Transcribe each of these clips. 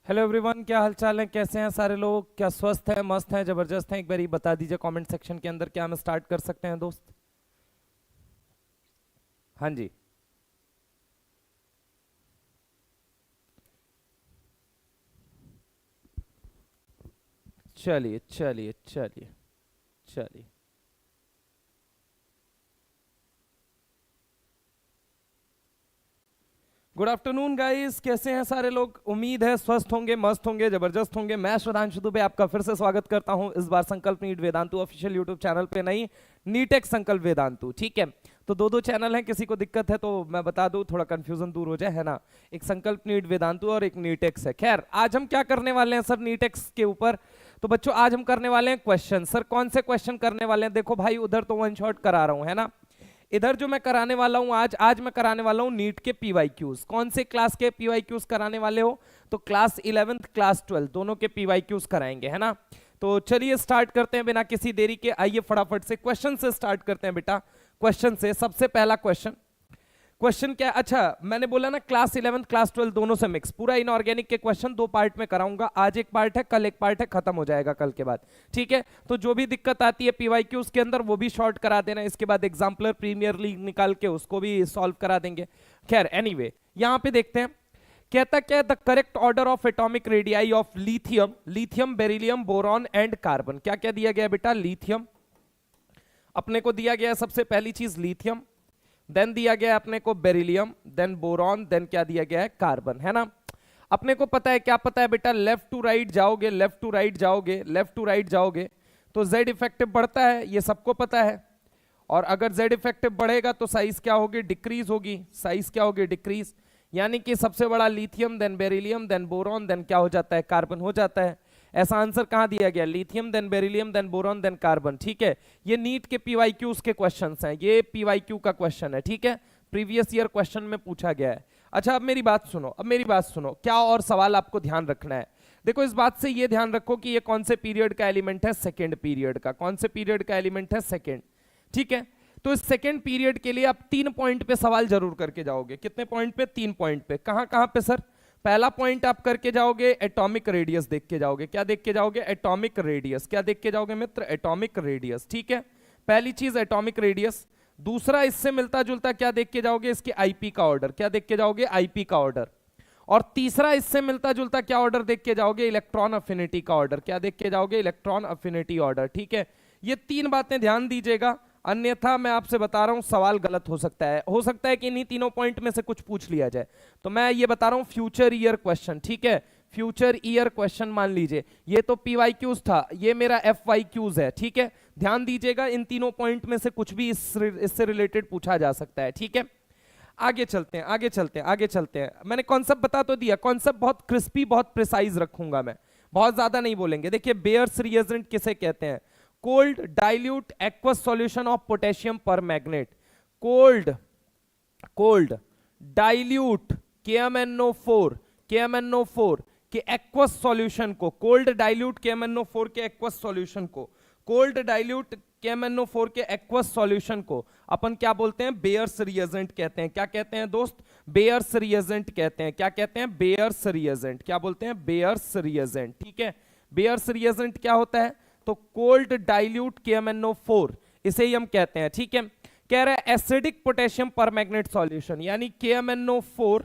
Hello everyone, क्या हाल चाल है? कैसे हैं सारे लोग? क्या स्वस्थ हैं, मस्त हैं, जबरदस्त हैं? एक बार बता दीजिए कमेंट सेक्शन के अंदर। क्या हम स्टार्ट कर सकते हैं दोस्त? हाँ जी। चलिए चलिए चलिए चलिए। गुड आफ्टरनून गाइस, कैसे हैं सारे लोग? उम्मीद है स्वस्थ होंगे, मस्त होंगे, जबरदस्त होंगे। मैं सुधांशु दुबे आपका फिर से स्वागत करता हूं इस बार Sankalp NEET Vedantu official YouTube channel पे। नहीं, नीटेक संकल्प वेदांतु, ठीक है। तो दो दो चैनल हैं, किसी को दिक्कत है तो मैं बता दूं, थोड़ा कंफ्यूजन दूर हो जाए, है ना। एक संकल्प नीट वेदांतु और एक नीटेक्स है। खैर, आज हम क्या करने वाले हैं सर नीटेक्स के ऊपर? तो बच्चों आज हम करने वाले हैं क्वेश्चन। सर कौन से क्वेश्चन करने वाले हैं? देखो भाई, उधर तो वन शॉट करा रहा हूं, है ना। इधर जो मैं कराने वाला हूं आज मैं कराने वाला हूं नीट के पीवाईक्यूज। कौन से क्लास के पीवाईक्यूज कराने वाले हो? तो क्लास 11th क्लास 12 दोनों के पीवाईक्यूज कराएंगे, है ना। तो चलिए स्टार्ट करते हैं बिना किसी देरी के। आइए फटाफट से क्वेश्चन से स्टार्ट करते हैं बेटा। क्वेश्चन से सबसे पहला क्वेश्चन। क्वेश्चन क्या? अच्छा, मैंने बोला ना क्लास 11 क्लास 12 दोनों से मिक्स। पूरा इनऑर्गेनिक के क्वेश्चन दो पार्ट में कराऊंगा। आज एक पार्ट है, कल एक पार्ट है, खत्म हो जाएगा कल के बाद, ठीक है। तो जो भी दिक्कत आती है पीवाईक्यूज के अंदर वो भी शॉर्ट करा देना। इसके बाद एग्जाम्पलर प्रीमियर लीग निकाल के उसको भी सॉल्व करा देंगे। खैर एनीवे, यहां पे देखते हैं कहता क्या, the correct order of atomic radii of lithium, lithium, beryllium, boron and carbon. क्या क्या दिया गया बेटा? लिथियम अपने को दिया गया सबसे पहली चीज लिथियम, देन दिया गया अपने को बेरिलियम, देन बोरॉन, देन क्या दिया गया है? कार्बन, है ना। अपने को पता है, क्या पता है बेटा? लेफ्ट टू राइट जाओगे, लेफ्ट टू राइट जाओगे, लेफ्ट टू राइट जाओगे तो जेड इफेक्टिव बढ़ता है, ये सबको पता है। और अगर जेड इफेक्टिव बढ़ेगा तो साइज क्या होगी? डिक्रीज होगी। साइज क्या होगी? डिक्रीज। यानी कि सबसे बड़ा lithium, then beryllium, then boron, then क्या हो जाता है? कार्बन हो जाता है। ऐसा आंसर कहां दिया गया? Lithium, then beryllium, then boron, then carbon, ठीक है। ये नीट के पीवाईक्यूज के क्वेश्चंस हैं, ये पीवाईक्यू का क्वेश्चन है, ठीक है। प्रीवियस ईयर क्वेश्चन में पूछा गया है। अच्छा, अब मेरी बात सुनो, अब मेरी बात सुनो। क्या और सवाल आपको ध्यान रखना है? देखो, इस बात से ये ध्यान रखो कि ये कौन से पीरियड का एलिमेंट है? सेकेंड पीरियड का। कौन से पीरियड का एलिमेंट है? सेकेंड, ठीक है। तो इस सेकेंड पीरियड के लिए आप 3 पॉइंट पे सवाल जरूर करके जाओगे। कितने पॉइंट पे? 3 पॉइंट पे। कहां कहां पे सर? पहला पॉइंट आप करके जाओगे एटॉमिक रेडियस देख के जाओगे। क्या देख के जाओगे? Atomic radius. क्या देख के जाओगे मित्र? एटॉमिक रेडियस, ठीक है। पहली चीज एटॉमिक रेडियस। दूसरा, इससे मिलता जुलता क्या देख के जाओगे? इसके आईपी का ऑर्डर। क्या देख के जाओगे? आईपी का ऑर्डर। और तीसरा, इससे मिलता जुलता क्या ऑर्डर देख के जाओगे? इलेक्ट्रॉन अफिनिटी का ऑर्डर। क्या देख के जाओगे? इलेक्ट्रॉन अफिनिटी ऑर्डर, ठीक है। ये 3 बातें ध्यान दीजिएगा, अन्यथा मैं आपसे बता रहा हूं सवाल गलत हो सकता है कि इन्हीं तीनों पॉइंट में से कुछ पूछ लिया जाए। तो मैं ये बता रहा हूं फ्यूचर ईयर क्वेश्चन, ठीक है। फ्यूचर ईयर क्वेश्चन मान लीजिए। ये तो पीवाईक्यूज था, ये मेरा एफवाईक्यूज है, ठीक है। ध्यान दीजिएगा, इन तीनों पॉइंट में से कुछ भी इससे रिलेटेड पूछा जा सकता है, ठीक है। आगे चलते हैं, आगे चलते हैं, आगे चलते हैं। मैंने कॉन्सेप्ट बता तो दिया, कॉन्सेप्ट बहुत क्रिस्पी, बहुत प्रिसाइज रखूंगा मैं, बहुत ज्यादा नहीं बोलेंगे। देखिए, बेयर्स रिएजेंट किसे कहते हैं? Cold dilute aqueous solution of potassium permanganate. Cold cold dilute KMnO4 KMnO4 के एक्वस सॉल्यूशन को, कोल्ड डाइल्यूट KMnO4 के एक्वस सॉल्यूशन को, कोल्ड डाइल्यूट KMnO4 के एक्वस सॉल्यूशन को अपन क्या बोलते हैं? बेयर्स रिएजेंट कहते हैं। क्या कहते हैं दोस्त? बेयर्स रिएजेंट कहते हैं। क्या कहते हैं? Bears reagent. क्या बोलते हैं? बेयर्स रिएजेंट, ठीक है। बेयर्स रिएजेंट क्या होता है? तो कोल्ड डाइल्यूट KMnO4 इसे ही हम कहते हैं, ठीक है। कह रहा है एसिडिक पोटेशियम परमैग्नेट सॉल्यूशन, यानी KMnO4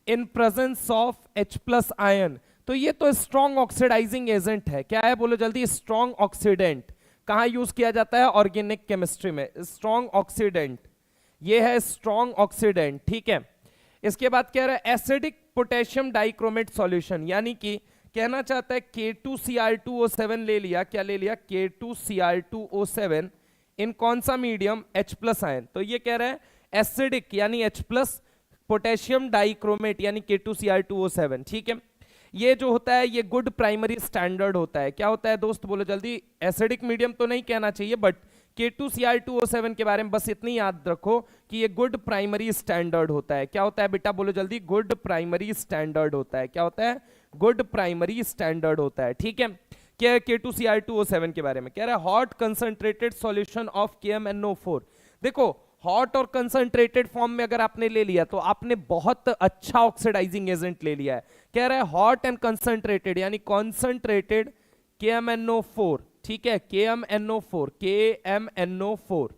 in presence of H+ ion. तो ये तो स्ट्रॉन्ग ऑक्सीडाइजिंग एजेंट है। क्या है? बोलो जल्दी। Strong oxidant. कहां यूज किया जाता है? ऑर्गेनिक केमिस्ट्री में। स्ट्रॉन्ग ऑक्सीडेंट, ये है स्ट्रॉन्ग ऑक्सीडेंट, ठीक है। इसके बाद कह रहा है एसिडिक पोटेशियम डाइक्रोमेट सॉल्यूशन, यानी कि कहना चाहता है K2Cr2O7 ले लिया। क्या ले लिया? K2Cr2O7 इन कौन सा मीडियम? H+ ion. तो ये कह रहा है एसिडिक यानी H+, पोटेशियम डाइक्रोमेट यानी K2Cr2O7, ठीक है। ये जो होता है ये गुड प्राइमरी स्टैंडर्ड होता है। क्या होता है दोस्त? बोलो जल्दी। एसिडिक मीडियम तो नहीं कहना चाहिए, बट K2Cr2O7 के बारे में बस इतनी याद रखो कि ये गुड प्राइमरी स्टैंडर्ड होता है। क्या होता है बेटा? बोलो जल्दी। गुड प्राइमरी स्टैंडर्ड होता है। क्या होता है? गुड प्राइमरी स्टैंडर्ड होता है, ठीक है। क्या K2Cr2O7 के बारे में कह रहा है? Hot concentrated solution of KMnO4। देखो, हॉट और कंसंट्रेटेड फॉर्म में अगर आपने ले लिया तो आपने बहुत अच्छा ऑक्सीडाइजिंग एजेंट ले लिया है। कह रहा है हॉट एंड कंसंट्रेटेड यानी कॉन्संट्रेटेड KMnO4, ठीक है, KMnO4, KMnO4,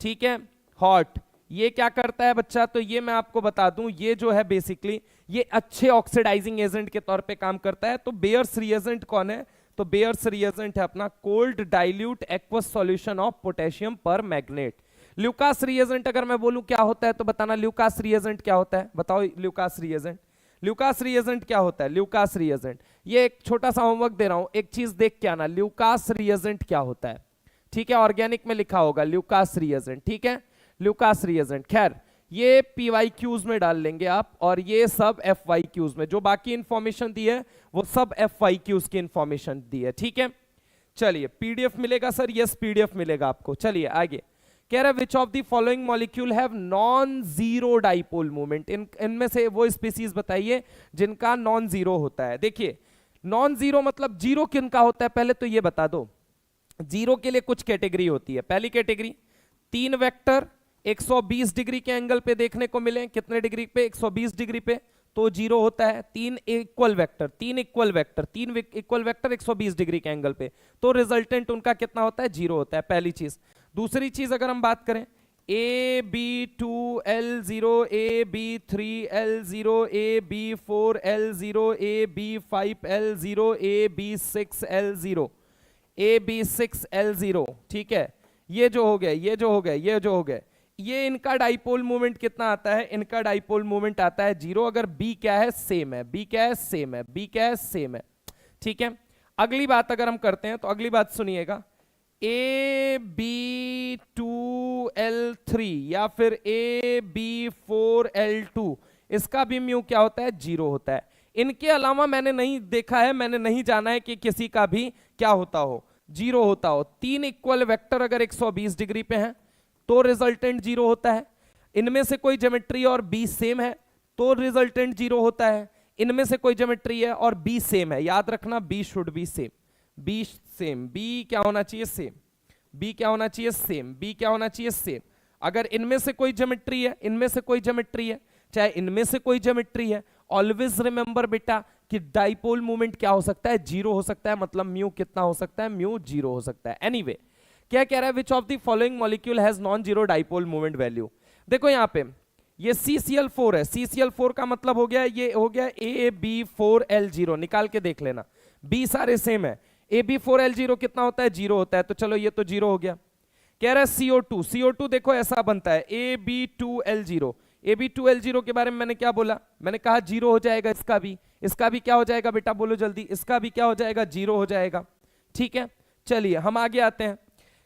ठीक है, हॉट। ये क्या करता है बच्चा, तो ये मैं आपको बता दूं, ये जो है बेसिकली ये अच्छे ऑक्सीडाइजिंग एजेंट के तौर पे काम करता है। तो बेयर्स रिएजेंट कौन है, तो बेयर्स रिएजेंट है अपना cold dilute aqueous solution of potassium पर मैग्नेट। ल्यूकास रिएजेंट अगर मैं बोलूं क्या होता है तो बताना ल्यूकास रिएजेंट क्या होता है, बताओ ल्यूकास रिएजेंट, ल्यूकास रिएजेंट क्या होता है। ल्यूकास रिएजेंट, ये एक छोटा सा होमवर्क दे रहा हूं, एक चीज देख के आना, ल्यूकास रिएजेंट क्या होता है, ठीक है, ऑर्गेनिक में लिखा होगा ल्यूकास रिएजेंट, ठीक है, ल्यूकास रिएजेंट। खैर ये PYQs में डाल लेंगे आप, और ये सब FYQs में, जो बाकी इंफॉर्मेशन दी है वो सब FYQs की इंफॉर्मेशन दी है, ठीक है। चलिए PDF मिलेगा सर, यस PDF मिलेगा आपको। चलिए आगे कह रहा है which of the following molecule have non zero dipole movement, इनमें से वो स्पीसीज बताइए जिनका नॉन जीरो होता है। देखिए नॉन जीरो मतलब जीरो किनका होता है, पहले तो ये बता दो। जीरो के लिए कुछ कैटेगरी होती है। पहली कैटेगरी, 3 वेक्टर 120 डिग्री के एंगल पे देखने को मिले, कितने डिग्री पे, 120 डिग्री पे, तो जीरो होता है। 3 इक्वल वेक्टर 120 डिग्री के एंगल पे, तो रिजल्टेंट उनका कितना होता है, जीरो होता है, पहली चीज। दूसरी चीज अगर हम बात करें, AB2L0, AB3L0, AB4L0, AB5L0, AB6L0, AB6L0, ठीक है, ये जो हो गए, ये जो हो गए, ये जो हो गए, ये इनका डाइपोल मूवमेंट कितना आता है, इनका डाइपोल मूवमेंट आता है जीरो, अगर बी क्या है, सेम है, बी क्या है, सेम है, बी क्या है, सेम है, ठीक है। अगली बात अगर हम करते हैं तो अगली बात सुनिएगा, AB2L3 या फिर AB4L2, इसका भी म्यू क्या होता है, जीरो होता है। इनके अलावा मैंने नहीं देखा है, मैंने नहीं जाना है कि किसी का भी क्या होता हो, जीरो होता हो। 3 इक्वल वेक्टर अगर 120 डिग्री पे हैं तो रिजल्टेंट जीरो होता है। इनमें से कोई ज्योमेट्री और बी सेम है तो रिजल्टेंट जीरो होता है। इनमें से कोई ज्योमेट्री है और बी सेम है, याद रखना B should be same, B same, B क्या होना चाहिए, सेम, बी क्या होना चाहिए, सेम, बी क्या होना चाहिए, सेम। अगर इनमें से कोई ज्योमेट्री है, इनमें से कोई ज्योमेट्री है, चाहे इनमें से कोई ज्योमेट्री है, ऑलवेज रिमेंबर बेटा कि डाइपोल मूवमेंट क्या हो सकता है, जीरो हो सकता है, मतलब म्यू कितना हो सकता है, म्यू जीरो हो सकता है। एनीवे क्या कह रहा है, which of the following molecule has non zero dipole movement value. देखो यहां पे ये CCl4 है, CCl4 का मतलब हो गया, ये हो गया AB4L0, निकाल के देख लेना, बी सारे सेम है, AB4L0 कितना होता है, जीरो होता है, तो चलो ये तो जीरो हो गया। कह रहा है CO2, CO2 देखो ऐसा बनता है AB2L0, AB2L0 के बारे में मैंने क्या बोला, मैंने कहा जीरो हो जाएगा, इसका भी क्या हो जाएगा बेटा, बोलो जल्दी, इसका भी क्या हो जाएगा, जीरो हो जाएगा, ठीक है। चलिए हम आगे आते हैं।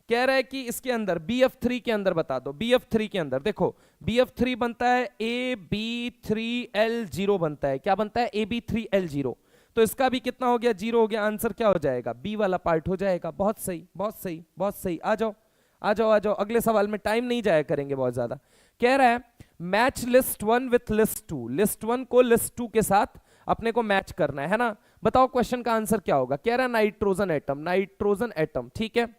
कह रहा है कि इसके अंदर BF3 के अंदर बता दो, BF3 के अंदर देखो, BF3 बनता है AB3L0 बनता है, क्या बनता है, AB3L0, तो इसका भी कितना हो गया, जीरो हो गया। आंसर क्या हो जाएगा, बी वाला पार्ट हो जाएगा। बहुत सही, बहुत सही, बहुत सही। आ जाओ आ जाओ आ जाओ, अगले सवाल में टाइम नहीं जाया करेंगे बहुत ज्यादा। कह रहा है match list 1 with list 2, list 1 को लिस्ट 2 के साथ अपने को मैच करना है ना। बताओ क्वेश्चन का आंसर क्या होगा। कह रहा है नाइट्रोजन एटम, नाइट्रोजन एटम, ठीक है।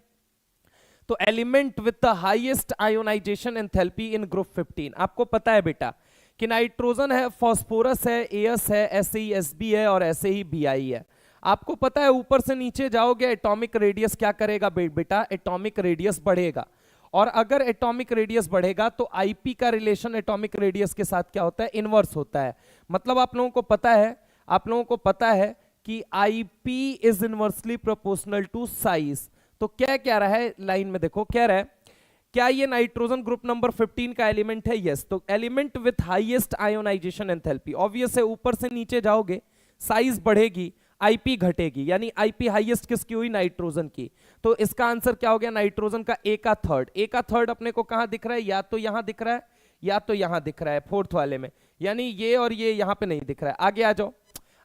तो element with the highest ionisation enthalpy in group 15, आपको पता है बेटा कि नाइट्रोजन है, फास्फोरस है, एस है, ऐसे ही Sb है और ऐसे ही Bi है। आपको पता है ऊपर से नीचे जाओगे एटॉमिक रेडियस क्या करेगा बेटा, एटॉमिक रेडियस बढ़ेगा, और अगर एटॉमिक रेडियस बढ़ेगा तो Ip का रिलेशन एटॉमिक रेडियस के साथ क्या होता है, इनवर्स होता है। मतलब आप लोगों को पता है कि Ip is inversely proportional to size. तो क्या कह रहा है लाइन में देखो, कह रहा है क्या ये नाइट्रोजन ग्रुप नंबर 15 का एलिमेंट है, यस। तो element with highest ionisation enthalpy, obvious है ऊपर से नीचे जाओगे साइज बढ़ेगी, Ip घटेगी, यानी Ip हाईएस्ट किसकी हुई, नाइट्रोजन की। तो इसका आंसर क्या हो गया, नाइट्रोजन का A का थर्ड अपने को कहां दिख रहा है, या तो यहां दिख रहा है या तो यहां दिख रहा है, फोर्थ वाले में, यानी ये और ये यहां पे नहीं दिख रहा है। आगे आ जाओ,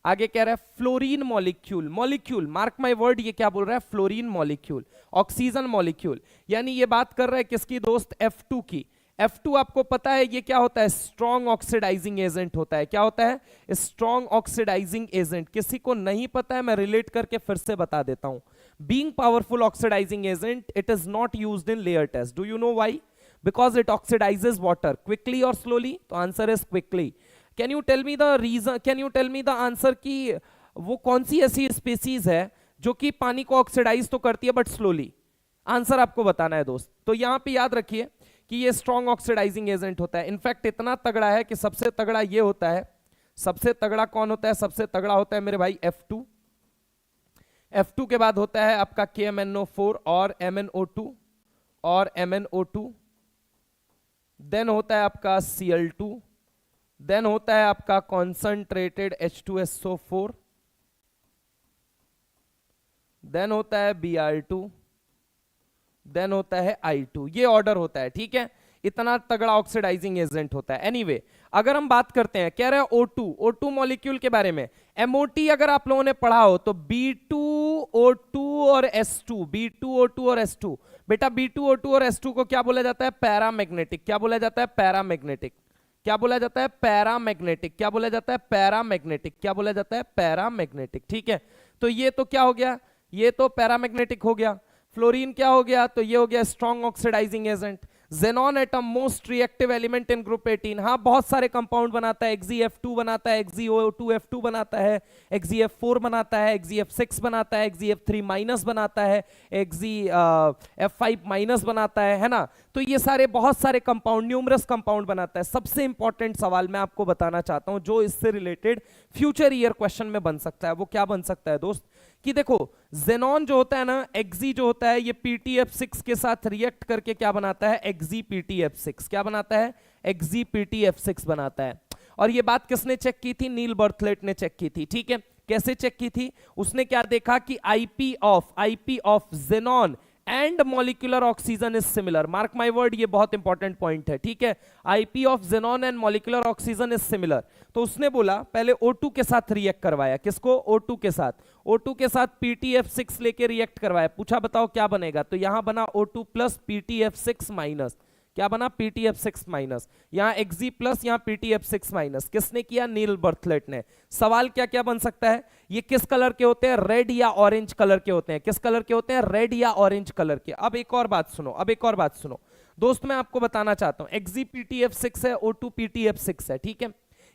आगे कह रहा है fluorine molecule, molecule mark my word, ये क्या बोल रहा है, फ्लोरीन मॉलिक्यूल, ऑक्सीजन मॉलिक्यूल, यानी ये बात कर रहा है किसकी दोस्त, F2 की। F2 आपको पता है ये क्या होता है, स्ट्रॉन्ग ऑक्सीडाइजिंग एजेंट होता है। क्या होता है, स्ट्रॉन्ग ऑक्सीडाइजिंग एजेंट। किसी को नहीं पता है मैं रिलेट करके फिर से बता देता हूं। Being powerful oxidising agent, it is not used in layer test. Do you know why? Because it oxidises water quickly और स्लोली, तो answer is quickly. Can you tell me the reason, can you tell me the answer कि वो कौन सी ऐसी species है जो कि पानी को ऑक्सीडाइज तो करती है बट स्लोली? आंसर आपको बताना है दोस्त। तो यहां पे याद रखिए कि ये स्ट्रॉन्ग ऑक्सीडाइजिंग एजेंट होता है। इनफैक्ट इतना तगड़ा है कि सबसे तगड़ा ये होता है। सबसे तगड़ा कौन होता है? सबसे तगड़ा होता है मेरे भाई F2। F2 के बाद होता है आपका KMnO4 और MnO2 और MnO2, देन होता है आपका Cl2, देन होता है आपका कॉन्संट्रेटेड H2SO4, देन होता है Br2, देन होता है I2। ये ऑर्डर होता है, ठीक है। इतना तगड़ा ऑक्सीडाइजिंग एजेंट होता है। एनीवे अगर हम बात करते हैं, कह रहे हैं O2 मॉलिक्यूल के बारे में, MOT अगर आप लोगों ने पढ़ा हो तो B2O2 और S2, B2O2 और S2, बेटा B2O2 और S2 को क्या बोला जाता है? पैरामैग्नेटिक। क्या बोला जाता है? पैरामैग्नेटिक। क्या बोला जाता है? पैरामैग्नेटिक। क्या बोला जाता है? पैरामैग्नेटिक। क्या बोला जाता है? पैरामैग्नेटिक, ठीक है। तो ये तो क्या हो गया? ये तो पैरामैग्नेटिक हो गया। फ्लोरीन क्या हो गया? तो ये हो गया strong oxidising agent. Xenon atom most reactive element in group 18। हाँ, बहुत सारे कंपाउंड बनाता है। XeF2 बनाता है, XeO2F2 बनाता है, XeF4 बनाता है, XeF6 बनाता है, XeF3 माइनस बनाता है, XeF5 माइनस बनाता है ना। तो ये सारे बहुत सारे कंपाउंड, न्यूमरस कंपाउंड बनाता है। सबसे इंपॉर्टेंट सवाल मैं आपको बताना चाहता हूं जो इससे रिलेटेड फ्यूचर ईयर क्वेश्चन में बन सकता है, वो क्या बन सकता है दोस्त? कि देखो Xenon जो होता है ना, Xe जो होता है, ये PTF6 के साथ रिएक्ट करके क्या बनाता है? XePTF6। क्या बनाता है? XePTF6 बनाता है। और ये बात किसने चेक की थी? नील बर्थलेट ने चेक की थी, ठीक है। कैसे चेक की थी? उसने क्या देखा कि IP of Xenon and molecular oxygen is similar. Mark my word, ये बहुत इंपॉर्टेंट पॉइंट है, ठीक है। IP of Xenon and molecular oxygen is similar. तो उसने बोला पहले O2 के साथ रिएक्ट करवाया। किसको? O2 के साथ। O2 के साथ PTF6 लेके रिएक्ट करवाया। पूछा बताओ क्या बनेगा? तो यहां बना O2 प्लस PTF6 माइनस। क्या बना? PTF6 minus. यहां Xe प्लस, यहां PTF6 माइनस। किसने किया? नील बर्थलेट ने। सवाल क्या क्या बन सकता है? ये किस कलर के होते हैं? रेड या ऑरेंज कलर के होते हैं। किस कलर के होते हैं? रेड या ऑरेंज कलर के। अब एक और बात सुनो, अब एक और बात सुनो दोस्त, मैं आपको बताना चाहता हूं। Xe PTF6 है, O2 PTF6 है, ठीक है।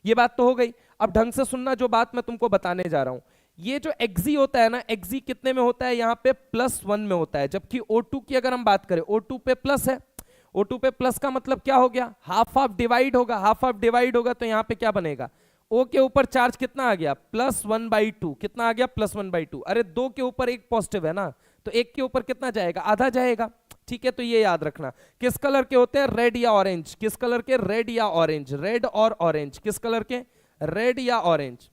ये बात तो हो गई। अब ढंग से सुनना जो बात मैं तुमको बताने जा रहा हूं। ये जो Xe होता है ना, Xe कितने में होता है? यहां पे +1 में होता है। जबकि O2 की अगर हम बात करें, O2 पे प्लस है। O2 पे प्लस का मतलब क्या हो गया? हाफ हाफ डिवाइड होगा। हाफ हाफ डिवाइड होगा तो यहां पे क्या बनेगा? O के ऊपर चार्ज कितना आ गया? +1/2। कितना आ गया? +1/2। अरे 2 के ऊपर एक पॉजिटिव है ना, तो 1 के ऊपर कितना जाएगा? आधा जाएगा, ठीक है। तो ये याद रखना। किस कलर के होते हैं? रेड या ऑरेंज। किस कलर के? रेड या ऑरेंज। रेड और ऑरेंज। किस कलर के? रेड या ऑरेंज।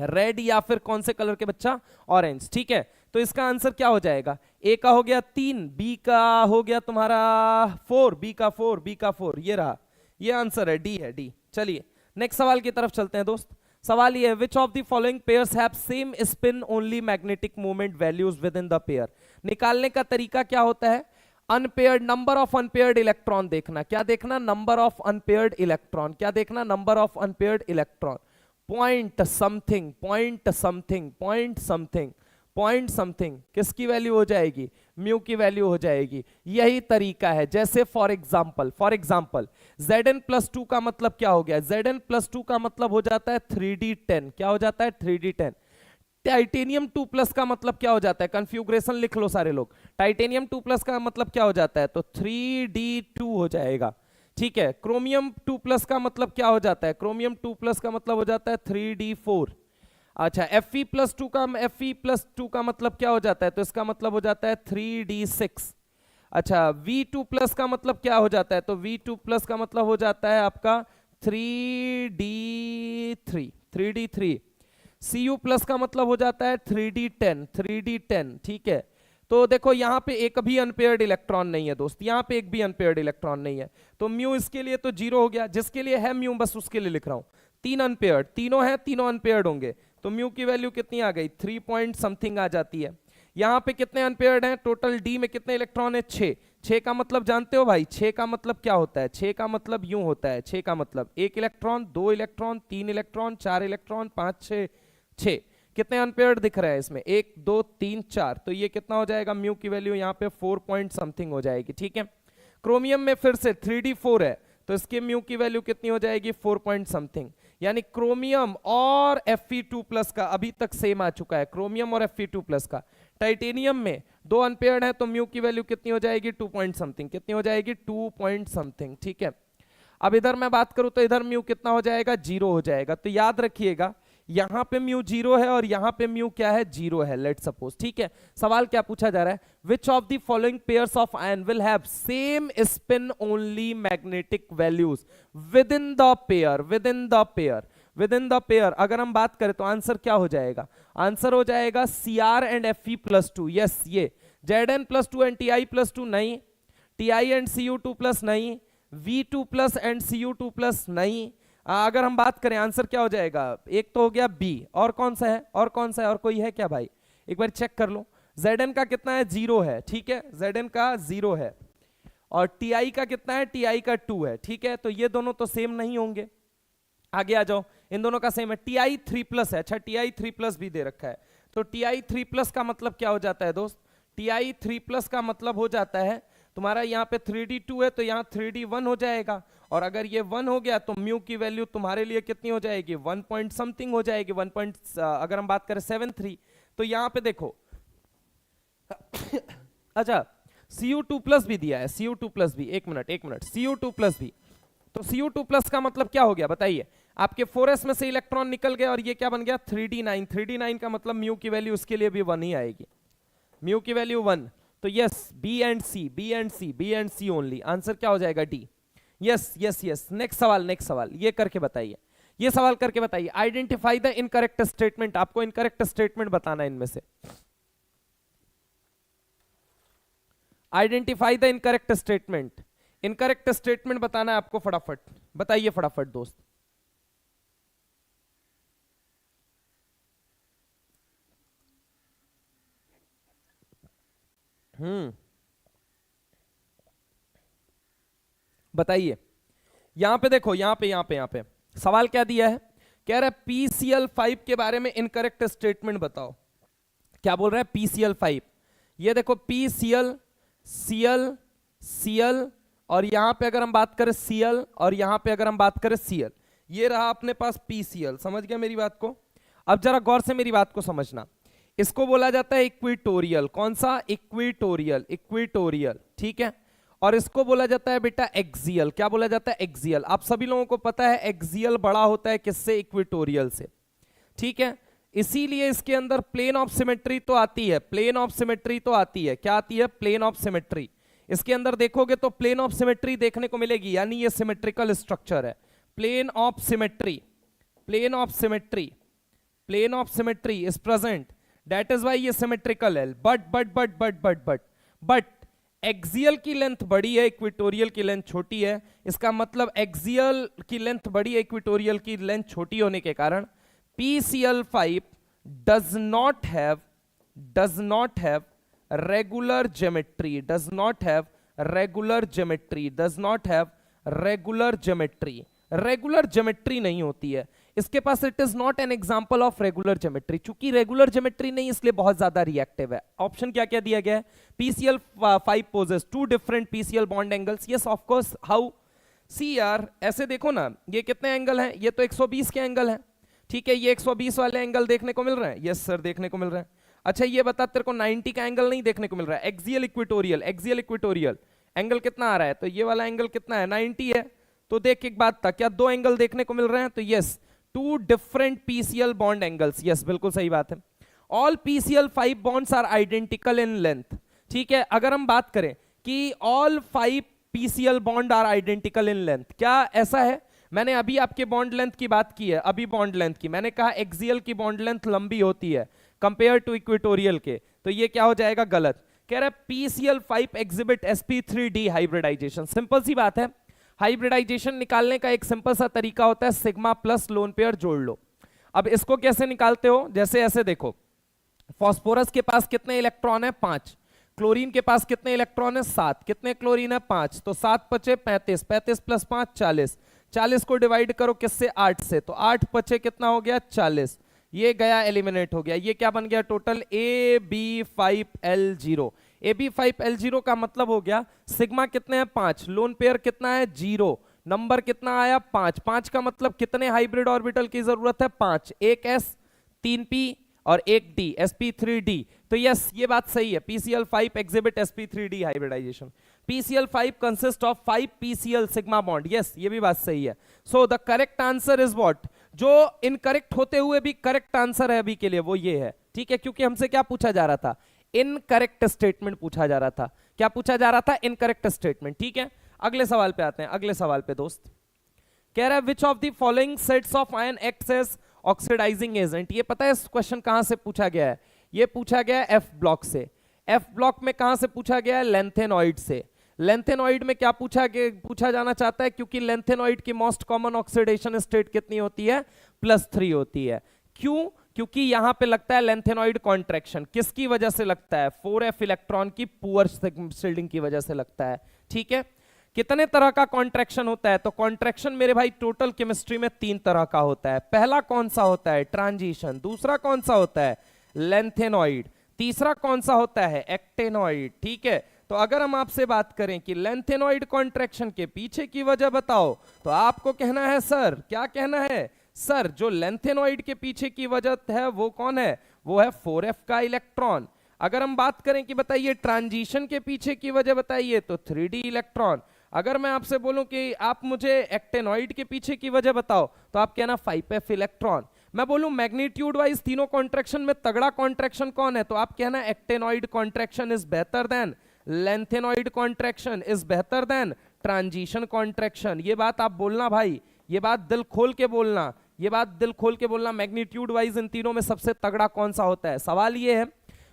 रेड या फिर कौन से कलर के बच्चा? ऑरेंज, ठीक है। तो इसका आंसर क्या हो जाएगा? ए का हो गया 3, बी का हो गया तुम्हारा 4, बी का 4, बी का 4, ये रहा, ये आंसर है, डी है, डी। चलिए नेक्स्ट सवाल की तरफ चलते हैं दोस्त। सवाल ये है, which of the following pairs have same spin only magnetic moment values with in the pair. निकालने का तरीका क्या होता है? Unpaired, number of unpaired electron देखना। क्या देखना? Number of unpaired electron. क्या देखना? Number of unpaired electron. Point something, point something, point something, point something, किसकी वैल्यू हो जाएगी? म्यू की वैल्यू हो जाएगी। यही तरीका है। जैसे फॉर एग्जाम्पल Zn+2 का मतलब क्या हो गया? Zn+2 का मतलब हो जाता है 3d10। क्या हो जाता है? 3d10। टाइटेनियम 2+ का मतलब क्या हो जाता है? कन्फ्यूग्रेशन लिख लो सारे लोग। टाइटेनियम 2+ का मतलब क्या हो जाता है? तो 3d2 हो जाएगा, ठीक है। क्रोमियम 2+ का मतलब क्या हो जाता है? क्रोमियम 2+ का मतलब हो जाता है 3d4। अच्छा, Fe+2 का मतलब क्या हो जाता है? तो इसका मतलब हो जाता है 3d6। अच्छा, V2+ का मतलब क्या हो जाता है? तो V2+ का मतलब हो जाता है आपका 3d3। Cu+ का मतलब हो जाता है 3d10, ठीक है। तो देखो यहाँ पे एक भी अनपेयर्ड इलेक्ट्रॉन नहीं है दोस्त, यहाँ पे एक भी अनपेयर्ड इलेक्ट्रॉन नहीं है। तो म्यू इसके लिए तो 0 हो गया। जिसके लिए है म्यू, बस उसके लिए लिख रहा हूं। 3 अनपेयर्ड, तीनों है, तीनों अनपेयर्ड होंगे, तो म्यू की वैल्यू कितनी आ गई? 3 पॉइंट समथिंग आ जाती है। यहाँ पे कितने अनपेयर्ड हैं? टोटल डी में कितने इलेक्ट्रॉन है? 6। 6 का मतलब जानते हो भाई? 6 का मतलब क्या होता है? 6 का मतलब यूं होता है। 6 का मतलब 1 इलेक्ट्रॉन, 2 इलेक्ट्रॉन, 3 इलेक्ट्रॉन, 4 इलेक्ट्रॉन, 5, 6, 6। कितने अनपेयर्ड दिख रहे हैं इसमें? 1 2 3 4। तो ये कितना हो जाएगा? म्यू की वैल्यू यहाँ पे 4 पॉइंट समथिंग हो जाएगी, ठीक है। क्रोमियम में फिर से 3d4 है, तो इसके म्यू की वैल्यू कितनी हो जाएगी 4 पॉइंट समथिंग। यानी क्रोमियम और Fe2+ का अभी तक सेम आ चुका है, क्रोमियम और Fe2+ का। टाइटेनियम में 2 अनपेयर्ड है, तो म्यू की वैल्यू कितनी हो जाएगी 2 पॉइंट समथिंग, कितनी हो जाएगी 2 पॉइंट समथिंग, ठीक है। अब इधर मैं बात करूं तो इधर म्यू कितना हो जाएगा 0 हो जाएगा। तो याद रखिएगा यहां पे म्यू 0 है और यहां पे म्यू क्या है 0 है, लेट सपोज, ठीक है। सवाल क्या पूछा जा रहा है, which of the following pairs of ion will have same spin only magnetic values with in the pair, with in the pair, with in the pair. अगर हम बात करें तो आंसर क्या हो जाएगा, आंसर हो जाएगा Cr एंड Fe+2, यस ये Zn+2 एंड Ti+2 नहीं, Ti एंड Cu2+ नहीं, V2+ एंड Cu2+ नहीं। अगर हम बात करें आंसर क्या हो जाएगा, एक तो हो गया B, और कौन सा है, और कौन सा है, और कोई है क्या भाई, एक बार चेक कर लो। Zn का कितना है 0 है, ठीक है, Zn का 0 है, और Ti का कितना है, Ti का 2 है, ठीक है। तो ये दोनों तो सेम नहीं होंगे, आगे आ जाओ, इन दोनों का सेम है। Ti3+ है, अच्छा Ti3+ भी दे रखा है, तो Ti3+ का मतलब क्या हो जाता है दोस्त, Ti3+ का मतलब हो जाता है तुम्हारा यहाँ पे 3d2 है तो यहाँ 3d1 हो जाएगा, और अगर ये 1 हो गया तो म्यू की वैल्यू तुम्हारे लिए कितनी हो जाएगी 1 पॉइंट समथिंग हो जाएगी, 1 पॉइंट अगर हम बात करें 73। तो यहाँ पे देखो अच्छा Cu2+ भी दिया है, Cu2+ भी, एक मिनट Cu2+ भी, तो Cu2+ का मतलब क्या हो गया बताइए, आपके 4s में से इलेक्ट्रॉन निकल गया और ये क्या बन गया 3d9, 3d9 का मतलब म्यू की वैल्यू उसके लिए भी 1 ही आएगी, म्यू की वैल्यू 1। तो yes B and C only, answer क्या हो जाएगा D. Yes yes yes, next सवाल ये करके बताइए, ये सवाल करके बताइए, आइडेंटिफाई द इनकरेक्ट स्टेटमेंट, आपको इनकरेक्ट स्टेटमेंट बताना है इनमें से, identify the incorrect statement, incorrect statement बताना है आपको, फटाफट बताइए फटाफट दोस्त। बताइए, यहां पे देखो, यहां पे सवाल क्या दिया है, कह रहा है PCl5 के बारे में इनकरेक्ट स्टेटमेंट बताओ। क्या बोल रहा है PCl5, ये देखो PCl, Cl, Cl, और यहां पे अगर हम बात करें Cl, और यहां पे अगर हम बात करें Cl, ये रहा अपने पास PCl, समझ गया मेरी बात को। अब जरा गौर से मेरी बात को समझना, इसको बोला जाता है इक्विटोरियल, कौन सा इक्विटोरियल, इक्विटोरियल, ठीक है, और इसको बोला जाता है बेटा एक्सियल, क्या बोला जाता है एक्सियल। आप सभी लोगों को पता है एक्सियल बड़ा होता है किससे, इक्विटोरियल से, ठीक है, इसीलिए इसके अंदर प्लेन ऑफ सिमेट्री तो आती है, प्लेन ऑफ सिमेट्री तो आती है, क्या आती है प्लेन ऑफ सिमेट्री, इसके अंदर देखोगे तो प्लेन ऑफ सिमेट्री देखने को मिलेगी, यानी ये सिमेट्रिकल स्ट्रक्चर है, plane of symmetry, plane of symmetry, plane of symmetry is present, that is why ये सिमेट्रिकल है। बट एक्सियल की लेंथ बड़ी है, इक्विटोरियल की लेंथ छोटी है, इसका मतलब एक्सियल की लेंथ बड़ी है, इक्विटोरियल की लेंथ छोटी होने के कारण PCl5 does not have regular geometry, does not have regular geometry, regular geometry नहीं होती है इसके पास, it is not an example of regular geometry, चूंकि रेगुलर ज्योमेट्री नहीं इसलिए बहुत ज्यादा रिएक्टिव है। ऑप्शन क्या क्या दिया गया है, PCl5 possesses 2 different PCl bond angles, yes of course, how, see यार ऐसे देखो ना, ये कितने एंगल हैं, ये तो 120 के एंगल हैं, ठीक है, ये 120 वाले एंगल देखने को मिल रहे हैं, यस सर देखने को मिल रहे हैं। अच्छा ये बता तेरे को 90 का एंगल नहीं देखने को मिल रहा है, एक्सियल इक्विटोरियल एंगल कितना आ रहा है, तो ये वाला एंगल कितना है 90 है, तो देख एक बात था, क्या 2 एंगल देखने को मिल रहे हैं, तो yes 2 different PCl bond angles, yes बिल्कुल सही बात है। All PCl5 bonds are identical in length, ठीक है, अगर हम बात करें कि all 5 PCl bond are identical in length, क्या ऐसा है, मैंने अभी आपके बॉन्ड लेंथ की बात की है, अभी बॉन्ड लेंथ की मैंने कहा एक्सियल की बॉन्ड लेंथ लंबी होती है कंपेयर टू इक्वेटोरियल के, तो ये क्या हो जाएगा गलत। कह रहा है PCl5 exhibit sp3d hybridisation, simple सी बात है, हाइब्रिडाइजेशन निकालने का एक सिंपल सा तरीका होता है सिग्मा प्लस लोन पेयर जोड़ लो। अब इसको कैसे निकालते हो, जैसे ऐसे देखो, फास्फोरस के पास कितने इलेक्ट्रॉन है 5, क्लोरीन के पास कितने इलेक्ट्रॉन है 7, कितने क्लोरीन है 5, तो 7 पचे 35, 35 प्लस 5 40, 40 को डिवाइड करो किससे 8 से, तो 8 पचे कितना हो गया 40, ये गया एलिमिनेट हो गया, ये क्या बन गया टोटल AB5L0, AB5L0 का मतलब हो गया सिग्मा कितने हैं 5, लोन पेयर कितना है 0, नंबर कितना आया 5, 5 का मतलब कितने हाइब्रिड ऑर्बिटल की जरूरत है 5, एक s 3p और एक d sp3d। तो यस ये बात सही है, PCl5 exhibit sp3d hybridisation. PCl5 consists of 5 PCl sigma bond, yes ये भी बात सही है। So the correct answer is what, जो इनकरेक्ट होते हुए भी करेक्ट आंसर है अभी के लिए वो ये है, ठीक है, क्योंकि हमसे क्या पूछा जा रहा था, इनकरेक्ट स्टेटमेंट पूछा जा रहा था। क्या पूछा जा रहा था, इनकरेक्ट स्टेटमेंट, ठीक है। अगले सवाल पे आते हैं, अगले सवाल पे दोस्त कह रहा है which of the following sets of ion acts as oxidising agent. ये पता है इस क्वेश्चन कहां से पूछा गया है, ये पूछा गया है एफ ब्लॉक से। एफ ब्लॉक में कहां से पूछा गया है, लेंथेनॉइड से। लेंथेनॉइड में क्या पूछा जाना चाहता है, क्योंकि लेंथेनॉइड की मोस्ट कॉमन ऑक्सीडेशन स्टेट कितनी होती है, +3 होती है। क्यों, क्योंकि यहां पे लगता है लेंथेनॉइड कॉन्ट्रैक्शन, किसकी वजह से लगता है, 4f इलेक्ट्रॉन की पुअर शील्डिंग की वजह से लगता है, ठीक है। कितने तरह का कॉन्ट्रैक्शन होता है, तो कॉन्ट्रैक्शन मेरे भाई टोटल केमिस्ट्री में 3 तरह का होता है। पहला कौन सा होता है, ट्रांजिशन, दूसरा कौन सा होता है, लेंथेनॉइड, तीसरा कौन सा होता है, एक्टेनॉइड, ठीक है। तो अगर हम आपसे बात करें कि लेंथेनॉइड कॉन्ट्रैक्शन के पीछे की वजह बताओ, तो आपको कहना है सर, क्या कहना है सर, जो लेंथेनॉइड के पीछे की वजह है वो कौन है, वो है 4f का इलेक्ट्रॉन। अगर हम बात करें कि बताइए ट्रांजिशन के पीछे की वजह बताइए, तो 3d इलेक्ट्रॉन। अगर मैं आपसे बोलूं कि आप मुझे एक्टेनॉइड के पीछे की वजह बताओ, तो आप कहना 5f इलेक्ट्रॉन। मैं बोलूं मैग्नीट्यूड वाइज तीनों कॉन्ट्रैक्शन में तगड़ा कॉन्ट्रैक्शन कौन है, तो आप कहना एक्टेनॉइड कॉन्ट्रैक्शन इज बेहतर देन लेंथेनॉइड कॉन्ट्रैक्शन इज बेहतर देन ट्रांजिशन कॉन्ट्रैक्शन। ये बात आप बोलना भाई, ये बात दिल खोल के बोलना, ये बात दिल खोल के बोलना, मैग्नीट्यूड वाइज इन तीनों में सबसे तगड़ा कौन सा होता है। सवाल ये है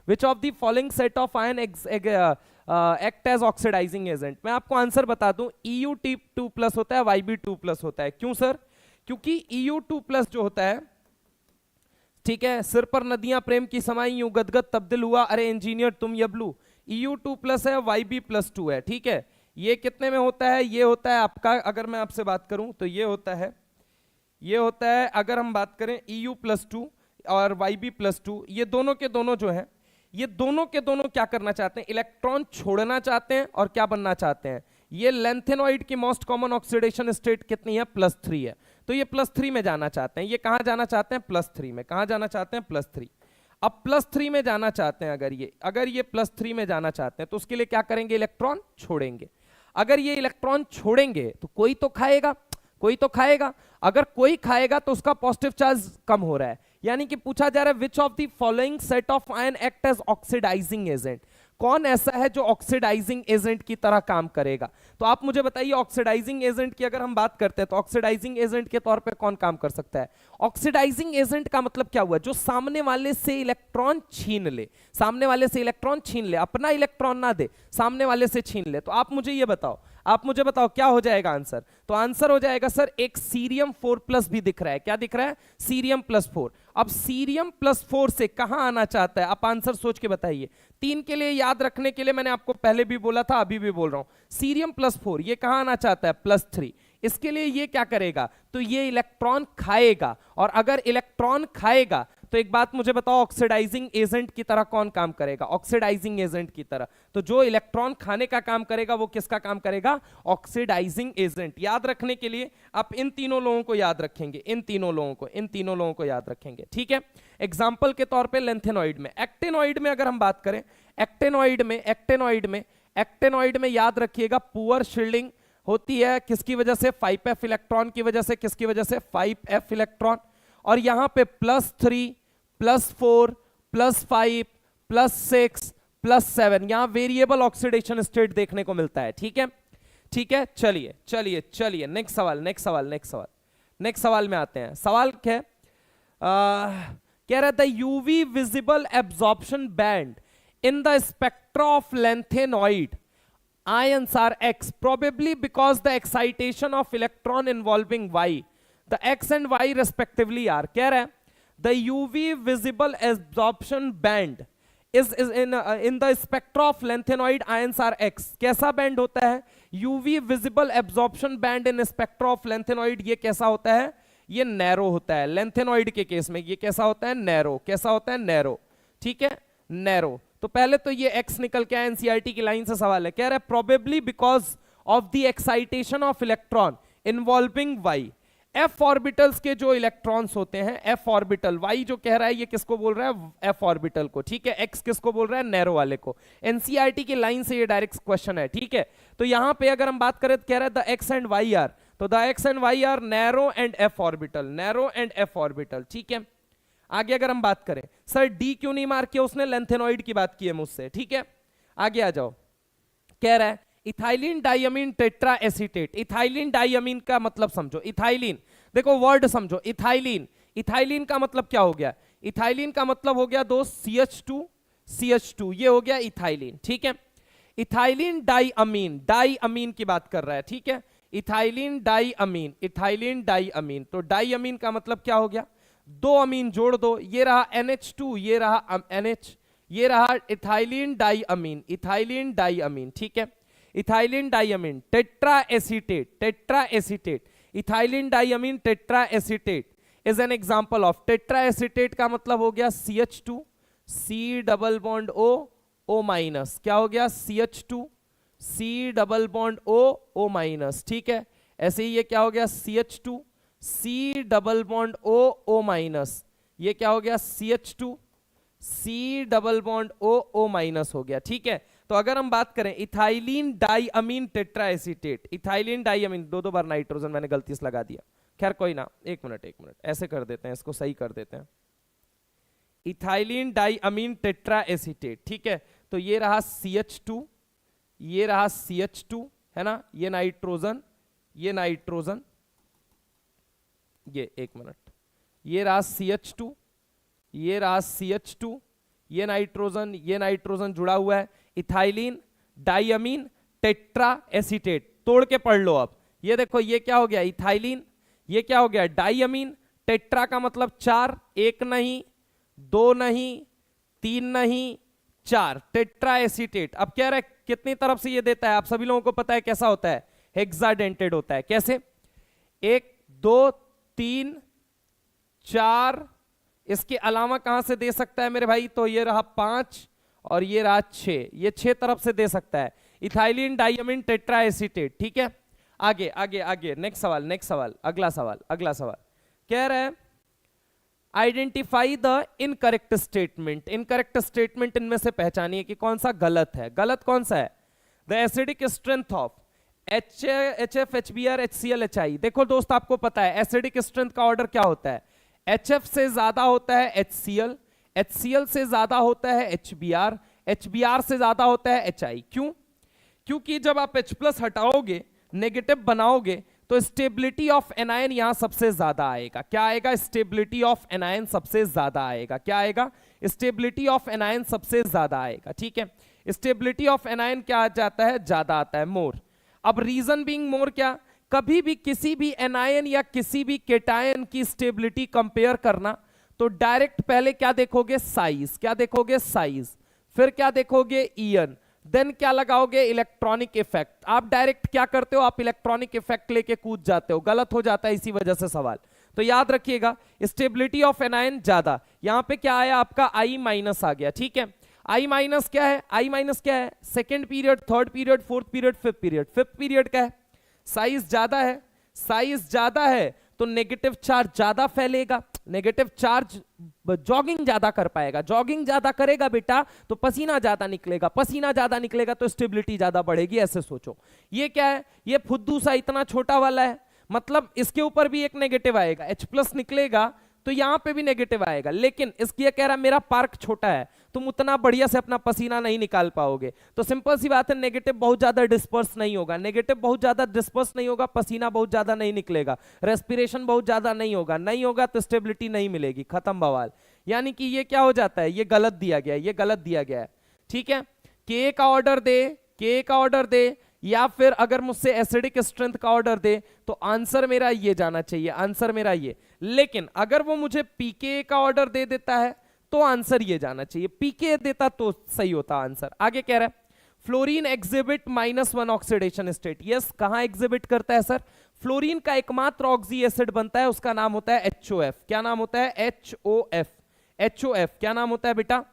which of the following set of ion act as oxidising agent. मैं आपको आंसर बता दूं, Eu2+ होता है, Yb2+ होता है। क्यों सर, क्योंकि Eu2+ जो होता है, ठीक है, सिर पर नदियां प्रेम की समाई यूं गदगद तब्दिल हुआ, अरे इंजीनियर तुम यबलू, Eu2+ है, Yb+2 है, ठीक है। ये कितने में होता है, ये होता है आपका, अगर मैं आपसे बात करूं तो ये होता है, ये होता है, अगर हम बात करें Eu+2 और Yb+2, ये दोनों के दोनों जो है, ये दोनों के दोनों क्या करना चाहते हैं, इलेक्ट्रॉन छोड़ना चाहते हैं और क्या बनना चाहते हैं। ये लेंथेनॉइड की मोस्ट कॉमन ऑक्सीडेशन स्टेट कितनी है, +3 है, तो ये +3 में जाना चाहते हैं। ये कहां जाना चाहते हैं, +3 में। कहां जाना चाहते हैं, +3। अब +3 में जाना चाहते हैं, अगर ये +3 में जाना चाहते हैं, तो उसके लिए क्या करेंगे, इलेक्ट्रॉन छोड़ेंगे। अगर ये इलेक्ट्रॉन छोड़ेंगे तो कोई तो खाएगा, कोई तो खाएगा। अगर कोई खाएगा तो उसका पॉजिटिव चार्ज कम हो रहा है, यानी कि पूछा जा रहा है which of the following set of ion act as oxidising agent. कौन ऐसा है जो ऑक्सीडाइजिंग एजेंट की तरह काम करेगा। तो आप मुझे बताइए, ऑक्सीडाइजिंग एजेंट की अगर हम बात करते हैं, तो ऑक्सीडाइजिंग एजेंट के तौर पे कौन काम कर सकता है। ऑक्सीडाइजिंग एजेंट का मतलब क्या हुआ, जो सामने वाले से इलेक्ट्रॉन छीन ले, सामने वाले से इलेक्ट्रॉन छीन ले, अपना इलेक्ट्रॉन ना दे, सामने वाले से छीन ले। तो आप मुझे ये बताओ, आप मुझे बताओ क्या हो जाएगा आंसर। तो आंसर हो जाएगा सर, एक सीरियम 4+ भी दिख रहा है। क्या दिख रहा है, सीरियम +4। अब सीरियम +4 से कहां आना चाहता है, आप आंसर सोच के बताइए। 3 के लिए याद रखने के लिए मैंने आपको पहले भी बोला था, अभी भी बोल रहा हूं, सीरियम +4 ये कहां आना चाहता है, +3। इसके लिए ये क्या करेगा, तो ये इलेक्ट्रॉन खाएगा, और अगर इलेक्ट्रॉन खाएगा तो एक बात मुझे बताओ, ऑक्सीडाइजिंग एजेंट की तरह कौन काम करेगा, ऑक्सीडाइजिंग एजेंट की तरह। तो जो इलेक्ट्रॉन खाने का काम करेगा वो किसका काम करेगा, ऑक्सीडाइजिंग एजेंट। याद रखने के लिए आप इन तीनों लोगों को याद रखेंगे, इन तीनों लोगों को याद रखेंगे, ठीक है। एग्जाम्पल के तौर पे लेंथेनॉइड में, एक्टेनॉइड में अगर हम बात करें, एक्टेनॉइड में याद रखिएगा पुअर शील्डिंग होती है, किसकी वजह से, 5f इलेक्ट्रॉन की वजह से। किसकी वजह से, 5f इलेक्ट्रॉन। और यहां पे +3 +4 +5 +6 +7 यहां वेरिएबल ऑक्सीडेशन स्टेट देखने को मिलता है, ठीक है, ठीक है। चलिए नेक्स्ट सवाल में आते हैं। सवाल क्या है, कह रहा था UV visible absorption band in the spectra of lanthanoid ions are X, probably because the excitation of electron involving Y, the X and Y respectively are. कह रहा है the UV visible absorption band is in the spectra of lanthanoid ions are X. कैसा band होता है, UV visible absorption band in spectra of lanthanoid, ये कैसा होता है, ये नैरो होता है। लेंथेनॉइड के केस में ये कैसा होता है, नैरो। कैसा होता है, नैरो, ठीक है, नैरो। तो पहले तो ये एक्स निकल के आया, एनसीईआरटी की लाइन से सवाल है, कह रहा है probably because of the excitation of electron involving Y, F orbitals के जो इलेक्ट्रॉन्स होते हैं, एफ ऑर्बिटल, वाई जो कह रहा है ये किसको बोल रहा है, एफ ऑर्बिटल को, ठीक है, एक्स किसको बोल रहा है, नैरो वाले को। एनसीईआरटी की लाइन से ये डायरेक्ट क्वेश्चन है, ठीक है। तो यहां पे अगर हम बात करें तो कह रहा है the x and y are, तो the x and y are narrow and f orbital, narrow and f orbital, ठीक है। आगे अगर हम बात करें, सर डी क्यों नहीं मार्क किया, उसने लेंथेनॉइड की बात की है मुझसे, ठीक है। आगे आ जाओ, कह रहा है ethylene diamine tetra acetate. Ethylene डाइअमीन का मतलब समझो, इथाइलिन, देखो वर्ड समझो, इथाइलिन, इथाइलिन का मतलब क्या हो गया, इथाइलिन का मतलब हो गया दोस्त CH2, CH2, ये हो गया इथाइलिन, ठीक है। इथाइलिन डाइअमीन, डाइअमीन की बात कर रहा है, ठीक है। इथाइलिन डाइअमीन, इथाइलिन डाइअमीन, तो डाइअमीन का मतलब क्या हो गया, दो अमीन जोड़ दो, ये रहा NH2, ये रहा NH, ये रहा इथाइलिन डाइअमीन, इथाइलिन डाइअमीन, ठीक है। Ethylene diamine tetra acetate, tetra acetate, ethylene diamine tetra acetate is an example of, tetra acetate का मतलब हो गया CH2, C double bond O, O minus, क्या हो गया CH2, C double bond O, O minus, ठीक है। ऐसे ही ये क्या हो गया CH2, C double bond O, O minus, ये क्या हो गया CH2, C double bond O, O minus हो गया, ठीक है। तो अगर हम बात करें ethylene diamine tetra acetate, ethylene डाइअमीन, दो बार नाइट्रोजन मैंने गलती से लगा दिया, खैर कोई ना, एक मिनट ऐसे कर देते हैं, इसको सही कर देते हैं, इथाइलिन डाइअमीन टेट्रा एसीटेट, ठीक है। तो ये रहा CH2, ये रहा CH2, है ना, ये नाइट्रोजन, ये नाइट्रोजन, ये एक मिनट, ये रहा CH2, ये रहा CH2, ये नाइट्रोजन जुड़ा हुआ है, इथाइलिन डाइअमीन टेट्रा एसीटेट, तोड़ के पढ़ लो अब, ये देखो ये क्या हो गया इथाइलिन, ये क्या हो गया डाइअमीन, टेट्रा का मतलब चार, एक नहीं, दो नहीं, तीन नहीं, चार, टेट्रा एसीटेट। अब कह रहा है कितनी तरफ से ये देता है, आप सभी लोगों को पता है कैसा होता है, हेक्साडेंटेड होता है, कैसे, एक दो तीन चार, इसके अलावा कहां से दे सकता है मेरे भाई, तो ये रहा 5 और ये रहा 6, ये 6 तरफ से दे सकता है, इथाइलिन डाइअमीन टेट्रा एसीटेट, ठीक है। आगे आगे आगे, नेक्स्ट सवाल, अगला सवाल कह रहा है identify the incorrect statement, incorrect statement इनमें से पहचानिए कि कौन सा गलत है, गलत कौन सा है, the acidic strength of HF, HBr, HCl, HI। देखो दोस्त आपको पता है एसिडिक स्ट्रेंथ का ऑर्डर क्या होता है, HF से ज्यादा होता है HCl, HCl से ज्यादा होता है HBr, HBr से ज्यादा होता है HI। क्यों, क्योंकि जब आप H+ हटाओगे, नेगेटिव बनाओगे, तो स्टेबिलिटी ऑफ एनायन यहां सबसे ज्यादा आएगा, क्या आएगा, स्टेबिलिटी ऑफ एनायन सबसे ज्यादा आएगा, क्या आएगा, स्टेबिलिटी ऑफ एनायन सबसे ज्यादा आएगा, ठीक है। स्टेबिलिटी ऑफ एनायन क्या आ जाता है, ज्यादा आता है, मोर। अब रीजन बीइंग मोर, क्या, कभी भी किसी भी एनायन या किसी भी केटायन की स्टेबिलिटी कंपेयर करना तो डायरेक्ट पहले क्या देखोगे, साइज, क्या देखोगे, साइज, फिर क्या देखोगे, ईएन, देन क्या लगाओगे, इलेक्ट्रॉनिक इफेक्ट। आप डायरेक्ट क्या करते हो, आप इलेक्ट्रॉनिक इफेक्ट लेके कूद जाते हो, गलत हो जाता है इसी वजह से सवाल। तो याद रखिएगा स्टेबिलिटी ऑफ एनायन ज्यादा, यहां पे क्या आया आपका I- आ गया, ठीक है। I- क्या है, I- क्या है, second period, third period, fourth period, fifth period, fifth period का है, साइज ज्यादा है, साइज ज्यादा है तो नेगेटिव चार्ज ज्यादा फैलेगा, नेगेटिव चार्ज जॉगिंग ज्यादा कर पाएगा, जॉगिंग ज्यादा करेगा बेटा तो पसीना ज्यादा निकलेगा, पसीना ज्यादा निकलेगा तो स्टेबिलिटी ज्यादा बढ़ेगी, ऐसे सोचो। ये क्या है, ये फुद्दू सा इतना छोटा वाला है, मतलब इसके ऊपर भी एक नेगेटिव आएगा, H+ निकलेगा तो यहां पे भी नेगेटिव आएगा, लेकिन इसकी ये कह रहा मेरा पार्क छोटा है, तुम उतना बढ़िया से अपना पसीना नहीं निकाल पाओगे, तो सिंपल सी बात है नेगेटिव बहुत ज्यादा डिस्पर्स नहीं होगा, नेगेटिव बहुत ज्यादा डिस्पर्स नहीं होगा, पसीना बहुत ज्यादा नहीं निकलेगा, रेस्पिरेशन बहुत ज्यादा नहीं होगा, नहीं होगा तो स्टेबिलिटी नहीं मिलेगी, खत्म बवाल। यानी कि ये क्या हो जाता है, ये गलत दिया गया है, ये गलत दिया गया है, ठीक है। K का ऑर्डर दे, K का ऑर्डर दे, या फिर अगर मुझसे एसिडिक स्ट्रेंथ का ऑर्डर दे तो आंसर मेरा ये जाना चाहिए, आंसर मेरा ये। लेकिन अगर वो मुझे पीके का ऑर्डर दे देता है तो आंसर ये जाना चाहिए, पीके देता तो सही होता आंसर। आगे कह रहा है fluorine exhibit -1 oxidation state. Yes, कहां एग्जिबिट करता है सर, फ्लोरीन का एकमात्र ऑक्सी एसिड बनता है, उसका नाम होता है HOF। क्या नाम होता है, HOF। HOF क्या नाम होता है बेटा,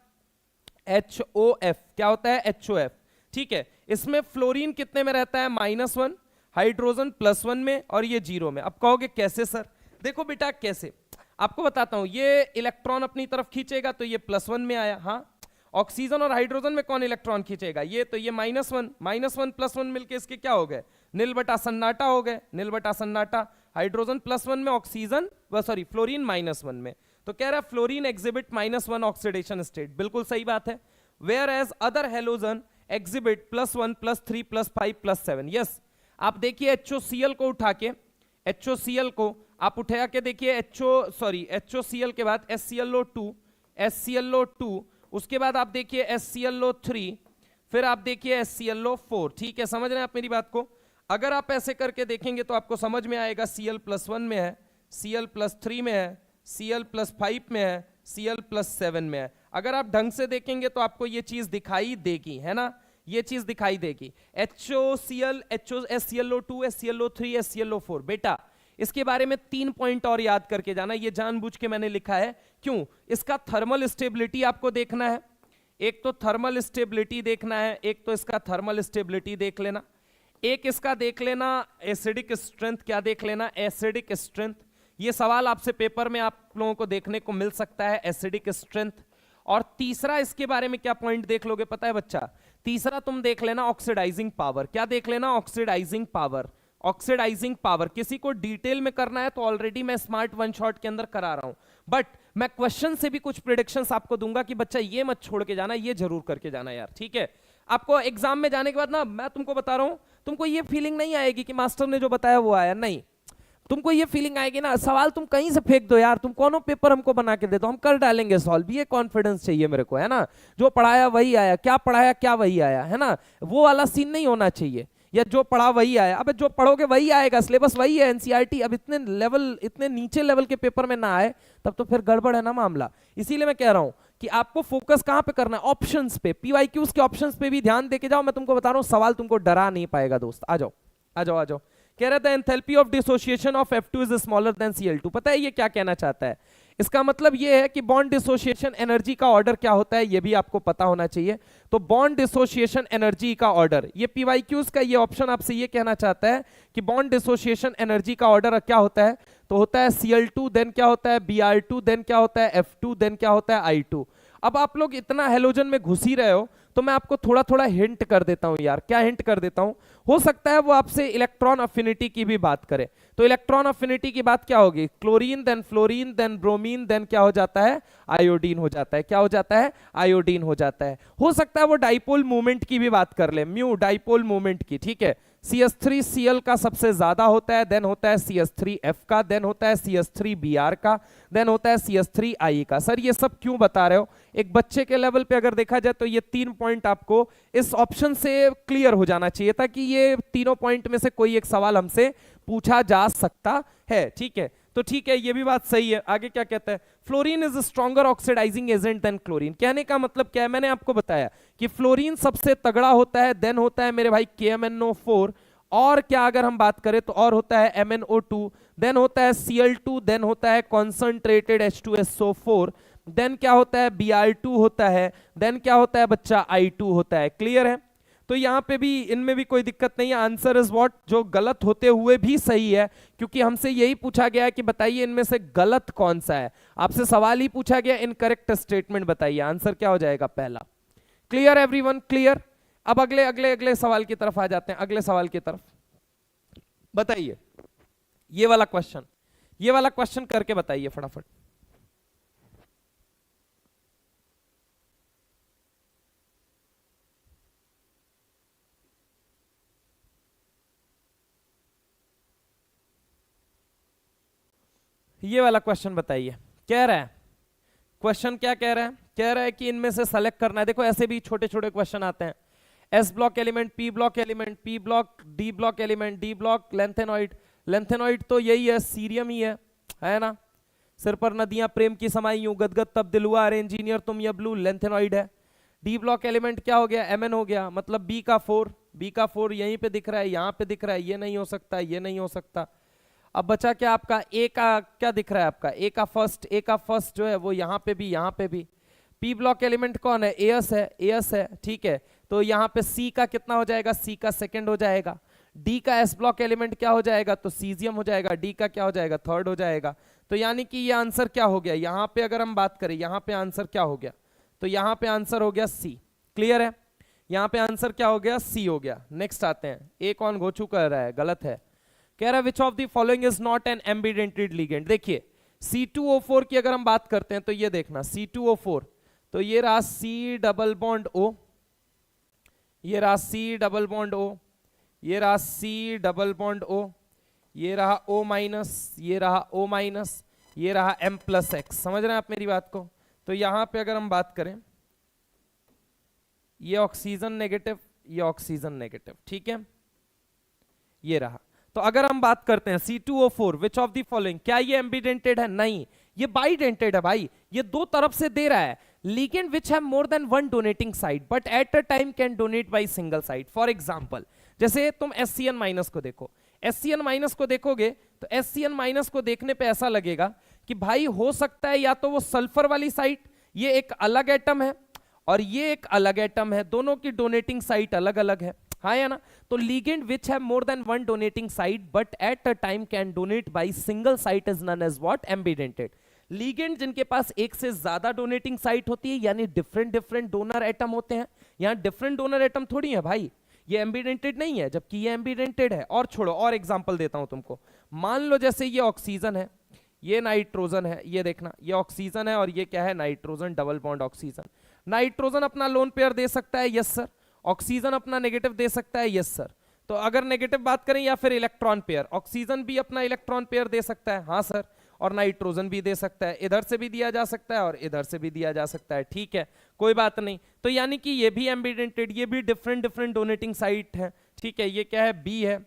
HOF क्या होता है? HOF। ठीक है, इसमें फ्लोरीन कितने में रहता है? -1, हाइड्रोजन +1 में और ये 0 में। अब कहोगे कैसे सर? देखो बेटा कैसे, आपको बताता हूं। ये इलेक्ट्रॉन अपनी तरफ खींचेगा तो ये +1 में आया। हाँ, ऑक्सीजन और हाइड्रोजन में कौन इलेक्ट्रॉन खींचेगा? ये तो ये -1 +1 मिलके इसके क्या हो गए? नील बटा सन्नाटा हो गए, नील बटा सन्नाटा। हाइड्रोजन +1 में, ऑक्सीजन सॉरी फ्लोरीन -1 में। तो कह रहा है फ्लोरीन एग्जिबिट -1 ऑक्सीडेशन स्टेट। बिल्कुल सही बात है। Whereas other halogen exhibit +1 +3 +5 +7। Yes, आप देखिए HOCl को उठा के, HOCl को आप उठा के देखिए, HOCl के बाद SClO2, उसके बाद आप देखिए SClO3, फिर आप देखिए SClO4। ठीक है, समझ रहे हैं आप मेरी बात को? अगर आप ऐसे करके देखेंगे तो आपको समझ में आएगा Cl+1 में है, Cl+3 में है, Cl+5 में है, Cl+7 में है। अगर आप ढंग से देखेंगे तो आपको ये चीज दिखाई देगी, है ना? ये चीज दिखाई देगी। HOCl, SClO2, SClO3, SClO4। बेटा इसके बारे में 3 पॉइंट और याद करके जाना, ये जानबूझ के मैंने लिखा है। क्यों? इसका थर्मल स्टेबिलिटी आपको देखना है। एक तो थर्मल स्टेबिलिटी देखना है, एक तो इसका थर्मल स्टेबिलिटी देख लेना, एक इसका देख लेना एसिडिक स्ट्रेंथ। क्या देख लेना? Acidic strength. ये सवाल आपसे पेपर में आप लोगों को देखने को मिल सकता है, एसिडिक स्ट्रेंथ। और तीसरा इसके बारे में क्या पॉइंट देख लोगे पता है बच्चा? तीसरा तुम देख लेना ऑक्सीडाइजिंग पावर। क्या देख लेना? Oxidising power. ऑक्सीडाइजिंग पावर किसी को डिटेल में करना है तो ऑलरेडी मैं स्मार्ट वन शॉट के अंदर करा रहा हूं, बट मैं क्वेश्चन से भी कुछ प्रेडिक्शंस आपको दूंगा कि बच्चा ये मत छोड़ के जाना, ये जरूर करके जाना यार। ठीक है, आपको एग्जाम में जाने के बाद ना मैं तुमको बता रहा हूं, तुमको ये फीलिंग नहीं आएगी कि मास्टर ने जो बताया वो आया, नहीं। तुमको ये फीलिंग आएगी ना, सवाल तुम कहीं से फेंक दो यार, तुम कौन पेपर हमको बना के दे दो, हम कर डालेंगे सॉल्व। ये कॉन्फिडेंस चाहिए मेरे को, है ना? जो पढ़ाया वही आया, क्या पढ़ाया क्या वही आया, है ना? वो वाला सीन नहीं होना चाहिए, या जो पढ़ा वही आया। अब जो पढ़ोगे वही आएगा, सिलेबस वही है, एनसीईआरटी। अब इतने नीचे लेवल के पेपर में ना आए तब तो फिर गड़बड़ है ना मामला। इसीलिए मैं कह रहा हूं कि आपको फोकस कहां पे करना है? ऑप्शंस पे, पीवाईक्यूज के ऑप्शंस पे भी ध्यान देके जाओ। मैं तुमको बता रहा हूं सवाल तुमको डरा नहीं पाएगा दोस्त। आ जाओ आ जाओ आ जाओ। कह रहा था enthalpy of dissociation of F2 is smaller than Cl2। पता है ये क्या कहना चाहता है? इसका मतलब ये है कि बॉन्ड डिसोसिएशन एनर्जी का ऑर्डर क्या होता है ये भी आपको पता होना चाहिए। तो बॉन्ड डिसोसिएशन एनर्जी का ऑर्डर, ये पीवाईक्यूज का ये ऑप्शन आपसे ये कहना चाहता है कि बॉन्ड डिसोसिएशन एनर्जी का ऑर्डर क्या होता है? तो होता है Cl2, देन क्या होता है Br2, देन क्या होता है F2, देन क्या होता है I2। अब आप लोग इतना हेलोजन में घुस ही रहे हो तो मैं आपको थोड़ा थोड़ा हिंट कर देता हूं यार। क्या हिंट कर देता हूं? हो सकता है वो आपसे इलेक्ट्रॉन अफिनिटी की भी बात करे। तो इलेक्ट्रॉन अफिनिटी की बात क्या होगी? Chlorine, then fluorine, then bromine, then क्या हो जाता है? आयोडीन हो जाता है। क्या हो जाता है? आयोडीन हो जाता है। हो सकता है वो डाइपोल मूवमेंट की भी बात कर ले, म्यू डाइपोल मूवमेंट की। ठीक है, CH3Cl का सबसे ज्यादा होता है, देन होता है CH3F का, देन होता है CH3Br का, देन होता है CH3I का। सर ये सब क्यों बता रहे हो? एक बच्चे के लेवल पे अगर देखा जाए तो ये 3 पॉइंट आपको इस ऑप्शन से क्लियर हो जाना चाहिए था कि ये तीनों पॉइंट में से कोई एक सवाल हमसे पूछा जा सकता है। ठीक है, तो ठीक है, ये भी बात सही है। आगे क्या कहता है? Fluorine is stronger oxidising agent than chlorine. कहने का मतलब क्या है? मैंने आपको बताया कि फ्लोरीन सबसे तगड़ा होता है, देन होता है मेरे भाई KMnO4, और क्या अगर हम बात करें तो और होता है MnO2, देन होता है Cl2, देन होता है कॉन्संट्रेटेड H2SO4, देन क्या होता है Br2 होता है, देन क्या होता है बच्चा I2 होता है। क्लियर है? तो यहाँ पे भी इनमें भी कोई दिक्कत नहीं है। आंसर इज व्हाट, जो गलत होते हुए भी सही है, क्योंकि हमसे यही पूछा गया है कि बताइए इनमें से गलत कौन सा है। आपसे सवाल ही पूछा गया इनकरेक्ट स्टेटमेंट बताइए, आंसर क्या हो जाएगा? पहला। Clear everyone? क्लियर? अब अगले अगले अगले सवाल की तरफ आ जाते हैं। अगले सवाल की तरफ बताइए, ये वाला क्वेश्चन करके बताइए फटाफट। ये वाला क्वेश्चन बताइए। कह रहा है क्वेश्चन क्या कह रहा है? कह रहा है कि इनमें से सेलेक्ट करना है। देखो ऐसे भी छोटे छोटे क्वेश्चन आते हैं। S block element, P block element, P block, D block element, D block lanthanoid. Lanthanoid तो यही है, सीरियम ही है ना? सिर पर नदियां प्रेम की समाई यूं, गदगद तब दिल हुआ, अरे इंजीनियर तुम ये ब्लू, लेंथेनॉइड है। D ब्लॉक एलिमेंट क्या हो गया? Mn हो गया, मतलब B का 4 यहीं पे दिख रहा है, यहाँ पे दिख रहा है, ये नहीं हो सकता, ये नहीं हो सकता। अब बचा क्या आपका? A का क्या दिख रहा है आपका? A का फर्स्ट जो है वो यहाँ पे भी, यहाँ पे भी। पी ब्लॉक एलिमेंट कौन है, एएस है, एएस है, ठीक है। तो यहाँ पे सी का कितना हो जाएगा, सी का सेकंड हो जाएगा। डी का एस ब्लॉक एलिमेंट क्या हो जाएगा, तो सीजियम हो जाएगा। डी का क्या हो जाएगा, थर्ड हो जाएगा। तो यानी कि ये आंसर क्या हो गया, यहाँ पे अगर हम बात करें यहाँ पे आंसर क्या हो गया, तो यहाँ पे आंसर हो गया सी। क्लियर है, यहाँ पे आंसर क्या हो गया, सी हो गया। नेक्स्ट आते हैं, ए कौन गोचू कर रहा है, गलत है। कह रहा है which of the following is not N ambidentate ligand. देखिए C2O4 की अगर हम बात करते हैं तो ये देखना C2O4, तो ये रहा C डबल बॉन्ड O, ये रहा C डबल बॉन्ड O, ये रहा C डबल बॉन्ड O, ये रहा O माइनस, ये रहा O माइनस, ये रहा M+X। समझ रहे हैं आप मेरी बात को। तो यहां पे अगर हम बात करें, ये ऑक्सीजन नेगेटिव, ये ऑक्सीजन नेगेटिव, ठीक है, ये रहा। तो अगर हम बात करते हैं C2O4 which of the following, क्या ये एम्बिडेंटेड है, नहीं, ये बाइडेंटेड है भाई, ये दो तरफ से दे रहा है। Ligand which have more than one donating side but at a time can donate by single side. For example, जैसे तुम SCN- को देखो, SCN- को देखोगे तो SCN- को देखने पे ऐसा लगेगा कि भाई हो सकता है या तो वो सल्फर वाली साइट, ये एक अलग एटम है और ये एक अलग एटम है, दोनों की डोनेटिंग साइट अलग अलग है, हाँ या ना। तो ligand which have more than one donating site but at a time can donate by single site is known as what, ambidentate. Ligand जिनके पास एक से ज्यादा डोनेटिंग साइट होती है, यानी डिफरेंट डिफरेंट डोनर एटम होते हैं। यहाँ डिफरेंट डोनर एटम थोड़ी है भाई, ये एम्बिडेंटेड नहीं है, जबकि ये एम्बिडेंटेड है। और छोड़ो, और एग्जांपल देता हूं तुमको। मान लो जैसे ये ऑक्सीजन है, ये नाइट्रोजन है, ये देखना, ये ऑक्सीजन है और ये क्या है, nitrogen, double bond oxygen. Nitrogen अपना लोन पेयर दे सकता है, यस सर। ऑक्सीजन अपना नेगेटिव दे सकता है, यस सर। तो अगर नेगेटिव बात करें या फिर इलेक्ट्रॉन पेयर, ऑक्सीजन भी अपना इलेक्ट्रॉन पेयर दे सकता है, हाँ सर। और नाइट्रोजन भी दे सकता है, इधर से भी दिया जा सकता है और इधर से भी दिया जा सकता है, ठीक है, कोई बात नहीं। तो यानी कि ये भी एम्बिडेंटेड, ये भी डिफरेंट डिफरेंट डोनेटिंग साइट है, ठीक है। ये क्या है, बी है,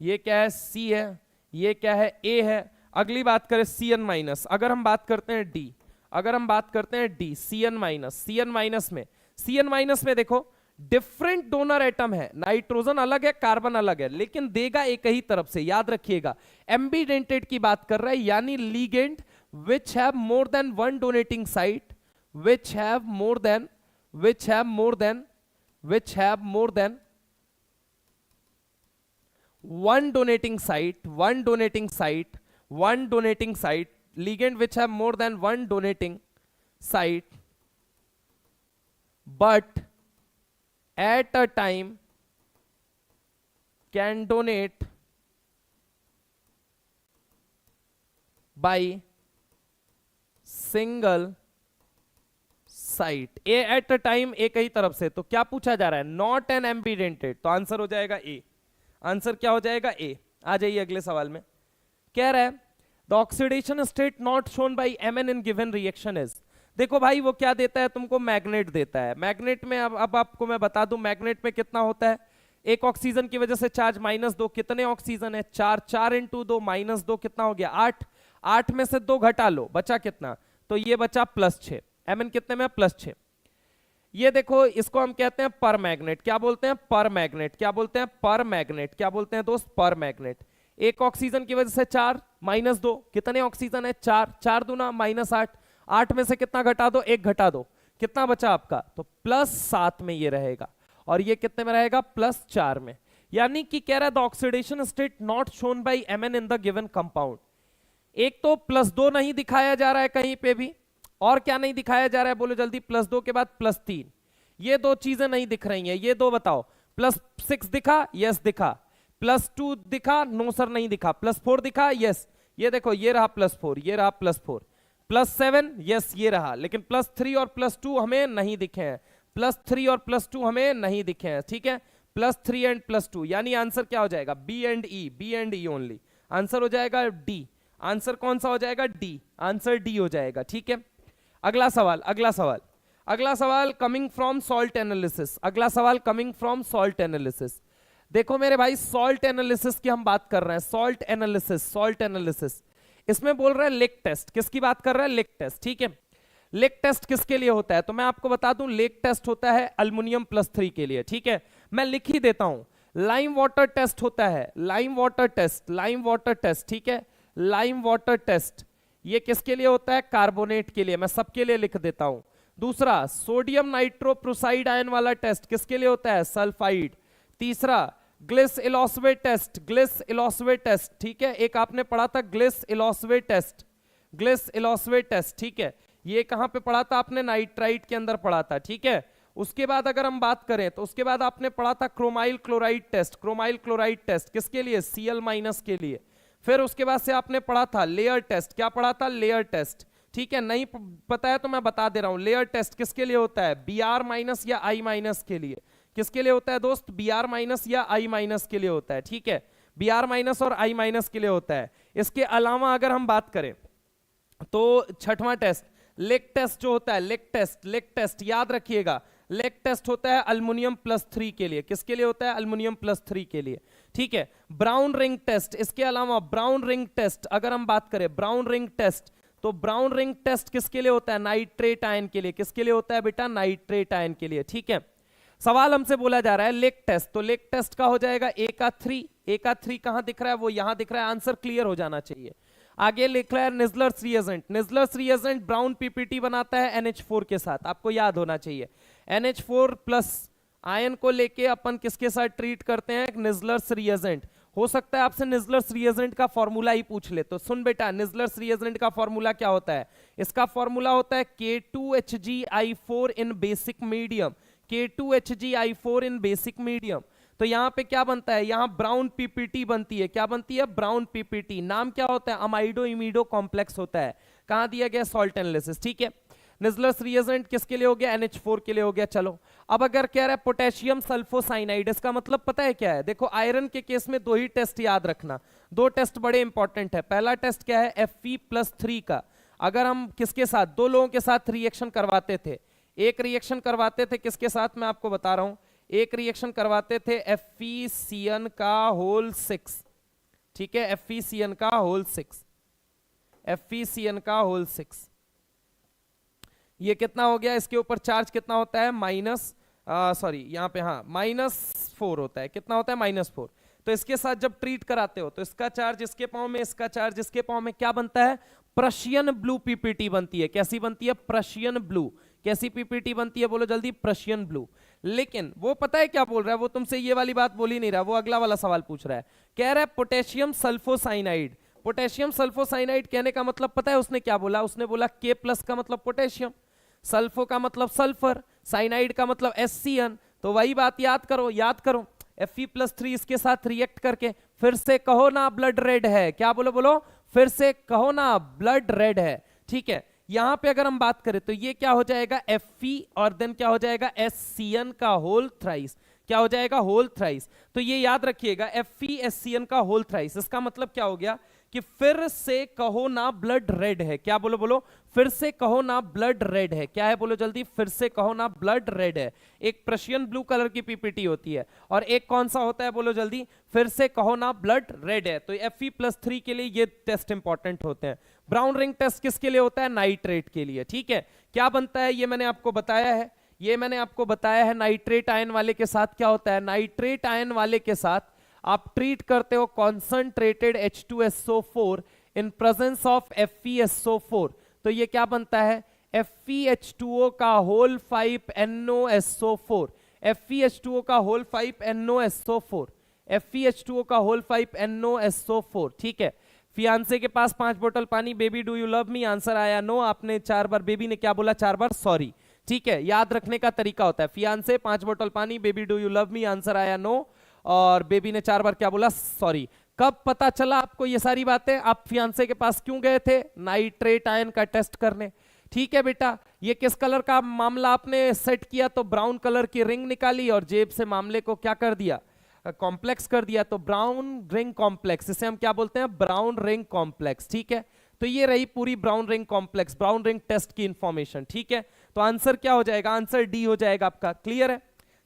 ये क्या है, सी है, ये क्या है, ए है। अगली बात करें CN-, अगर हम बात करते हैं डी, अगर हम बात करते हैं डी, CN- में देखो डिफरेंट डोनर एटम है, नाइट्रोजन अलग है, कार्बन अलग है, लेकिन देगा एक ही तरफ से, याद रखिएगा। एम्बिडेंटेड की बात कर रहा है, यानी ligand which have more than one donating site, which have more then one donating site, ligand which have more than one donating site but at a time can donate by single site. A eight a time, एक ही तरफ से। तो क्या पूछा जा रहा है, not an ambidentate, तो आंसर हो जाएगा ए। आंसर क्या हो जाएगा, ए। आ जाइए अगले सवाल में। कह रहा है the oxidation state not shown by Mn in given reaction is. देखो भाई वो क्या देता है तुमको, मैग्नेट देता है। मैग्नेट में अब आपको मैं बता दूं, मैग्नेट में कितना होता है, एक ऑक्सीजन की वजह से चार्ज -2, कितने ऑक्सीजन है, 4, 4 × 2 -2 कितना हो गया, 8। 8 में से 2 घटा लो, बचा कितना, तो ये बचा +6। Mn कितने में, +6। ये देखो इसको हम कहते हैं पर मैग्नेट। क्या बोलते हैं, पर मैग्नेट। क्या बोलते हैं, पर मैग्नेट। क्या बोलते हैं दोस्त, पर मैग्नेट। एक ऑक्सीजन की वजह से 4, -2, कितने ऑक्सीजन है, 4, 4 दूना -8। 8 में से कितना घटा दो, 1 घटा दो, कितना बचा आपका, तो +7 में ये रहेगा। और ये कितने में रहेगा, +4 में। यानी कि कह रहा है the oxidation state not shown by Mn in the given compound. एक तो +2 नहीं दिखाया जा रहा है कहीं पे भी, और क्या नहीं दिखाया जा रहा है, बोलो जल्दी। +2 के बाद +3, ये दो चीजें नहीं दिख रही हैं, ये दो बताओ। +6 दिखा, यस दिखा। +2 दिखा, नो सर नहीं दिखा। +4 दिखा, यस, ये देखो ये रहा +4, ये रहा +4। +7, यस ये रहा, लेकिन +3 और +2 हमें नहीं दिखे हैं। +3 और +2 हमें नहीं दिखे हैं, ठीक है। +3 एंड +2, यानी आंसर क्या हो जाएगा, B and E only. Answer हो जाएगा डी। आंसर कौन सा हो जाएगा, डी। आंसर डी हो जाएगा, ठीक है। अगला सवाल कमिंग फ्रॉम सॉल्ट एनालिसिस। अगला सवाल कमिंग फ्रॉम सॉल्ट एनालिसिस। देखो मेरे भाई, सॉल्ट एनालिसिस की हम बात कर रहे हैं। सॉल्ट एनालिसिस इसमें बोल रहा है लेक टेस्ट। किसकी बात कर रहा है, लेक टेस्ट, ठीक है। लेक टेस्ट किसके लिए होता है, तो मैं आपको बता दूं, लेक टेस्ट होता है अल्युमिनियम +3 के लिए, ठीक है। मैं लिख ही देता हूं, लाइम वाटर टेस्ट होता है, लाइम वाटर टेस्ट, ठीक है। लाइम वाटर टेस्ट ये किसके लिए होता है, कार्बोनेट के लिए। मैं सबके लिए लिख देता हूं, दूसरा सोडियम नाइट्रोप्रोसाइड आयन वाला टेस्ट किसके लिए होता है, सल्फाइड। तीसरा ग्लिस इलॉस्वे टेस्ट, ग्लिस इलॉस्वे टेस्ट, ठीक है, एक आपने पढ़ा था ग्लिस इलॉस्वे टेस्ट, ग्लिस इलॉस्वे टेस्ट, ठीक है, ये कहां पे पढ़ा था आपने, नाइट्राइट के अंदर पढ़ा था, ठीक है। उसके बाद अगर हम बात करें तो उसके बाद आपने पढ़ा था chromyl chloride test, chromyl chloride test किसके लिए, Cl- के लिए। फिर उसके बाद से आपने पढ़ा था लेयर टेस्ट, क्या पढ़ा था, लेयर टेस्ट, ठीक है, नहीं पता है तो मैं बता दे रहा हूं, लेयर टेस्ट किसके लिए होता है, Br- या I- के लिए। किसके लिए होता है दोस्त, Br- या I- के लिए होता है, ठीक है, Br- और I- के लिए होता है। इसके अलावा अगर हम बात करें तो छठवां टेस्ट लेक टेस्ट जो होता है, लेक टेस्ट, लेक टेस्ट याद रखिएगा, लेक टेस्ट होता है अल्युमिनियम+3 के लिए। किसके लिए होता है, अल्युमिनियम+3 के लिए, ठीक है। ब्राउन रिंग टेस्ट, इसके अलावा ब्राउन रिंग टेस्ट अगर हम बात करें, ब्राउन रिंग टेस्ट, तो ब्राउन रिंग टेस्ट किसके लिए होता है, नाइट्रेट आयन के लिए। किसके लिए होता है बेटा, नाइट्रेट आयन के लिए, ठीक है। सवाल हमसे बोला जा रहा है लेक टेस्ट, तो लेक टेस्ट का हो जाएगा A का 3, A का 3 कहां दिख रहा है, वो यहां दिख रहा है, आंसर क्लियर हो जाना चाहिए। आगे लिख रहा है निजलर्स रिएजेंट, निजलर्स रिएजेंट ब्राउन पीपीटी बनाता है NH4 के साथ, आपको याद होना चाहिए। NH4+ आयन को लेके अपन किसके साथ ट्रीट करते हैं, निजलर्स रिएजेंट। हो सकता है आपसे निजलर्स रिएजेंट का फॉर्मूला ही पूछ ले, तो सुन बेटा, निजलर्स रिएजेंट का फॉर्मूला क्या होता है, इसका फॉर्मूला होता है K2HgI4 इन बेसिक मीडियम, K2HgI4 इन बेसिक मीडियम। तो यहां पे क्या बनता है, यहां ब्राउन पीपीटी बनती है, क्या बनती है, ब्राउन पीपीटी। नाम क्या होता है, अमाइडो इमिडो कॉम्प्लेक्स होता है। कहां दिया गया, सॉल्ट एनालिसिस, ठीक है। निजलर्स रिएजेंट किसके लिए हो गया, NH4 के लिए हो गया। चलो अब अगर कह रहा है पोटेशियम सल्फोसाइनाइड, इसका मतलब पता है क्या है, देखो आयरन के केस में दो ही टेस्ट याद रखना, दो टेस्ट बड़े इंपॉर्टेंट है। पहला टेस्ट क्या है, Fe+3 का। अगर हम किसके साथ, दो लोगों के साथ रिएक्शन करवाते थे, एक रिएक्शन करवाते थे किसके साथ, मैं आपको बता रहा हूं, एक रिएक्शन करवाते थे FeCN का होल 6, ठीक है, FeCN का होल 6, FeCN का होल 6, ये कितना हो गया, इसके ऊपर चार्ज कितना होता है, माइनस, सॉरी यहाँ पे हाँ -4 होता है, कितना होता है, -4। तो इसके साथ जब ट्रीट कराते हो तो इसका चार्ज इसके पाँव में, इसका चार्ज इसके पाँव में, क्या बनता है, प्रशियन ब्लू पीपीटी बनती है। कैसी बनती है, प्रशियन ब्लू। कैसी पीपीटी बनती है, बोलो जल्दी, प्रशियन ब्लू। लेकिन वो पता है क्या बोल रहा है, वो तुमसे ये वाली बात बोल ही नहीं रहा, वो अगला वाला सवाल पूछ रहा है, कह रहा है पोटेशियम सल्फोसाइनाइड। पोटेशियम सल्फोसाइनाइड कहने का मतलब पता है उसने क्या बोला, उसने बोला K+ का मतलब पोटेशियम, सल्फो का मतलब सल्फर, साइनाइड का मतलब SCN। तो वही बात याद करो, याद करो, Fe+3 इसके साथ रिएक्ट करके, फिर से कहो ना ब्लड रेड है, क्या बोलो, बोलो फिर से कहो ना, ब्लड रेड है, ठीक है। यहां पे अगर हम बात करें तो ये क्या हो जाएगा, Fe और देन क्या हो जाएगा, SCN का होल थ्राइस, क्या हो जाएगा, होल थ्राइस। तो ये याद रखिएगा, FeSCN का होल थ्राइस, इसका मतलब क्या हो गया कि फिर से कहो ना ब्लड रेड है, क्या बोलो, बोलो फिर से कहो ना ब्लड रेड है, क्या है, बोलो जल्दी, फिर से कहो ना ब्लड रेड है। एक प्रशियन ब्लू कलर की पीपीटी होती है और एक कौन सा होता है, बोलो जल्दी, फिर से कहो ना ब्लड रेड है। तो Fe+3 के लिए ये टेस्ट इंपॉर्टेंट होते हैं। ब्राउन रिंग टेस्ट किसके लिए होता है, नाइट्रेट के लिए, ठीक है। क्या बनता है, ये मैंने आपको बताया है, ये मैंने आपको बताया है, नाइट्रेट आयन वाले के साथ क्या होता है, नाइट्रेट आयन वाले के साथ आप ट्रीट करते हो concentrated H2SO4 in presence of FeSO4। तो ये क्या बनता है, FeH2O का होल 5NOSO4, FeH2O का होल 5NOSO4, FeH2O का होल 5NOSO4, ठीक है। फियांसे के पास 5 बोतल पानी, baby do you love me, answer आया नो। आपने 4 बार, बेबी ने क्या बोला, 4 बार सॉरी, ठीक है। याद रखने का तरीका होता है, फियांसे 5 बोतल पानी, baby do you love me, answer आया नो, और बेबी ने 4 बार क्या बोला, सॉरी। कब पता चला आपको ये सारी बातें, आप फियांसे के पास क्यों गए थे, नाइट्रेट आयन का टेस्ट करने, ठीक है बेटा। ये किस कलर का मामला आपने सेट किया, तो ब्राउन कलर की रिंग निकाली और जेब से मामले को क्या कर दिया, कॉम्प्लेक्स कर दिया। तो ब्राउन रिंग कॉम्प्लेक्स, इसे हम क्या बोलते हैं, ब्राउन रिंग कॉम्प्लेक्स, ठीक है। तो ये रही पूरी brown ring complex, brown ring test की इंफॉर्मेशन, ठीक है। तो आंसर क्या हो जाएगा, आंसर डी हो जाएगा आपका, क्लियर है।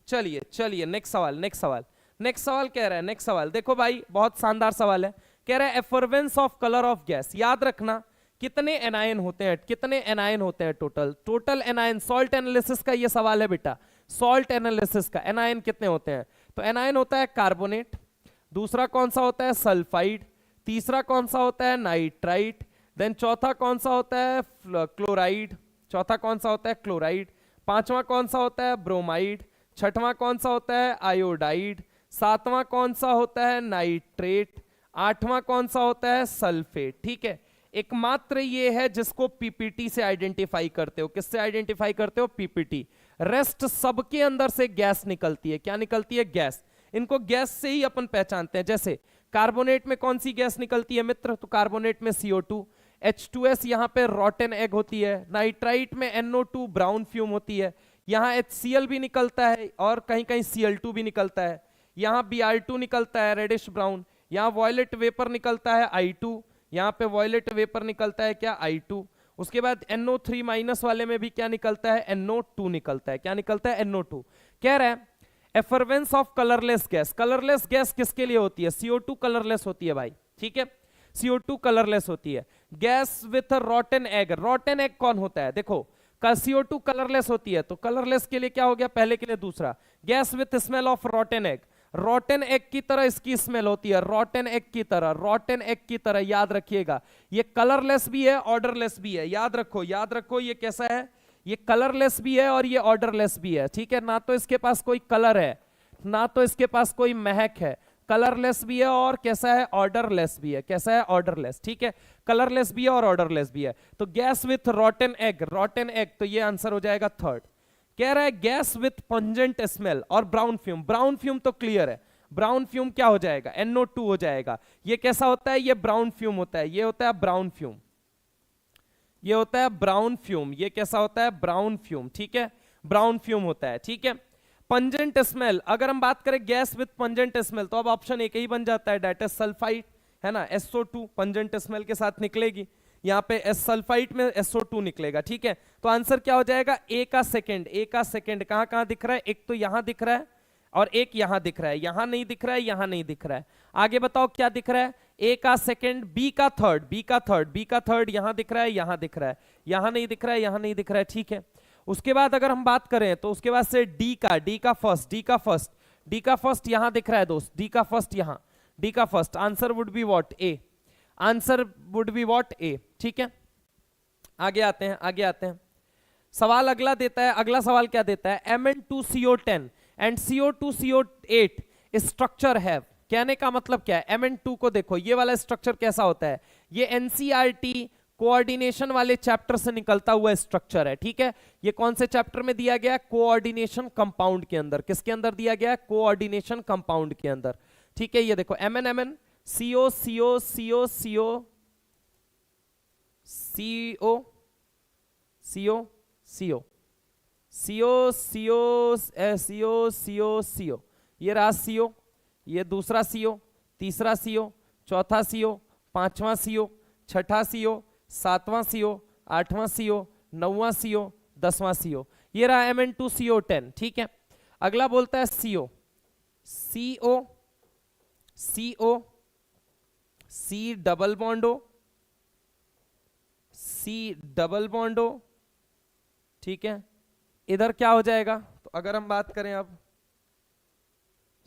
चलिए चलिए नेक्स्ट सवाल, नेक्स्ट सवाल, नेक्स्ट सवाल कह रहा है, नेक्स्ट सवाल देखो भाई, बहुत शानदार सवाल है। कह रहा है एफर्वेंस ऑफ कलर ऑफ गैस। याद रखना कितने एनायन होते हैं, कितने एनायन होते हैं total, total anion. Salt analysis का ये सवाल है बेटा, सॉल्ट एनालिसिस का एनायन कितने होते हैं। तो एनायन होता है कार्बोनेट, दूसरा कौन सा होता है, सल्फाइड, तीसरा कौन सा होता है, नाइट्राइट, देन चौथा कौन सा होता है, क्लोराइड, चौथा कौन सा होता है क्लोराइड, पांचवा कौन सा होता है ब्रोमाइड, छठवां कौन सा होता है आयोडाइड, सातवां कौन सा होता है नाइट्रेट, आठवां कौन सा होता है सल्फेट। ठीक है, एकमात्र ये है जिसको पीपीटी से आइडेंटिफाई करते हो। किससे आइडेंटिफाई करते हो? पीपीटी। रेस्ट सबके अंदर से गैस निकलती है। क्या निकलती है? गैस। इनको गैस से ही अपन पहचानते हैं। जैसे कार्बोनेट में कौन सी गैस निकलती है मित्र? तो कार्बोनेट में CO2, H2S यहाँ पे रॉटन एग होती है, नाइट्राइट में NO2 ब्राउन फ्यूम होती है, यहाँ HCl भी निकलता है और कहीं कहीं Cl2 भी निकलता है, यहाँ Br2 निकलता है रेडिश ब्राउन, यहाँ वॉयलेट वेपर निकलता है I2, यहाँ पे वॉयलेट वेपर निकलता है क्या? I2। उसके बाद NO3 माइनस वाले में भी क्या निकलता है? NO2 निकलता है। क्या निकलता है? NO2। कह रहा है effervescence of colourless gas. Colourless gas किसके लिए होती है? CO2 कलरलेस होती है भाई। ठीक है, CO2 कलरलेस होती है। Gas with रॉटन egg. रॉटन एग कौन होता है? देखो CO2 कलरलेस होती है तो कलरलेस के लिए क्या हो गया? पहले के लिए दूसरा। Gas with smell of रॉटन egg. रॉटन egg की तरह इसकी स्मेल होती है, रॉटन एग की तरह, रॉटन एग की तरह। याद रखिएगा, ये कलरलेस भी है, ऑर्डरलेस भी है। याद रखो, याद रखो, ये कैसा है? ये कलरलेस भी है और ये ऑर्डरलेस भी है। ठीक है, ना तो इसके पास कोई कलर है, ना तो इसके पास कोई महक है। कलरलेस भी है और कैसा है? ऑर्डरलेस भी है। कैसा है? ऑर्डरलेस। ठीक है, कलरलेस भी है और ऑर्डरलेस भी है। तो गैस विथ रॉटन एग, रॉटन एग, तो ये आंसर हो जाएगा थर्ड। कह रहा है गैस विथ पंजेंट स्मेल और ब्राउन फ्यूम। ब्राउन फ्यूम तो क्लियर है, ब्राउन फ्यूम क्या हो जाएगा? NO2 हो जाएगा। ये कैसा होता है? ये ब्राउन फ्यूम होता है। ये होता है ब्राउन फ्यूम, ये होता है ब्राउन फ्यूम। ये कैसा होता है? Brown fume. ठीक है, ब्राउन फ्यूम होता है। ठीक है, पंजेंट स्मेल, अगर हम बात करें गैस विथ पंजेंट स्मेल तो अब ऑप्शन एक ही बन जाता है, डेट इज सल्फाइड, है ना। SO2 पंजेंट स्मेल के साथ निकलेगी, यहाँ पे सल्फाइड में SO2 निकलेगा। ठीक है, तो आंसर क्या हो जाएगा? ए का सेकंड। ए का सेकंड कहां कहां दिख रहा है? एक तो यहां दिख रहा है और एक यहां दिख रहा है। यहां नहीं दिख रहा है, यहां नहीं दिख रहा है। आगे बताओ क्या दिख रहा है? ए का सेकंड, बी का थर्ड, बी का थर्ड, बी का थर्ड यहां दिख रहा है, यहां दिख रहा है, यहां नहीं दिख रहा है, यहां नहीं दिख रहा है। ठीक है, उसके बाद अगर हम बात करें तो उसके बाद से डी का फर्स्ट, डी का फर्स्ट, डी का फर्स्ट यहां दिख रहा है दोस्त, डी का फर्स्ट यहां, डी का first. Answer would be what? A. Answer would be what? A. ठीक है, आगे आते हैं, आगे आते हैं। सवाल अगला देता है, अगला सवाल क्या देता है? Mn2CO10 एंड CO2CO8 स्ट्रक्चर है। कहने का मतलब क्या है? Mn2 को देखो, ये वाला स्ट्रक्चर कैसा होता है? ये NCERT कोऑर्डिनेशन वाले चैप्टर से निकलता हुआ स्ट्रक्चर है। ठीक है, ये कौन से चैप्टर में दिया गया? कोऑर्डिनेशन कंपाउंड के अंदर। किसके अंदर दिया गया? कोऑर्डिनेशन कंपाउंड के अंदर। ठीक है, ये देखो MnMn CO CO CO CO CO CO CO CO CO CO CO CO, ये रहा CO, ये दूसरा CO, तीसरा CO, चौथा CO, पांचवा CO, छठा CO, सातवां CO, आठवां CO, नौवां CO, 10वां CO। ये रहा Mn2CO10। ठीक है, अगला बोलता है CO, CO CO C double bond O, C double bond O। ठीक है, इधर क्या हो जाएगा? तो अगर हम बात करें अब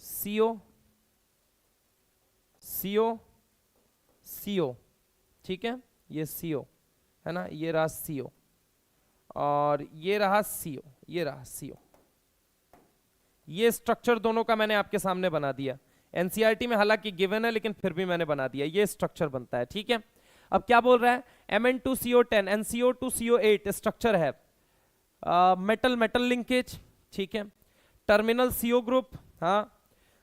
CO CO CO, ठीक है, ये CO है ना, ये रहा CO और ये रहा CO, ये रहा CO। ये स्ट्रक्चर दोनों का मैंने आपके सामने बना दिया। एनसीईआरटी में हालांकि गिवन है लेकिन फिर भी मैंने बना दिया। ये स्ट्रक्चर बनता है। ठीक है, अब क्या बोल रहा है? Mn2CO10 एंड CO2CO8 स्ट्रक्चर है मेटल मेटल लिंकेज। ठीक है, टर्मिनल CO ग्रुप, हाँ,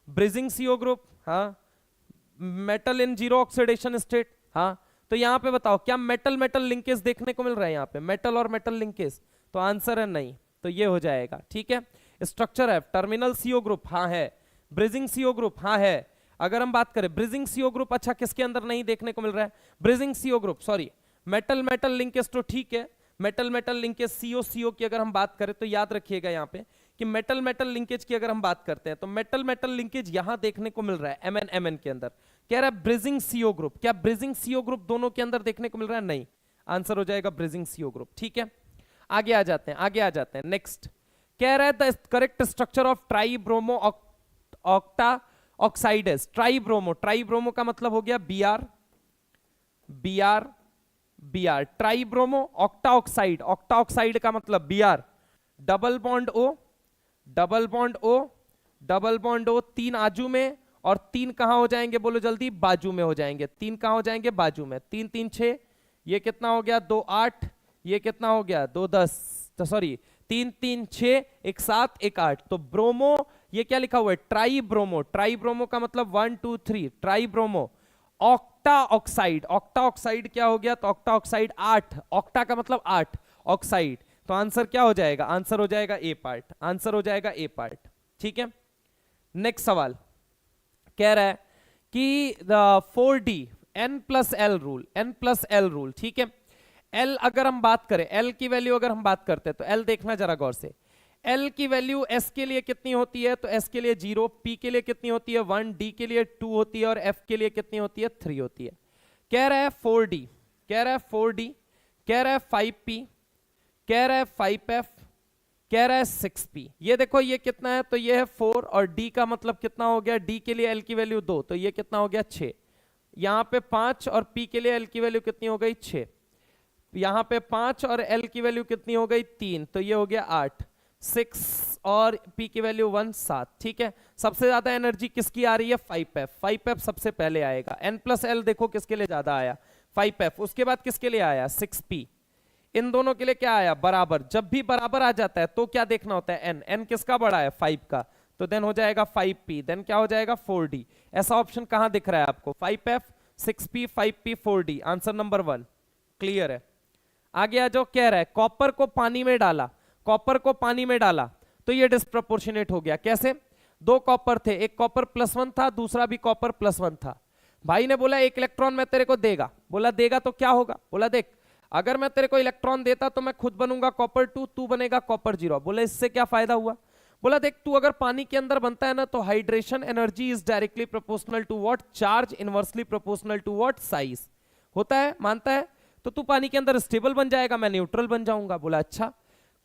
ब्रिजिंग CO ग्रुप, हाँ, metal in zero oxidation state, हाँ। तो यहाँ पे बताओ क्या मेटल मेटल लिंकेज देखने को मिल रहा है यहाँ पे? मेटल और मेटल लिंकेज, तो आंसर है नहीं, तो ये हो जाएगा। ठीक है, स्ट्रक्चर है टर्मिनल CO ग्रुप, हाँ है, ब्रिजिंग CO ग्रुप, हाँ है। अगर हम बात करें ब्रिजिंग CO ग्रुप, अच्छा किसके अंदर नहीं देखने को मिल रहा है? Bridging CO group, sorry, metal metal linkage तो ठीक है, metal metal linkage CO CO की अगर हम बात करें तो याद रखिएगा यहाँ पे कि मेटल मेटल लिंकेज की अगर हम बात करते हैं तो मेटल मेटल लिंकेज यहां देखने को मिल रहा है MnMn के अंदर। कह रहा है ब्रिजिंग CO ग्रुप, क्या ब्रिजिंग CO ग्रुप दोनों के अंदर देखने को मिल रहा है? नहीं, आंसर हो जाएगा ब्रिजिंग CO ग्रुप। ठीक है, आगे आ जाते हैं, आगे आ जाते हैं। नेक्स्ट कह रहा है the correct structure of tribromo octa oxides. Tribromo, tribromo का मतलब हो गया Br Br Br, tribromo octa oxide, octa oxide का मतलब Br, double bond O, double bond O, double bond O, 3 आजू में और 3 कहां हो जाएंगे बोलो जल्दी, बाजू में हो जाएंगे। 3 कहां हो जाएंगे, बाजू में। 3 3 6, ये कितना हो गया 2 8, ये कितना हो गया 2 10, तो सॉरी 3 3 6, एक 7 एक 8, तो ब्रोमो, ये क्या लिखा हुआ है ट्राइब्रोमो, ट्राइब्रोमो का मतलब 1 2 3, tribromo octa oxide, octa oxide क्या हो गया, तो ऑक्टा ऑक्साइड 8, ऑक्टा का मतलब 8 ऑक्साइड, तो आंसर क्या हो जाएगा, आंसर हो जाएगा ए पार्ट, आंसर हो जाएगा ए पार्ट। ठीक है, नेक्स्ट सवाल कह रहा है कि 4D n plus L rule, n plus L rule, ठीक है। L अगर हम बात करें, L की वैल्यू अगर हम बात करते हैं तो L देखना जरा गौर से, L की वैल्यू S के लिए कितनी होती है, तो S के लिए 0, P के लिए कितनी होती है 1, D के लिए 2 होती है और F के लिए कितनी होती है 3 होती है। कह रहा है 4D, कह रहा है 4D, कह रहा है 5P, कह रहा है 5F, कह रहा है 6P। ये देखो ये कितना है, तो ये है 4 और D का मतलब कितना हो गया, D के लिए L की वैल्यू 2, तो ये कितना हो गया 6, यहां पे 5 और P के लिए L की वैल्यू कितनी हो गई 6, यहां पे 5 और L की वैल्यू कितनी हो गई 3, तो ये हो गया 8, 6 और P की वैल्यू 1 7। ठीक है, सबसे ज्यादा एनर्जी किसकी आ रही है 5F, 5F सबसे पहले आएगा। N प्लस L देखो किसके लिए ज्यादा आया 5F, उसके बाद किसके लिए आया 6P, इन दोनों के लिए क्या आया बराबर। जब भी बराबर आ जाता है तो क्या देखना होता है n, n किसका बड़ा है 5 का, तो देन हो जाएगा 5P, देन क्या हो जाएगा 4D। ऐसा ऑप्शन कहां दिख रहा है आपको 5F 6P 5P 4D, answer number 1 clear है। आगे आ जाओ, कह रहा है कॉपर को पानी में डाला, कॉपर को पानी में डाला तो ये डिस्प्रपोर्शनेट हो गया। कैसे, 2 कॉपर थे, एक कॉपर +1 था, दूसरा भी कॉपर +1 था। भाई ने बोला 1 इलेक्ट्रॉन मैं तेरे को देगा, बोला देगा तो क्या होगा, बोला देख अगर मैं तेरे को इलेक्ट्रॉन देता तो मैं खुद बनूंगा कॉपर 2, तू बनेगा कॉपर 0। बोले इससे क्या फायदा हुआ, बोला देख तू अगर पानी के अंदर बनता है ना तो hydration energy is directly proportional to what, charge inversely proportional to what, size. होता है, मानता है, तो तू पानी के अंदर स्टेबल बन जाएगा, मैं न्यूट्रल बन जाऊंगा। बोला अच्छा,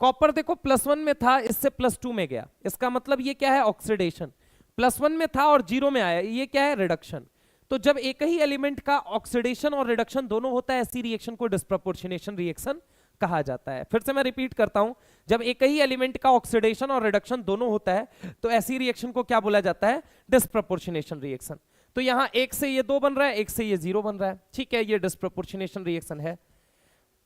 कॉपर देखो +1 में था, इससे +2 में गया, इसका मतलब ये क्या है ऑक्सीडेशन, +1 में था और 0 में आया, ये क्या है रिडक्शन। तो जब एक ही एलिमेंट का ऑक्सीडेशन और रिडक्शन दोनों होता है, ऐसी रिएक्शन को डिस्प्रपोर्शनेशन रिएक्शन कहा जाता है। फिर से मैं रिपीट करता हूं, जब एक ही एलिमेंट का ऑक्सीडेशन और रिडक्शन दोनों होता है तो ऐसी रिएक्शन को क्या बोला जाता है, डिस्प्रपोर्शनेशन रिएक्शन। तो यहां 1 से ये 2 बन रहा है, 1 से ये 0 बन रहा है, ठीक है, ये डिस्प्रपोर्शनेशन रिएक्शन है।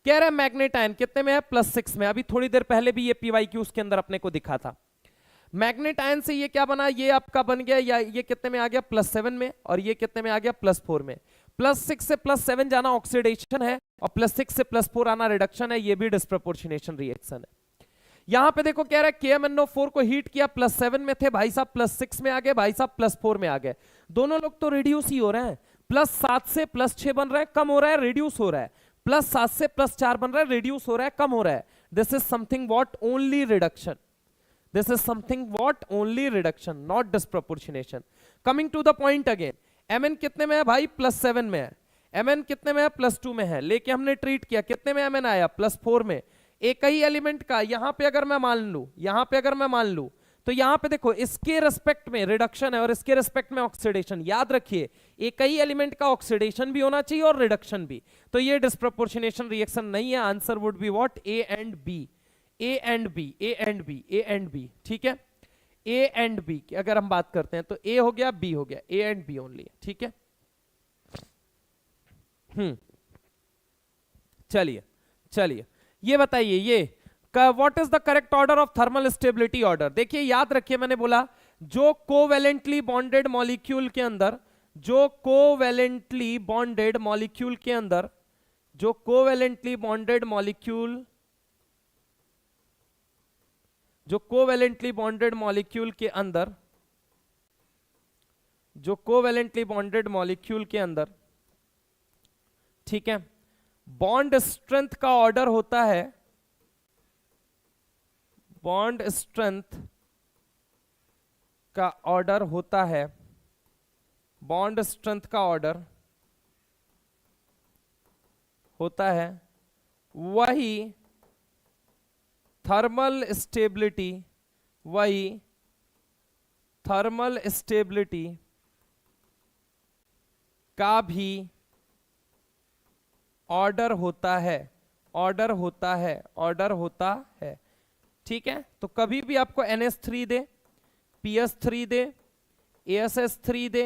कह रहा है मैग्नेट आयन कितने में है +6 में, अभी थोड़ी देर पहले भी ये PYQ के अंदर अपने को दिखा था। मैग्नेट आयन से ये क्या बना, ये आपका बन गया, या ये कितने में आ गया +7 में, और ये कितने में आ गया +4 में। +6 से +7 जाना ऑक्सीडेशन है और +6 से +4 आना रिडक्शन है, ये भी डिस्प्रपोर्शनेशन रिएक्शन है। यहां पे देखो कह रहा है KMnO4 को हीट किया, +7 में थे भाई साहब, +6 में आ गए भाई साहब, +4 में आ गए, दोनों लोग तो रिड्यूस ही हो रहे हैं, +7 से +6 बन रहा है, कम हो रहा है, रिड्यूस हो रहा है, +7 से +4 बन रहा है, रिड्यूस हो रहा है, कम हो रहा है। This is something what, only reduction, this is something what, only reduction, not disproportionation. coming to the point again, Mn कितने में है भाई +7 में है, Mn कितने में है +2 में है, लेके हमने ट्रीट किया कितने में Mn आया +4 में। एक ही एलिमेंट का यहां पे अगर मैं मान लूं, यहां पे अगर मैं मान लूं तो यहां पे देखो इसके रेस्पेक्ट में रिडक्शन है और इसके रेस्पेक्ट में ऑक्सीडेशन। याद रखिए एक ही एलिमेंट का ऑक्सीडेशन भी होना चाहिए और रिडक्शन भी, तो ये डिस्प्रपोर्शनेशन रिएक्शन नहीं है। Answer would be what, A and B, A and B, A and B, A and B, ठीक है। ए एंड बी की अगर हम बात करते हैं तो ए हो गया, बी हो गया, ए एंड बी ओनली, ठीक है। चलिए चलिए ये बताइए, ये what is the correct order of thermal stability order. देखिए याद रखिए मैंने बोला जो कोवैलेंटली बॉन्डेड मॉलिक्यूल के अंदर, जो कोवैलेंटली बॉन्डेड मॉलिक्यूल के अंदर, जो कोवैलेंटली बॉन्डेड मॉलिक्यूल, जो कोवैलेंटली बॉन्डेड मॉलिक्यूल के अंदर, जो कोवैलेंटली बॉन्डेड मॉलिक्यूल के अंदर, ठीक है, बॉन्ड स्ट्रेंथ का ऑर्डर होता है, बॉन्ड स्ट्रेंथ का ऑर्डर होता है, बॉन्ड स्ट्रेंथ का ऑर्डर होता है वही थर्मल स्टेबिलिटी, वही थर्मल स्टेबिलिटी का भी ऑर्डर होता है, ऑर्डर होता है, ऑर्डर होता है। ठीक है, तो कभी भी आपको NH3 दे, PS3 दे, ASS3 दे,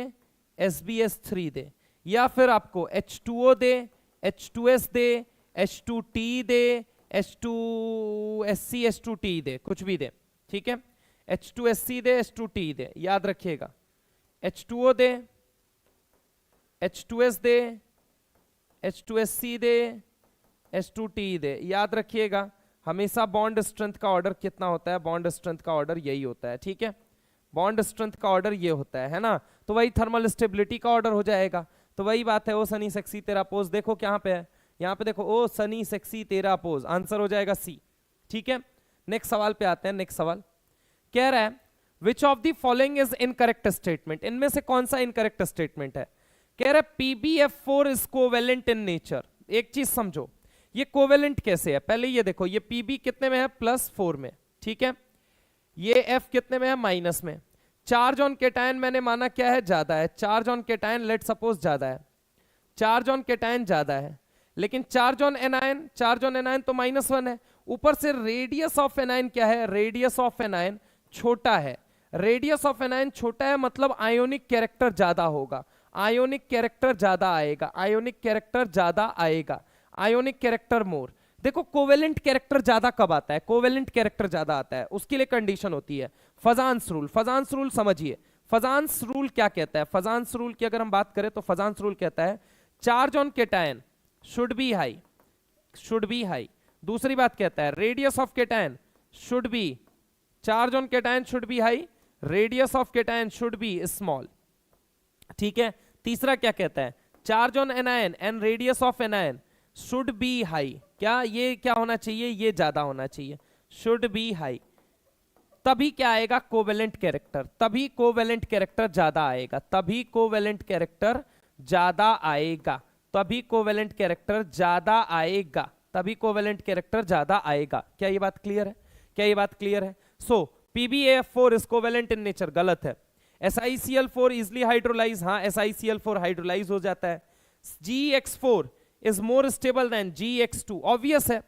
SbS3 दे, या फिर आपको H2O दे, H2S दे, H2T दे, H2SC H2T दे, कुछ भी दे, ठीक है, H2SC दे, H2T दे, याद रखिएगा, H2O दे, H2S दे, H2SC दे, H2T दे, याद रखिएगा। हमेशा बॉन्ड स्ट्रेंथ का ऑर्डर कितना होता है? बॉन्ड स्ट्रेंथ का ऑर्डर यही होता है, ठीक है, बॉन्ड स्ट्रेंथ का ऑर्डर ये होता है ना। तो वही थर्मल स्टेबिलिटी का ऑर्डर हो जाएगा। तो वही बात है, ओ सनी सेक्सी तेरा पोज, देखो कहाँ पे है, यहाँ पे देखो, ओ सनी सेक्सी तेरा पोज, आंसर हो जाएगा सी। ठीक है, नेक्स्ट सवाल पे आते हैं। नेक्स्ट सवाल कह रहा है which of the following is incorrect statement, इनमें से कौन सा इनकरेक्ट स्टेटमेंट है? कह रहा है PbF4 is covalent in nature. एक चीज समझो, ये कोवेलेंट कैसे है, पहले ये देखो, ये Pb कितने में है? +4 में, ठीक है, ये F कितने में है? माइनस में। चार्ज ऑन केटायन मैंने माना क्या है? ज्यादा है। Charge on cation let suppose ज्यादा है, चार्ज ऑन केटायन ज्यादा है, लेकिन charge on anion, charge on anion तो -1 है। ऊपर से रेडियस ऑफ एनायन क्या है? रेडियस ऑफ एनायन छोटा है। रेडियस ऑफ एनायन छोटा है मतलब आयोनिक कैरेक्टर ज्यादा होगा, आयोनिक कैरेक्टर ज्यादा आएगा, आयोनिक कैरेक्टर ज्यादा आएगा, आयोनिक कैरेक्टर मोर। देखो कोवेलेंट कैरेक्टर ज्यादा कब आता है? कोवेलेंट कैरेक्टर ज्यादा आता है, उसके लिए कंडीशन होती है फजान्स रूल। फजान्स रूल समझिए, फजान्स रूल क्या कहता है? फजान्स रूल की अगर हम बात करें तो फजान्स रूल कहता है charge on cation should be high, should be high. दूसरी बात कहता है radius of cation should be, charge on cation should be high, radius of cation should be small, ठीक है। तीसरा क्या कहता है? Charge on anion and radius of anion should be high, क्या ये क्या होना चाहिए? ये ज्यादा होना चाहिए, शुड बी हाई। तभी क्या आएगा? कोवेलेंट कैरेक्टर, तभी कोवेलेंट कैरेक्टर ज्यादा आएगा, तभी कोवेलेंट कैरेक्टर ज्यादा आएगा, तभी कोवेलेंट कैरेक्टर ज्यादा आएगा, तभी कोवेलेंट कैरेक्टर ज्यादा आएगा। क्या ये बात क्लियर है? क्या ये बात क्लियर है? सो PbAF4 is covalent in nature, गलत है। SiCl4 इजिली हाइड्रोलाइज, हाँ SiCl4 हाइड्रोलाइज हो जाता है। GX4 is more stable then GX2, obvious है,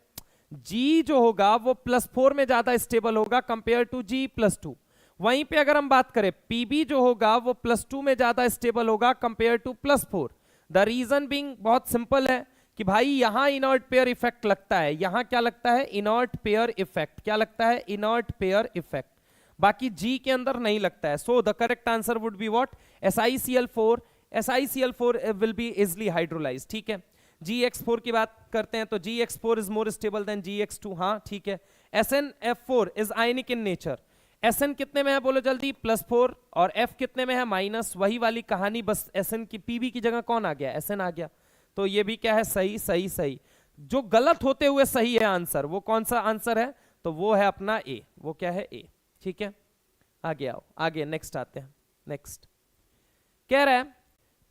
G जो होगा वो +4 में ज्यादा स्टेबल होगा कंपेयर टू G+2। वहीं पे अगर हम बात करें Pb जो होगा वो +2 में ज्यादा स्टेबल होगा compare to +4। The reason being बहुत सिंपल है कि भाई यहां इनर्ट पेयर इफेक्ट लगता है, यहां क्या लगता है? Inert pair effect. क्या लगता है? इनर्ट पेयर इफेक्ट, बाकी G के अंदर नहीं लगता है। So the correct answer would be what? SiCl4, SiCl4 will be easily hydrolyse, ठीक है। GX4 की बात करते हैं तो GX4 is more stable then GX2, हाँ ठीक है। SnF4 is ionic in nature. Sn कितने में है बोलो जल्दी? +4, और F कितने में है? माइनस। वही वाली कहानी, बस Sn की Pb की जगह कौन आ गया? Sn आ गया। तो ये भी क्या है? सही सही सही। जो गलत होते हुए सही है आंसर, वो कौन सा आंसर है? तो वो है अपना ए। वो क्या है? ए, ठीक है। आगे आओ, आगे नेक्स्ट आते हैं। नेक्स्ट कह रहा है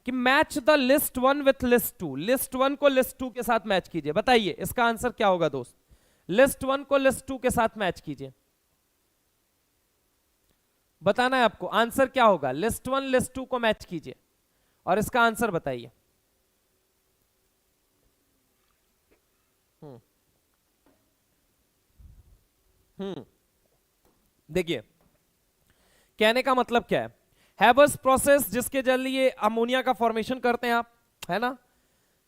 कि match the list 1 with list 2। List 1 को लिस्ट 2 के साथ मैच कीजिए। बताइए इसका आंसर क्या होगा दोस्त? लिस्ट 1 को लिस्ट 2 के साथ मैच कीजिए, बताना है आपको आंसर क्या होगा। लिस्ट 1 लिस्ट 2 को मैच कीजिए और इसका आंसर बताइए। देखिए कहने का मतलब क्या है, हैबर्स प्रोसेस जिसके जरिए अमोनिया का फॉर्मेशन करते हैं आप, है ना,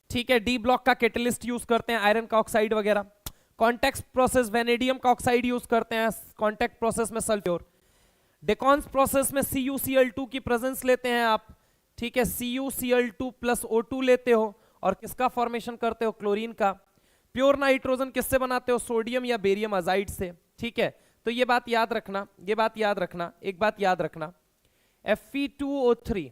ठीक है। डी ब्लॉक का कैटलिस्ट यूज करते हैं, आयरन का ऑक्साइड वगैरह। कॉन्टैक्ट प्रोसेस वेनेडियम का ऑक्साइड यूज करते हैं, कॉन्टैक्ट प्रोसेस में सल्फ्योर। डेकॉन्स प्रोसेस में CuCl2 की प्रेजेंस लेते हैं आप, ठीक है, CuCl2 + O2 लेते हो और किसका फॉर्मेशन करते हो? क्लोरीन का। प्योर नाइट्रोजन किससे बनाते हो? सोडियम या बेरियम अजाइड से, ठीक है। तो ये बात याद रखना, ये बात याद रखना, एक बात याद रखना, Fe2O3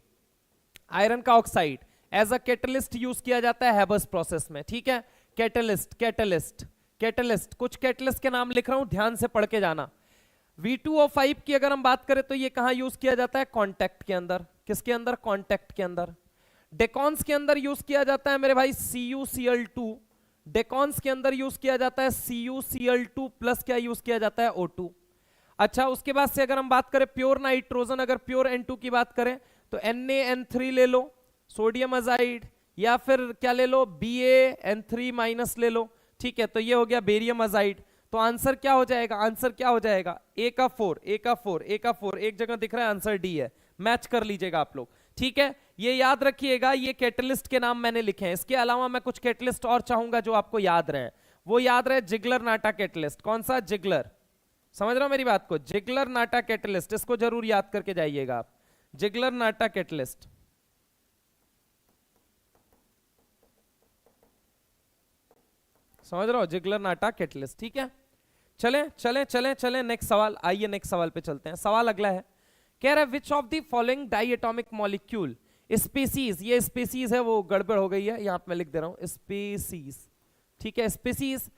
आयरन का oxide as a catalyst use किया जाता है हैबर्स प्रोसेस में, ठीक है। कैटलिस्ट कैटलिस्ट कैटलिस्ट, कुछ कैटलिस्ट के नाम लिख रहा हूं, ध्यान से पढ़ के जाना। V2O5 की अगर हम बात करें तो ये कहां यूज किया जाता है? कॉन्टैक्ट के अंदर। किसके अंदर? कॉन्टैक्ट के अंदर। डेकॉन्स के अंदर यूज किया जाता है मेरे भाई CuCl2। डेकॉन्स के अंदर यूज किया जाता है CuCl2 प्लस क्या यूज किया जाता है? O2। अच्छा, उसके बाद से अगर हम बात करें प्योर नाइट्रोजन, अगर प्योर N2 की बात करें तो NaN3 ले लो, सोडियम अजाइड या फिर क्या ले लो, BaN3 माइनस ले लो, ठीक है, तो ये हो गया बेरियम अजाइड। तो आंसर क्या हो जाएगा, आंसर क्या हो जाएगा, A का 4, A का 4, A का 4, एक जगह दिख रहा है, आंसर डी है, मैच कर लीजिएगा आप लोग, ठीक है। ये याद रखिएगा, ये कैटलिस्ट के नाम मैंने लिखे हैं, इसके अलावा मैं कुछ कैटलिस्ट और चाहूंगा जो आपको याद रहे, वो याद रहे जिगलर नाटा कैटलिस्ट। कौन सा, जिगलर, समझ रहे हो मेरी बात को, जिगलर नाटा कैटलिस्ट, इसको जरूर याद करके जाइएगा आप, जिगलर नाटा कैटलिस्ट। समझ रहे हो, जिगलर नाटा कैटलिस्ट, ठीक है। चलें चलें चलें चलें, नेक्स्ट सवाल, आइए नेक्स्ट सवाल पे चलते हैं। सवाल अगला है, कह रहा है which of the following diatomic molecule species, ये स्पीसीज है वो गड़बड़ हो गई है, यहां पे मैं लिख दे रहा हूं स्पीसीज, ठीक है, species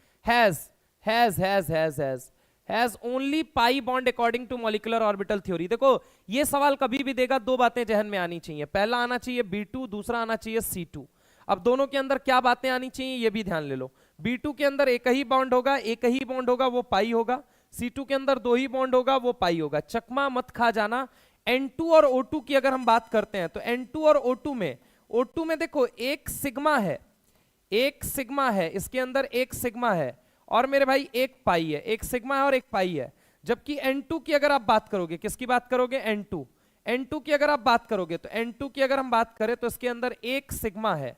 has only pi bond according to molecular orbital theory. देखो ये सवाल कभी भी देगा, दो बातें जहन में आनी चाहिए, पहला आना चाहिए B2, दूसरा आना चाहिए C2। अब दोनों के अंदर क्या बातें आनी चाहिए ये भी ध्यान ले लो। B2 के अंदर एक ही बॉन्ड होगा, एक ही बॉन्ड होगा वो पाई होगा, C2 के अंदर दो ही बॉन्ड होगा वो पाई होगा। चकमा मत खा जाना। N2 और O2 की अगर हम बात करते हैं तो N2 और O2 में देखो एक सिग्मा है, एक सिग्मा है, इसके अंदर एक सिग्मा है और मेरे भाई एक पाई है, एक सिग्मा है और एक पाई है। जबकि N2 की अगर आप बात करोगे, किसकी बात करोगे, N2 की अगर आप बात करोगे तो N2 की अगर हम बात करें तो इसके अंदर एक सिग्मा है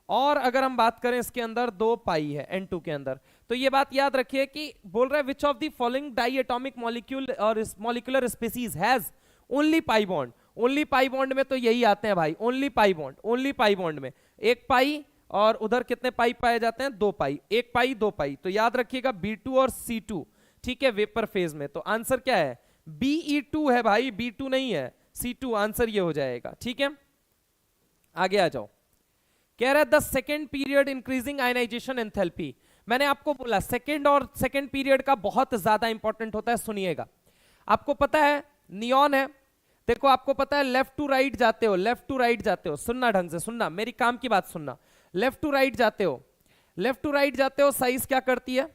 और अगर हम बात करें इसके अंदर दो पाई है N2 के अंदर। तो ये बात याद रखिए कि बोल रहा है which of the following diatomic molecule और molecular species has only pi bond. Only pi bond में तो यही आते हैं भाई, only pi bond, only pi bond में एक पाई और उधर कितने पाई पाए जाते हैं, दो पाई, एक पाई दो पाई। तो याद रखिएगा B2 और C2, ठीक है, वेपर फेज में। तो आंसर क्या है, BE2 है भाई, B2 नहीं है, C2 आंसर ये हो जाएगा, ठीक है। आगे आ जाओ, कह रहा है the second period increasing ionization enthalpy. मैंने आपको बोला सेकेंड और सेकेंड पीरियड का बहुत ज्यादा इंपॉर्टेंट होता है, सुनिएगा। आपको पता है नियॉन है, देखो आपको पता है लेफ्ट टू राइट जाते हो, लेफ्ट टू राइट जाते हो, सुनना ढंग से सुनना, मेरी काम की बात सुनना। लेफ्ट टू राइट जाते हो, लेफ्ट टू राइट जाते हो, साइज क्या करती है,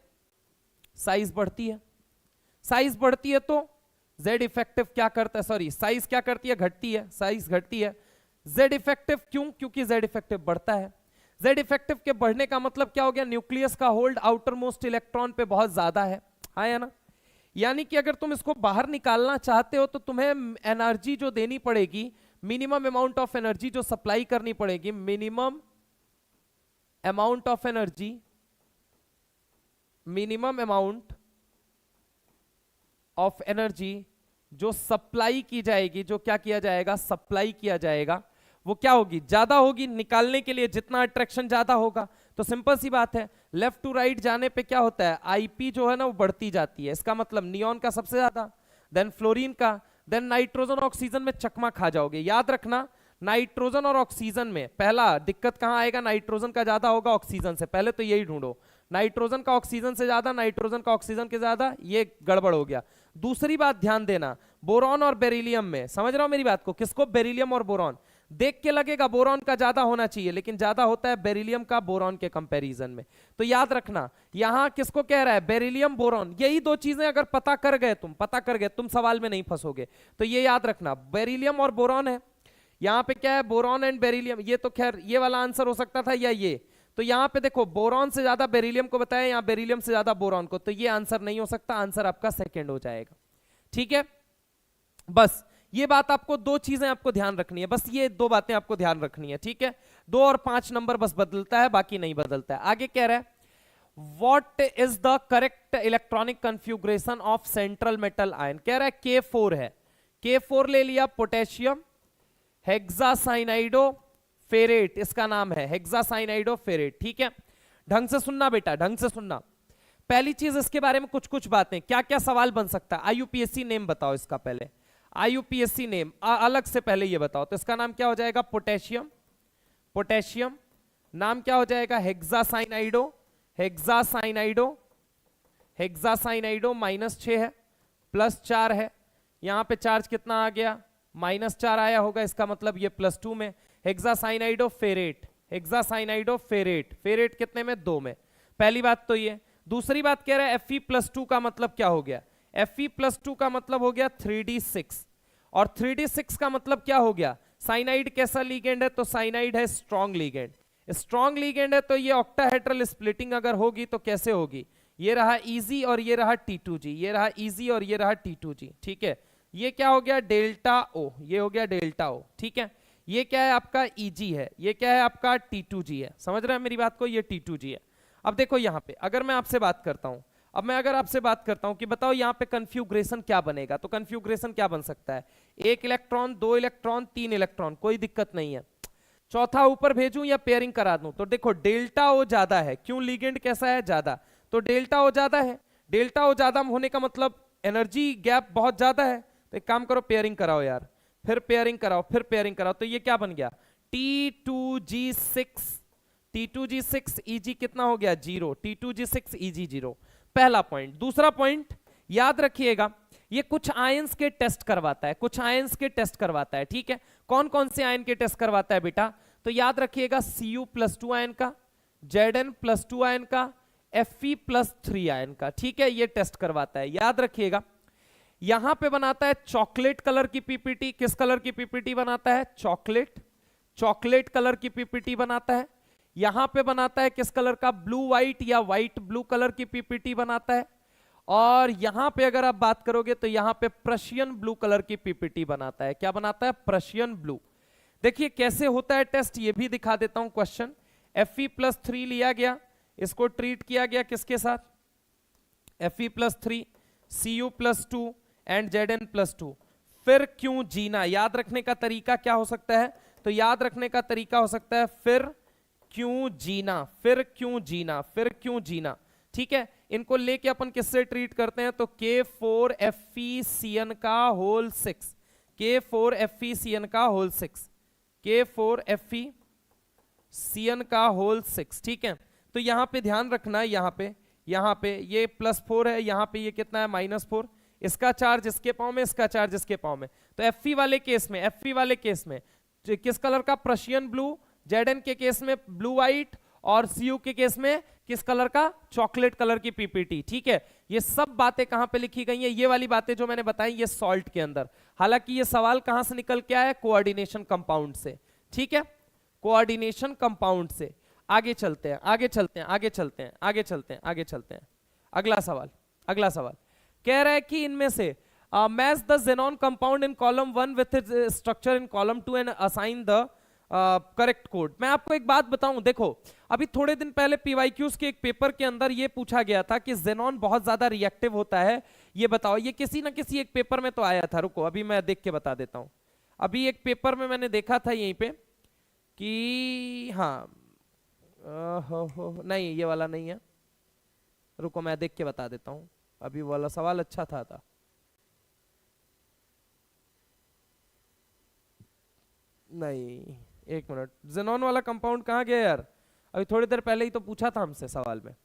साइज बढ़ती है, साइज बढ़ती है तो जेड इफेक्टिव क्या करता है, सॉरी साइज क्या करती है, घटती है, साइज घटती है। जेड इफेक्टिव क्यों, क्योंकि जेड इफेक्टिव बढ़ता है। जेड इफेक्टिव के बढ़ने का मतलब क्या हो गया, न्यूक्लियस का होल्ड आउटर मोस्ट इलेक्ट्रॉन पे बहुत ज्यादा है, हाँ या ना। यानी कि अगर तुम इसको बाहर निकालना चाहते हो तो तुम्हें एनर्जी जो देनी पड़ेगी, मिनिमम अमाउंट ऑफ एनर्जी जो सप्लाई करनी पड़ेगी, minimum amount of energy, minimum amount of energy जो सप्लाई की जाएगी, जो क्या किया जाएगा, सप्लाई किया जाएगा, वो क्या होगी, ज्यादा होगी। निकालने के लिए जितना अट्रैक्शन ज्यादा होगा, तो सिंपल सी बात है, लेफ्ट टू राइट जाने पे क्या होता है, आईपी जो है ना वो बढ़ती जाती है। इसका मतलब नियॉन का सबसे ज्यादा, देन फ्लोरीन का, देन नाइट्रोजन ऑक्सीजन में चकमा खा जाओगे। याद रखना नाइट्रोजन और ऑक्सीजन में पहला दिक्कत कहां आएगा, नाइट्रोजन का ज्यादा होगा ऑक्सीजन से, पहले तो यही ढूंढो, नाइट्रोजन का ऑक्सीजन से ज्यादा, नाइट्रोजन का ऑक्सीजन के ज्यादा, ये गड़बड़ हो गया। दूसरी बात ध्यान देना, बोरॉन और बेरिलियम में, समझ रहा हो मेरी बात को, किसको, बेरिलियम और बोरॉन। देख के लगेगा बोरॉन का ज्यादा होना चाहिए, लेकिन ज्यादा होता है बेरिलियम का बोरॉन के कंपैरिजन में। तो याद रखना यहां किसको कह रहा है, बेरिलियम बोरॉन, यही दो चीजें अगर पता कर गए तुम सवाल में नहीं फंसोगे। तो ये याद रखना, बेरिलियम और बोरॉन है, यहां पे क्या है, बोरॉन एंड बेरिलियम। ये तो खैर ये वाला आंसर हो सकता था या ये, तो यहां पे देखो बोरॉन से ज्यादा बेरिलियम को बताया, यहां बेरिलियम से ज्यादा बोरॉन को, तो ये आंसर नहीं हो सकता, आंसर आपका सेकंड हो जाएगा, ठीक है। बस ये बात आपको, दो चीजें आपको ध्यान रखनी है, बस ये दो बातें आपको ध्यान रखनी है, ठीक है। 2 और 5 नंबर बस बदलता है, बाकी नहीं बदलता है। आगे कह रहा है what is the correct electronic configuration of central metal ion. कह रहा है K4 है, K4 ले लिया, पोटेशियम हेक्सासाइनाइडो फेरेट, इसका नाम है हेक्सासाइनाइडो फेरेट, ठीक है। ढंग से सुनना बेटा, ढंग से सुनना। पहली चीज इसके बारे में कुछ कुछ बातें, क्या क्या सवाल बन सकता है, आईयूपीएससी नेम बताओ इसका, पहले आईयूपीएससी नेम अलग से पहले ये बताओ। तो इसका नाम क्या हो जाएगा, पोटेशियम, पोटेशियम नाम क्या हो जाएगा, हेक्सासाइनाइडो, हेक्सासाइनाइडो, हेक्सासाइनाइडो -6 है, +4 है, यहां पे चार्ज कितना आ गया, -4 आया होगा, इसका मतलब ये +2 में। हेक्सासाइनाइडो फेरेट, हेक्सासाइनाइडो फेरेट, फेरेट कितने में, 2 में। पहली बात तो ये। दूसरी बात कह रहा है Fe+2 का मतलब क्या हो गया, Fe+2 का मतलब हो गया 3d6, और 3d6 का मतलब क्या हो गया, साइनाइड कैसा लीगेंड है, तो साइनाइड है स्ट्रॉन्ग लीगेंड। स्ट्रॉन्ग लिगेंड है तो ये ऑक्टाहेड्रल स्प्लिटिंग अगर होगी तो कैसे होगी, ये रहा Eg और ये रहा T2G, ये रहा Eg और ये रहा T2G, ठीक है। ये क्या हो गया डेल्टा O, ये हो गया डेल्टा O, ठीक है। ये क्या है आपका Eg है, ये क्या है आपका T2G है, समझ रहे हैं मेरी बात को, ये T2G है। अब देखो यहाँ पे अगर मैं आपसे बात करता हूं, अब मैं अगर आपसे बात करता हूं कि बताओ यहाँ पे कन्फ्यूग्रेशन क्या बनेगा, तो कन्फ्यूग्रेशन क्या बन सकता है, 1 इलेक्ट्रॉन 2 इलेक्ट्रॉन 3 इलेक्ट्रॉन, कोई दिक्कत नहीं है। चौथा ऊपर भेजूं या पेयरिंग करा दूं, तो देखो डेल्टा ओ ज्यादा है, क्यों लिगेंड कैसा है ज्यादा, तो डेल्टा ओ ज्यादा है। डेल्टा ओ ज्यादा होने का मतलब एनर्जी गैप बहुत ज्यादा है, तो एक काम करो पेयरिंग कराओ यार, फिर पेयरिंग कराओ, फिर पेयरिंग कराओ, तो ये क्या बन गया T2G6, T2G6 Eg कितना हो गया 0, T2G6 Eg 0, पहला पॉइंट। दूसरा पॉइंट याद रखिएगा, ये कुछ आयंस के टेस्ट करवाता है, कुछ आयंस के टेस्ट करवाता है, ठीक है। कौन कौन से आयन के टेस्ट करवाता है बेटा, तो याद रखिएगा Cu+2 आयन का, Zn+2 आयन का, Fe+3 आयन का, ठीक है, ये टेस्ट करवाता है, याद रखिएगा। यहां पे बनाता है चॉकलेट कलर की पीपीटी, किस कलर की पीपीटी बनाता है, चॉकलेट कलर की पीपीटी बनाता है। यहां पे बनाता है किस कलर का, ब्लू व्हाइट या व्हाइट ब्लू कलर की पीपीटी बनाता है। और यहां पे अगर आप बात करोगे तो यहां पे प्रशियन ब्लू कलर की पीपीटी बनाता है, क्या बनाता है, प्रशियन ब्लू। देखिए कैसे होता है टेस्ट, ये भी दिखा देता हूं क्वेश्चन। Fe+3 लिया गया, इसको ट्रीट किया गया किसके साथ, Fe+3 Cu+2 एंड Zn+2, फिर क्यों जीना, याद रखने का तरीका क्या हो सकता है, तो याद रखने का तरीका हो सकता है फिर क्यों जीना, फिर क्यों जीना, फिर क्यों जीना, ठीक है। इनको लेके अपन किससे ट्रीट करते हैं, तो K4FeCN का होल 6, K4FeCN का होल 6, K4FeCN का होल 6, ठीक है। तो यहां पे ध्यान रखना है, यहां पे ये +4 है, यहां पे ये कितना है -4, इसका चार्ज इसके पाँव में, इसका चार्ज इसके पाँव में, तो Fe वाले केस में किस कलर का, प्रशियन ब्लू, Zn के केस में ब्लू व्हाइट, और Cu के केस में किस कलर का, चॉकलेट कलर की पीपीटी, ठीक है। ये सब बातें कहां पे लिखी गई हैं, ये वाली बातें जो मैंने बताई ये सॉल्ट के अंदर। हालांकि ये सवाल कहां से निकल के आया, कोऑर्डिनेशन कंपाउंड से, ठीक है, कोऑर्डिनेशन कंपाउंड से। आगे चलते हैं, अगला सवाल कह रहा है कि इनमें से match the xenon compound in column 1 with its structure in column 2 and assign the correct code. मैं आपको एक बात बताऊं, देखो अभी थोड़े दिन पहले पीवाईक्यूज के एक पेपर के अंदर ये पूछा गया था कि xenon बहुत ज्यादा रिएक्टिव होता है, ये बताओ। ये किसी ना किसी एक पेपर में तो आया था, रुको अभी मैं देख के बता देता हूं। अभी एक पेपर में मैंने देखा था यहीं पे कि हाँ नहीं ये वाला नहीं है, रुको मैं देख के बता देता हूं। अभी वाला सवाल अच्छा था। नहीं एक मिनट, xenon वाला कंपाउंड कहाँ गया यार, अभी थोड़ी देर पहले ही तो पूछा था हमसे सवाल में।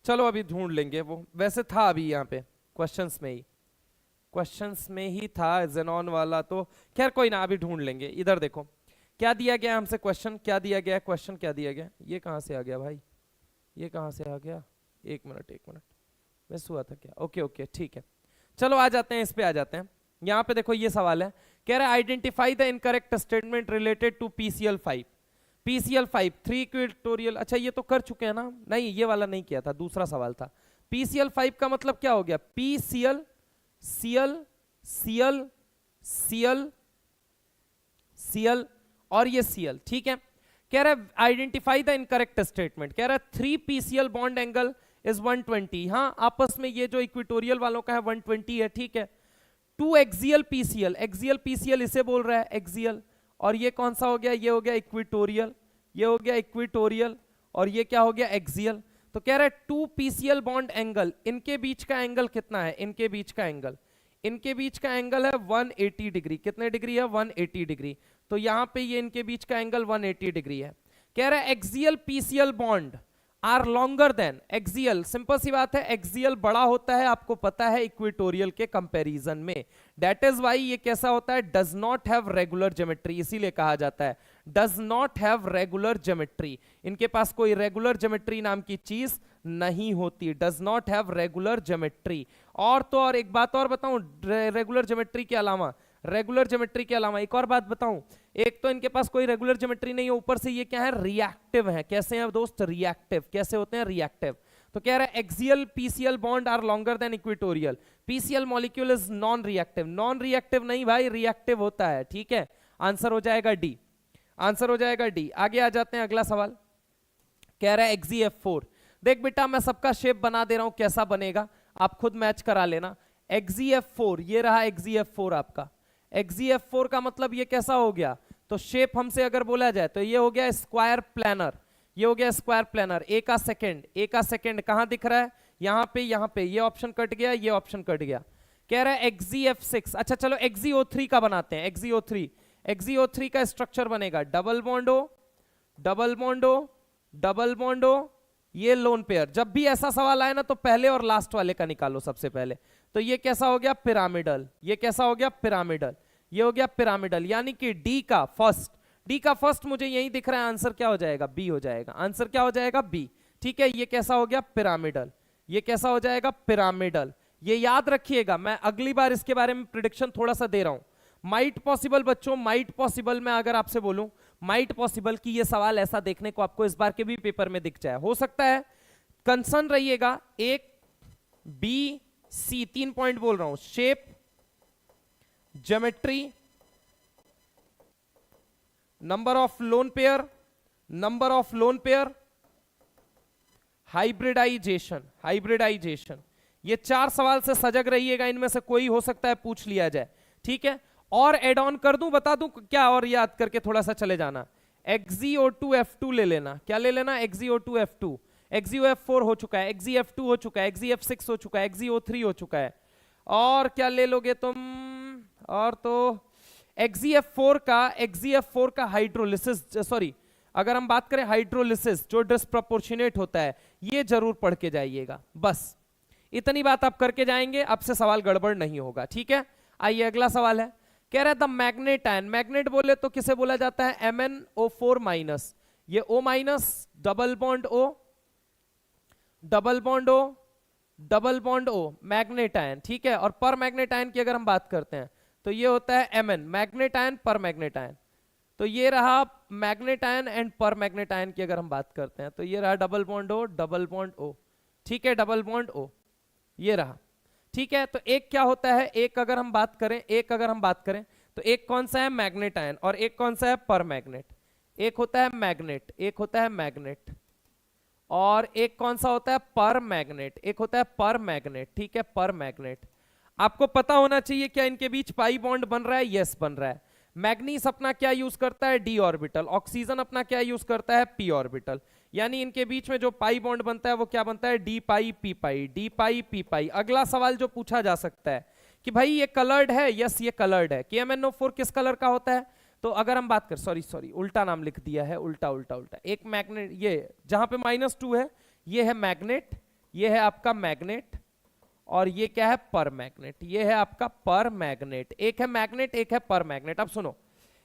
चलो अभी ढूंढ लेंगे, वो वैसे था अभी यहाँ पे क्वेश्चंस में ही था xenon वाला, तो खैर कोई ना अभी ढूंढ लेंगे। इधर देखो क्या दिया गया हमसे, क्वेश्चन क्या दिया गया, ये कहां से आ गया भाई, ये कहां से आ गया, एक मिनट मिस हुआ था क्या, ओके ठीक है। चलो आ जाते हैं, इस पे आ जाते हैं। यहाँ पे देखो ये सवाल है, कह रहा है identify the incorrect statement related to PCl5 3 equatorial. अच्छा ये तो कर चुके हैं ना, नहीं ये वाला नहीं किया था, दूसरा सवाल था। PCl5 का मतलब क्या हो गया, PCl Cl और ये Cl, ठीक है। कह रहा है आइडेंटिफाई द इनकरेक्ट स्टेटमेंट, कह रहा है 3 PCl बॉन्ड एंगल इज 120, हाँ आपस में ये जो इक्वेटोरियल वालों का है 120 है, ठीक है। 2 एक्सियल PCl इसे बोल रहा है एक्सियल, और ये कौन सा हो गया, ये हो गया इक्वेटोरियल, ये हो गया इक्वेटोरियल, और ये क्या हो गया एक्सियल। तो कह रहा है 2 PCl बॉन्ड एंगल, इनके बीच का एंगल कितना है, इनके बीच का एंगल है 180 डिग्री, कितने डिग्री है 180 डिग्री। तो यहां पे ये इनके बीच का एंगल 180 डिग्री है। कह रहा है axial PCl bond are longer than axial, simple सी बात है, एक्सियल बड़ा होता है आपको पता है इक्वेटोरियल के कंपैरिजन में, दैट इज व्हाई ये कैसा होता है, does not have regular geometry, इसीलिए कहा जाता है does not have regular geometry, इनके पास कोई रेगुलर ज्योमेट्री नाम की चीज नहीं होती, does not have regular geometry. और तो और एक बात और बताऊं, रेगुलर ज्योमेट्री के अलावा, रेगुलर ज्योमेट्री के अलावा एक और बात बताऊं, एक तो इनके पास कोई रेगुलर ज्योमेट्री नहीं है, ऊपर से ये क्या है, रिएक्टिव है। कैसे हैं दोस्त, रिएक्टिव। कैसे होते हैं, रिएक्टिव। तो कह रहा है axial PCl bond are longer than equatorial, PCl molecule is non reactive. Non reactive नहीं भाई, रिएक्टिव होता है, ठीक है। आंसर हो जाएगा डी, आंसर हो जाएगा डी। आगे आ जाते हैं, अगला सवाल कह रहा है XeF4। देख बेटा मैं सबका शेप बना दे रहा हूं, कैसा बनेगा आप खुद मैच करा लेना। XeF4, ये रहा XeF4 आपका। XeF4 का मतलब ये कैसा हो गया, तो शेप हमसे अगर बोला जाए तो ये हो गया स्क्वायर प्लानर, ये हो गया स्क्वायर प्लानर। ए का सेकंड, ए का सेकंड कहां दिख रहा है, यहां पे ये ऑप्शन कट गया, ये ऑप्शन कट गया। कह रहा है XeF6। अच्छा चलो XeO3 का बनाते हैं, XeO3। XeO3 का स्ट्रक्चर बनेगा double bond O, double bond O, double bond O, ये लोन पेयर। जब भी ऐसा सवाल आए ना तो पहले और लास्ट वाले का निकालो सबसे पहले। तो ये कैसा हो गया, पिरामिडल। ये कैसा हो गया, पिरामिडल। ये हो गया पिरामिडल, यानी कि डी का फर्स्ट, डी का फर्स्ट मुझे यही दिख रहा है, आंसर क्या हो जाएगा, बी हो जाएगा। आंसर क्या हो जाएगा, बी। ठीक है, ये कैसा हो गया, पिरामिडल। ये कैसा हो जाएगा, पिरामिडल। ये याद रखिएगा, मैं अगली बार इसके बारे में प्रिडिक्शन थोड़ा सा दे रहा हूं। माइट पॉसिबल बच्चों, माइट पॉसिबल में अगर आपसे बोलूं, माइट पॉसिबल कि ये सवाल ऐसा देखने को आपको इस बार के भी पेपर में दिख जाए, हो सकता है। कंसर्न रहिएगा, एक बी सी 3 पॉइंट बोल रहा हूं, shape, geometry, number of lone pair, number of lone pair, hybridization, hybridization. ये 4 सवाल से सजग रहिएगा, इनमें से कोई हो सकता है पूछ लिया जाए, ठीक है। और एड ऑन कर दूं, बता दूं क्या, और याद करके थोड़ा सा चले जाना। XeO2F2 ले लेना, क्या ले लेना, XeO2F2। XeOF4 हो चुका है, XeF2 हो चुका है, XeF6 हो चुका है, XeO3 हो चुका है। और क्या ले लोगे तुम, और तो XeF4 का हाइड्रोलिसिस, सॉरी अगर हम बात करें हाइड्रोलिसिस जो डिस्प्रपोर्शनेट होता है, ये जरूर पढ़ के जाइएगा। बस इतनी बात आप करके जाएंगे, अब से सवाल गड़बड़ नहीं होगा, ठीक है। आइए अगला सवाल है, कह रहा है द मैग्नेट आयन। मैग्नेट बोले तो किसे बोला जाता है, MnO4-। ये O minus, double bond O, double bond O, double bond O, manganate ion, ठीक है। और पर मैग्नेट आयन की अगर हम बात करते हैं तो ये होता है Mn, मैग्नेट आयन पर मैग्नेट आयन। तो ये रहा मैग्नेट आयन एंड पर मैग्नेट आयन की अगर हम बात करते हैं तो ये रहा double bond O, double bond O, ठीक है, डबल बॉन्ड O, ये रहा, ठीक है। तो एक क्या होता है, एक अगर हम बात करें, एक अगर हम बात करें तो एक कौन सा है, मैग्नेट आयन, और एक कौन सा है, पर मैग्नेट। एक होता है मैग्नेट, एक होता है मैग्नेट, और एक कौन सा होता है, पर मैग्नेट, एक होता है पर मैग्नेट, ठीक है, पर मैग्नेट। आपको पता होना चाहिए क्या इनके बीच पाई बॉन्ड बन रहा है, यस बन रहा है। मैग्नीस अपना क्या यूज करता है, डी ऑर्बिटल। ऑक्सीजन अपना क्या यूज करता है, पी ऑर्बिटल। यानी इनके बीच में जो पाई बॉन्ड बनता है वो क्या बनता है, डी पाई पी पाई, डी पाई पी पाई। अगला सवाल जो पूछा जा सकता है कि भाई ये कलर्ड है, यस ये कलर्ड है। KMnO4 किस कलर का होता है, तो अगर हम बात कर, सॉरी उल्टा नाम लिख दिया है, उल्टा उल्टा उल्टा। एक मैग्नेट, ये जहां पे -2 है ये है मैग्नेट, ये है आपका मैग्नेट, और ये क्या है, पर मैग्नेट, ये है आपका पर मैग्नेट। एक है मैग्नेट, एक है पर मैग्नेट। अब सुनो,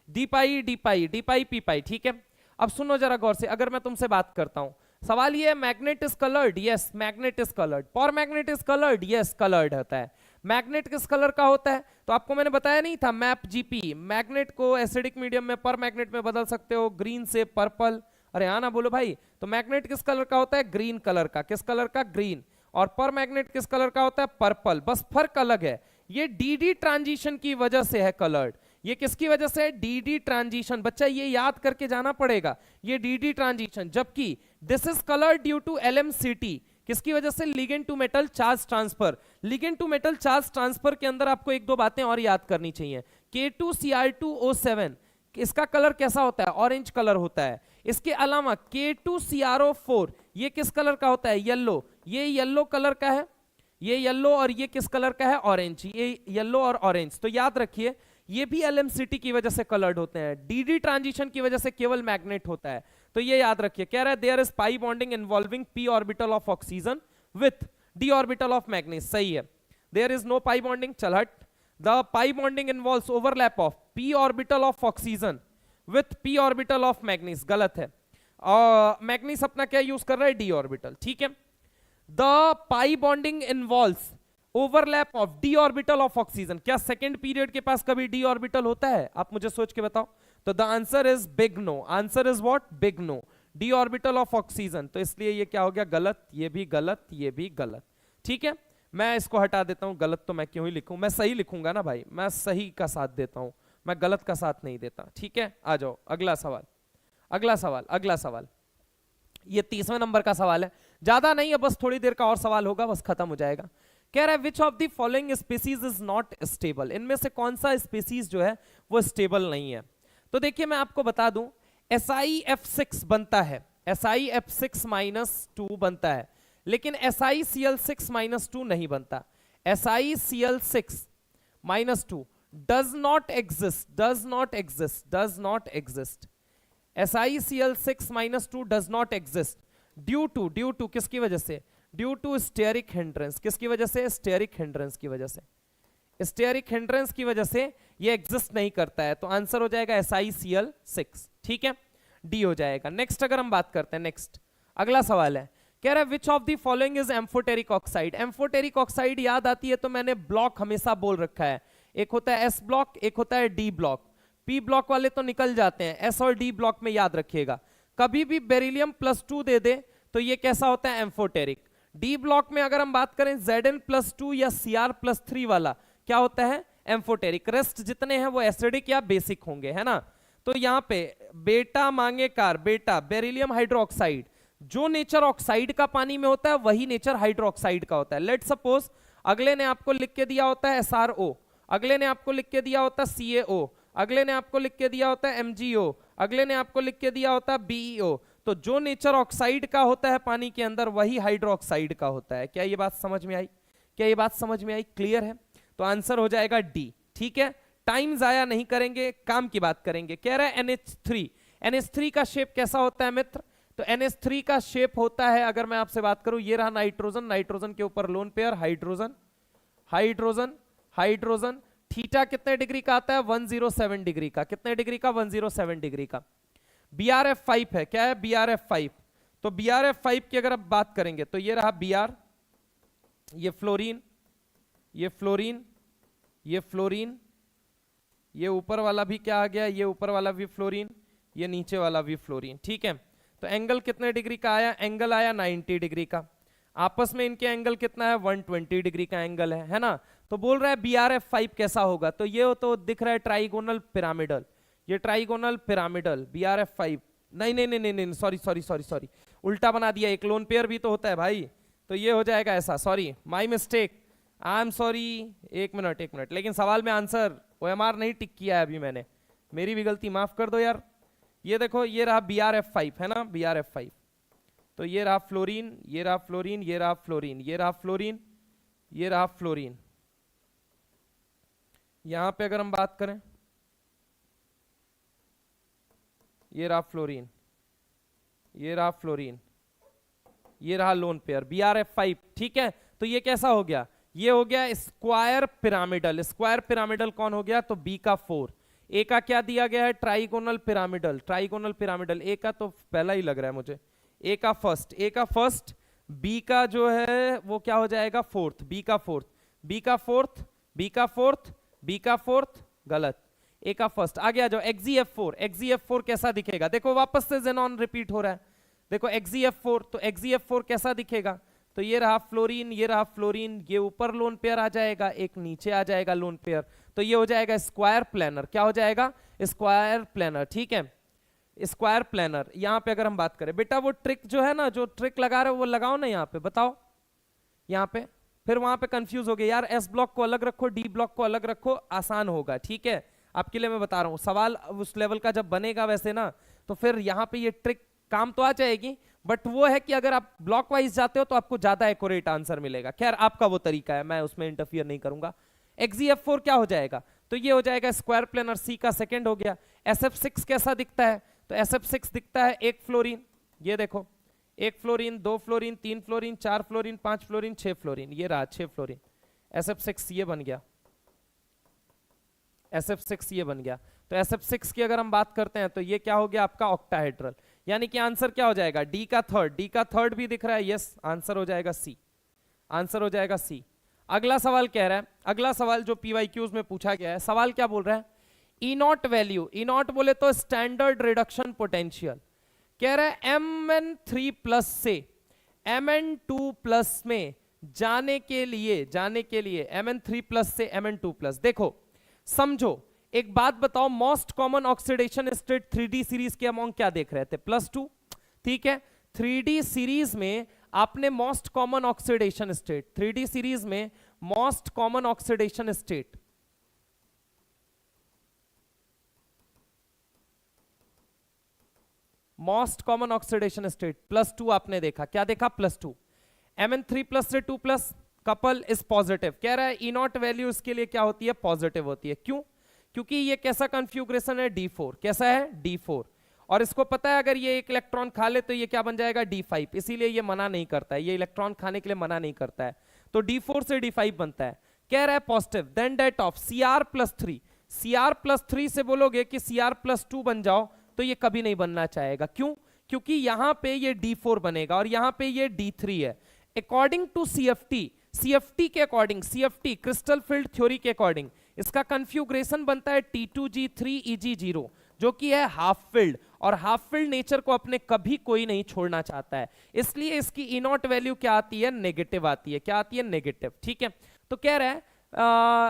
डी पाई डी पाई, डी पाई पी पाई, ठीक है। अब सुनो जरा गौर से, अगर मैं तुमसे बात करता हूं, सवाल ये है magnet is coloured, yes magnet is coloured. पर magnet is coloured, yes coloured होता है। मैग्नेट किस कलर का होता है, तो आपको मैंने बताया नहीं था, मैप जीपी। मैग्नेट को एसिडिक मीडियम में पर मैग्नेट में बदल सकते हो, ग्रीन से पर्पल। अरे हाँ ना बोलो भाई। तो मैग्नेट किस कलर का होता है, ग्रीन कलर का। किस कलर का, ग्रीन। और पर मैग्नेट किस कलर का होता है, पर्पल। बस फर्क अलग है, ये डीडी ट्रांजिशन की वजह से है कलर्ड। ये किसकी वजह से है, डीडी ट्रांजिशन। बच्चा ये याद करके जाना पड़ेगा, ये डीडी ट्रांजिशन। जबकि this is coloured due to LMCT, किसकी वजह से, ligand to metal charge transfer. Ligand to metal charge transfer के अंदर आपको एक दो बातें और याद करनी चाहिए। K2Cr2O7 इसका कलर कैसा होता है, ऑरेंज कलर होता है। इसके अलावा K2CrO4 ये किस कलर का होता है, येलो। ये येलो कलर का है, ये येलो, और ये किस कलर का है, ऑरेंज। ये येलो और ऑरेंज। तो याद रखिए ये भी LMCT की वजह से कलर्ड होते हैं, डीडी ट्रांजिशन की वजह से केवल मैग्नेट होता है। तो ये याद रखिए। कह रहा है there is pi bonding involving p orbital of oxygen with d orbital of manganese, सही है। There is no pi bonding, चल हट। The pi bonding involves overlap of p orbital of oxygen with p orbital of manganese, गलत है। और manganese अपना क्या use कर रहा है, d ऑर्बिटल, ठीक है। The pi bonding involves overlap of d orbital of oxygen, क्या सेकेंड पीरियड के पास कभी d ऑर्बिटल होता है, आप मुझे सोच के बताओ। तो the answer is big no, answer is what, big no, d orbital of oxygen. तो इसलिए ये क्या हो गया, गलत, ये भी गलत, ये भी गलत, ठीक है। मैं इसको हटा देता हूं, गलत तो मैं क्यों ही लिखूं, मैं सही लिखूंगा ना भाई, मैं सही का साथ देता हूं, मैं गलत का साथ नहीं देता, ठीक है। आ जाओ अगला सवाल, अगला सवाल, अगला सवाल, ये 30वें नंबर का सवाल है, ज्यादा नहीं है, बस थोड़ी देर का और सवाल होगा, बस खत्म हो जाएगा। कह रहा है which of the following species is not stable, इनमें से कौन सा स्पीसीज जो है वो स्टेबल नहीं है। तो देखिए मैं आपको बता दूं, SiF6 बनता है, SiF6 -2 बनता है, लेकिन SiCl6 -2 नहीं बनता। SiCl6 -2 does not exist, does not exist, does not exist, SiCl6 -2 does not exist due to किसकी वजह से, ड्यू टू स्टेरिक हिंड्रेंस, किसकी वजह से, स्टेरिक हिंड्रेंस की वजह से, स्टेरिक हिंड्रेंस की वजह से ये एग्जिस्ट नहीं करता है। तो आंसर हो जाएगा SiCl6, ठीक है, डी हो जाएगा। नेक्स्ट अगर हम बात करते हैं, नेक्स्ट अगला सवाल है, कह रहा है which of the following is amphoteric oxide. Amphoteric oxide याद आती है तो मैंने ब्लॉक हमेशा बोल रखा है, एक होता है S ब्लॉक, एक होता है D ब्लॉक। P ब्लॉक वाले तो निकल जाते हैं, S और D ब्लॉक में याद रखिएगा। कभी भी बेरिलियम +2 दे दे तो ये कैसा होता है, एम्फोटेरिक। D ब्लॉक में अगर हम बात करें Zn+2 या Cr+3 वाला क्या होता है, एम्फोटेरिक। रेस्ट जितने हैं वो एसिडिक या बेसिक होंगे, है ना। तो यहाँ पे बेटा मांगे कार, बेटा बेरिलियम हाइड्रोक्साइड, जो नेचर ऑक्साइड का पानी में होता है वही नेचर हाइड्रोक्साइड का होता है। लेट सपोज अगले ने आपको लिख के दिया होता है SRO, अगले ने आपको लिख के दिया होता है CaO, अगले ने आपको लिख के दिया होता है MgO, अगले ने आपको लिख के दिया होता है BeO। तो जो नेचर ऑक्साइड का होता है पानी के अंदर वही हाइड्रोक्साइड का होता है। क्या ये बात समझ में आई, क्या ये बात समझ में आई, क्लियर है। तो आंसर हो जाएगा डी, ठीक है। टाइम जाया नहीं करेंगे, काम की बात करेंगे। कह रहा है NH3, NH3 का शेप कैसा होता है मित्र, तो NH3 का शेप होता है, अगर मैं आपसे बात करूं, ये रहा नाइट्रोजन, नाइट्रोजन के ऊपर lone pair hydrogen, hydrogen, hydrogen. Theta कितने डिग्री का आता है, 107 डिग्री का, कितने डिग्री का, 107 डिग्री का। BrF5 है, क्या है, BrF5। तो BrF5 की अगर आप बात करेंगे तो ये रहा Br, ये फ्लोरीन, ये फ्लोरीन, ये फ्लोरीन, ये ऊपर वाला भी क्या आ गया, ये ऊपर वाला भी फ्लोरीन, ये नीचे वाला भी फ्लोरीन, ठीक है। तो एंगल कितने डिग्री का आया, एंगल आया 90 डिग्री का। आपस में इनके एंगल कितना है, 120 डिग्री का एंगल है ना। तो बोल रहा है BrF5 कैसा होगा, तो ये तो दिख रहा है ट्राइगोनल पिरामिडल, ये ट्राइगोनल पिरामिडल BrF5, नहीं नहीं नहीं नहीं, सॉरी सॉरी सॉरी सॉरी, उल्टा बना दिया, एक लोन पेयर भी तो होता है भाई, तो ये हो जाएगा ऐसा, sorry my mistake, I am sorry. एक मिनट, लेकिन सवाल में आंसर OMR नहीं टिक किया है अभी मैंने, मेरी भी गलती, माफ कर दो यार। ये देखो, ये रहा BrF5, है ना, BrF5। तो ये रहा फ्लोरीन, ये रहा फ्लोरीन, ये रहा फ्लोरीन, ये रहा फ्लोरीन, ये रहा फ्लोरीन। यहां पे अगर हम बात करें, ये रहा फ्लोरीन, ये रहा फ्लोरीन, ये रहा लोन पेयर BrF5, ठीक है। तो ये कैसा हो गया, ये हो गया स्क्वायर पिरामिडल। स्क्वायर पिरामिडल कौन हो गया, तो B का 4। ए का क्या दिया गया है, ट्राइगोनल पिरामिडल, ट्राइगोनल पिरामिडल। ए का तो पहला ही लग रहा है मुझे, ए का फर्स्ट, ए का फर्स्ट, बी का जो है वो क्या हो जाएगा, फोर्थ, बी का फोर्थ, बी का फोर्थ, बी का फोर्थ, बी का फोर्थ, गलत, ए का फर्स्ट। आगे आ जाओ, XeF4, XeF4 कैसा दिखेगा, देखो वापस से जेनॉन रिपीट हो रहा है, देखो XeF4, तो XeF4 कैसा दिखेगा, तो ये रहा फ्लोरीन, ये रहा फ्लोरीन, ये ऊपर लोन पेयर आ जाएगा, एक नीचे आ जाएगा लोन पेयर, तो ये हो जाएगा स्क्वायर प्लेनर। क्या हो जाएगा, स्क्वायर प्लेनर, ठीक है, स्क्वायर प्लेनर। यहां पे अगर हम बात करें, बेटा वो ट्रिक जो है ना, जो ट्रिक लगा रहे हो वो लगाओ ना यहाँ पे, बताओ यहाँ पे, फिर वहां पे कंफ्यूज हो गए यार, S ब्लॉक को अलग रखो, D ब्लॉक को अलग रखो, आसान होगा, ठीक है। आपके लिए मैं बता रहा हूँ, सवाल उस लेवल का जब बनेगा वैसे ना, तो फिर यहाँ पे ये ट्रिक काम तो आ जाएगी, बट वो है कि अगर आप ब्लॉक वाइज जाते हो तो आपको ज्यादा एक्यूरेट आंसर मिलेगा। खैर आपका वो तरीका है, मैं उसमें इंटरफियर नहीं करूंगा। XeF4 क्या हो जाएगा, तो ये हो जाएगा स्क्वायर प्लेनर, C का सेकंड हो गया। SF6 कैसा दिखता है, तो SF6 दिखता है एक फ्लोरीन, ये देखो, एक फ्लोरीन, दो फ्लोरीन, तीन फ्लोरीन, चार फ्लोरीन, पांच फ्लोरीन, 6 फ्लोरीन, ये रहा 6 फ्लोरीन। SF6 ये बन गया, SF6 ये बन गया। तो SF6 की अगर हम बात करते हैं तो ये क्या हो गया आपका ऑक्टाहेड्रल, यानी कि आंसर क्या हो जाएगा डी का थर्ड भी दिख रहा है, यस आंसर हो जाएगा सी, आंसर हो जाएगा सी। अगला सवाल कह रहा है, अगला सवाल जो PYQs में पूछा गया है, सवाल क्या बोल रहा है, ई नॉट वैल्यू, ई नॉट बोले तो स्टैंडर्ड रिडक्शन पोटेंशियल, कह रहा है Mn3 प्लस से Mn2 प्लस में जाने के लिए Mn3 प्लस से Mn2 प्लस, देखो समझो एक बात बताओ, most common oxidation state 3D series के अमोंग क्या देख रहे थे, +2, ठीक है। 3D सीरीज में आपने most common oxidation state, 3D series में most common oxidation state, most common oxidation state +2 आपने देखा, क्या देखा +2, Mn3 प्लस से 2 प्लस कपल इज पॉजिटिव, कह रहा है ई नॉट वैल्यू इसके लिए क्या होती है पॉजिटिव होती है, क्यों, क्योंकि ये कैसा कन्फ्यूग्रेशन है D4, कैसा है D4, और इसको पता है अगर ये एक इलेक्ट्रॉन खा ले तो ये क्या बन जाएगा D5, इसीलिए ये मना नहीं करता है, ये इलेक्ट्रॉन खाने के लिए मना नहीं करता है, तो D4 से D5 बनता है, कह रहा है positive, then date of Cr+3, Cr+3 से बोलोगे कि Cr+2 बन जाओ तो ये कभी नहीं बनना चाहेगा, क्यों, क्योंकि यहां पे ये D4 बनेगा और यहां पे ये D3 है। अकॉर्डिंग टू CFT के according, CFT crystal field theory के अकॉर्डिंग इसका कन्फ्यूग्रेशन बनता है T2G3Eg0, जो कि है हाफ फील्ड, और हाफ फील्ड नेचर को अपने कभी कोई नहीं छोड़ना चाहता है, इसलिए इसकी ई नॉट वैल्यू क्या आती है नेगेटिव आती है, क्या आती है नेगेटिव, ठीक है। तो कह रहा है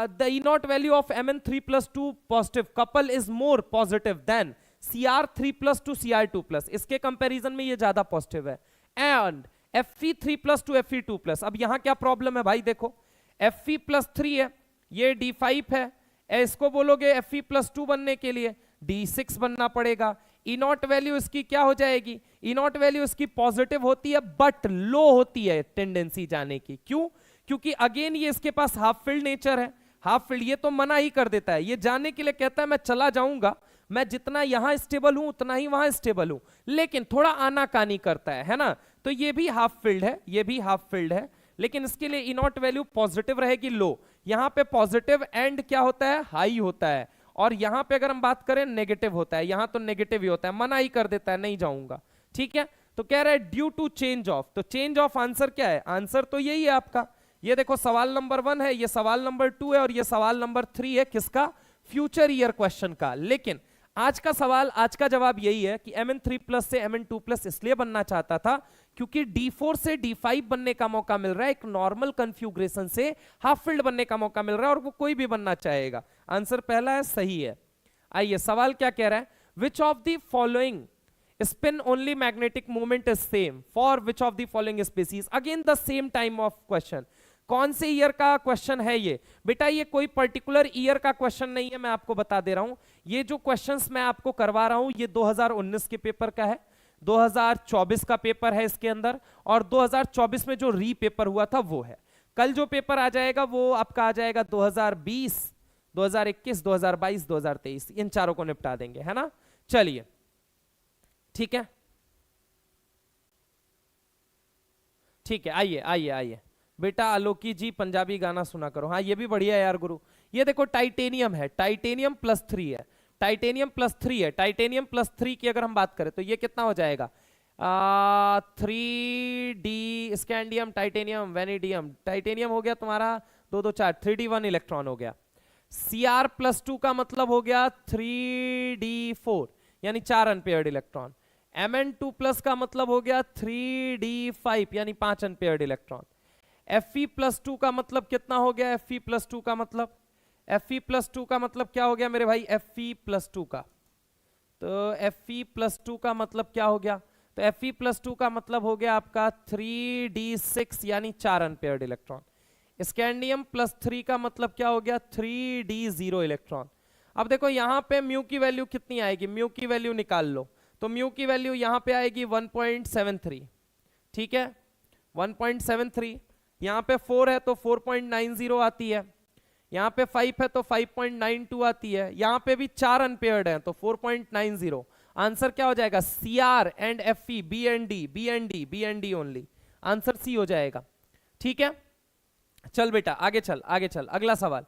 the E naught value of Mn3+2 positive couple is more positive than Cr3+2 Cr2+, इसके कंपैरिजन में ये ज्यादा पॉजिटिव है, एंड Fe3+2 Fe2+, अब यहां क्या प्रॉब्लम है भाई, देखो Fe+3 है, ये D5 है, इसको बोलोगे Fe+2 बनने के लिए D6 बनना पड़ेगा, ई नॉट वैल्यू इसकी क्या हो जाएगी, ई नॉट वैल्यू इसकी पॉजिटिव होती है बट लो होती है टेंडेंसी जाने की, क्यों, क्योंकि अगेन ये इसके पास हाफ फील्ड नेचर है, हाफ फील्ड ये तो मना ही कर देता है, ये जाने के लिए कहता है मैं चला जाऊंगा, मैं जितना यहां स्टेबल हूं उतना ही वहां स्टेबल हूं, लेकिन थोड़ा आनाकानी करता है ना, तो ये भी हाफ फील्ड है, ये भी हाफ फील्ड है, लेकिन इसके लिए ई नॉट वैल्यू पॉजिटिव रहेगी लो, यहां पे पॉजिटिव एंड क्या होता है हाई होता है, और यहां पे अगर हम बात करें नेगेटिव होता है, यहां तो नेगेटिव ही होता है, मना ही कर देता है नहीं जाऊंगा, ठीक है। तो कह रहा है ड्यू टू चेंज ऑफ, तो चेंज ऑफ आंसर क्या है, आंसर तो यही है आपका, ये देखो सवाल नंबर 1 है, ये सवाल नंबर 2 है, और ये सवाल नंबर 3 है, किसका, फ्यूचर ईयर क्वेश्चन का। लेकिन आज का सवाल, आज का जवाब यही है कि Mn3+ से Mn2+ इसलिए बनना चाहता था क्योंकि D4 से D5 बनने का मौका मिल रहा है, एक नॉर्मल कन्फ्यूग्रेशन से हाफ फील्ड बनने का मौका मिल रहा है, और वो कोई भी बनना चाहेगा। आंसर पहला है, सही है। आइए सवाल क्या कह रहा है, which of the following spin only magnetic moment is same for which of the following species, again the same time of question, कौन से ईयर का क्वेश्चन है ये बेटा, ये कोई पर्टिकुलर ईयर का क्वेश्चन नहीं है, मैं आपको बता दे रहा हूं, ये जो क्वेश्चंस मैं आपको करवा रहा हूं ये 2019 के पेपर का है, 2024 का पेपर है इसके अंदर, और 2024 में जो री पेपर हुआ था वो है, कल जो पेपर आ जाएगा वो आपका आ जाएगा 2020, 2021, 2022, 2023, इन चारों को निपटा देंगे, है ना। चलिए ठीक है, ठीक है, आइए आइए आइए बेटा, आलोकी जी पंजाबी गाना सुना करो, हाँ ये भी बढ़िया है यार गुरु। ये देखो टाइटेनियम है, टाइटेनियम +3 है, टाइटेनियम +3 है, टाइटेनियम +3 की अगर हम बात करें तो ये कितना हो जाएगा 3D scandium titanium vanadium, titanium हो गया तुम्हारा 2 2 4 3D1 इलेक्ट्रॉन हो गया, Cr+2 का मतलब हो गया 3D4 यानी 4 अनपेयर्ड इलेक्ट्रॉन, Mn2+ का मतलब हो गया 3D5 यानी 5 अनपेयर्ड इलेक्ट्रॉन, Fe+2 का मतलब कितना हो गया, Fe+2 का मतलब, Fe+2 का मतलब क्या हो गया मेरे भाई, Fe+2 का, तो Fe+2 का मतलब क्या हो गया, तो Fe+2 का मतलब हो गया आपका 3D6 यानी 4 अनपेयर्ड इलेक्ट्रॉन, स्कैंडियम +3 का मतलब क्या हो गया 3D0 इलेक्ट्रॉन। अब देखो यहां पे म्यू की वैल्यू कितनी आएगी, म्यू की वैल्यू निकाल लो, तो म्यू की वैल्यू यहां पे आएगी 1.73, ठीक है 1.73, यहां पे 4 है तो 4.90 आती है, यहां पे 5 है तो 5.92 आती है, यहां पे भी 4 अनपेयर्ड है तो 4.90, आंसर क्या हो जाएगा Cr and Fe B and D only, answer C हो जाएगा, ठीक है। चल बेटा आगे चल, आगे चल, अगला सवाल,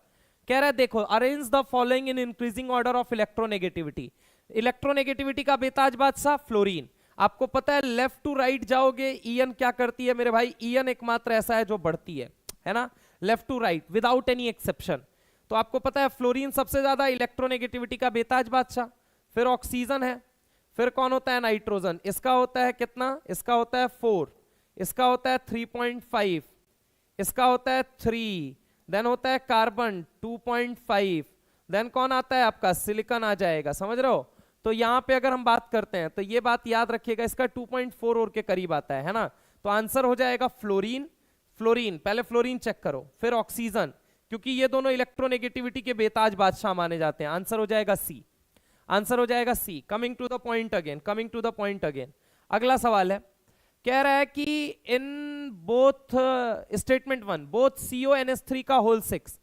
कह रहा है देखो arrange the following in increasing order of electronegativity. Electronegativity का बेताज बादशाह फ्लोरीन। आपको पता है लेफ्ट टू राइट जाओगे ईएन क्या करती है मेरे भाई, ईएन एकमात्र ऐसा है जो बढ़ती है ना, left to right without any exception. तो आपको पता है फ्लोरीन सबसे ज्यादा इलेक्ट्रोनेगेटिविटी का बेताज बादशाह। फिर ऑक्सीजन है, फिर कौन होता है नाइट्रोजन, इसका होता है कितना, इसका होता है 4, इसका होता है 3.5, इसका होता है 3, देन होता है कार्बन 2.5, देन कौन आता है आपका सिलिकॉन आ जाएगा, समझ रहे हो। तो यहां पे अगर हम बात करते हैं तो ये बात याद रखिएगा, इसका 2.4 और के करीब आता है ना। तो आंसर हो जाएगा फ्लोरीन। फ्लोरीन, पहले फ्लोरीन चेक करो, फिर ऑक्सीजन, क्योंकि ये दोनों इलेक्ट्रोनेगेटिविटी के बेताज बादशाह माने जाते हैं। आंसर हो जाएगा सी, आंसर हो जाएगा C. Coming to the point again, coming to the point again. अगला सवाल है, कह रहा है कि in both statement 1 both CONH3 का होल 6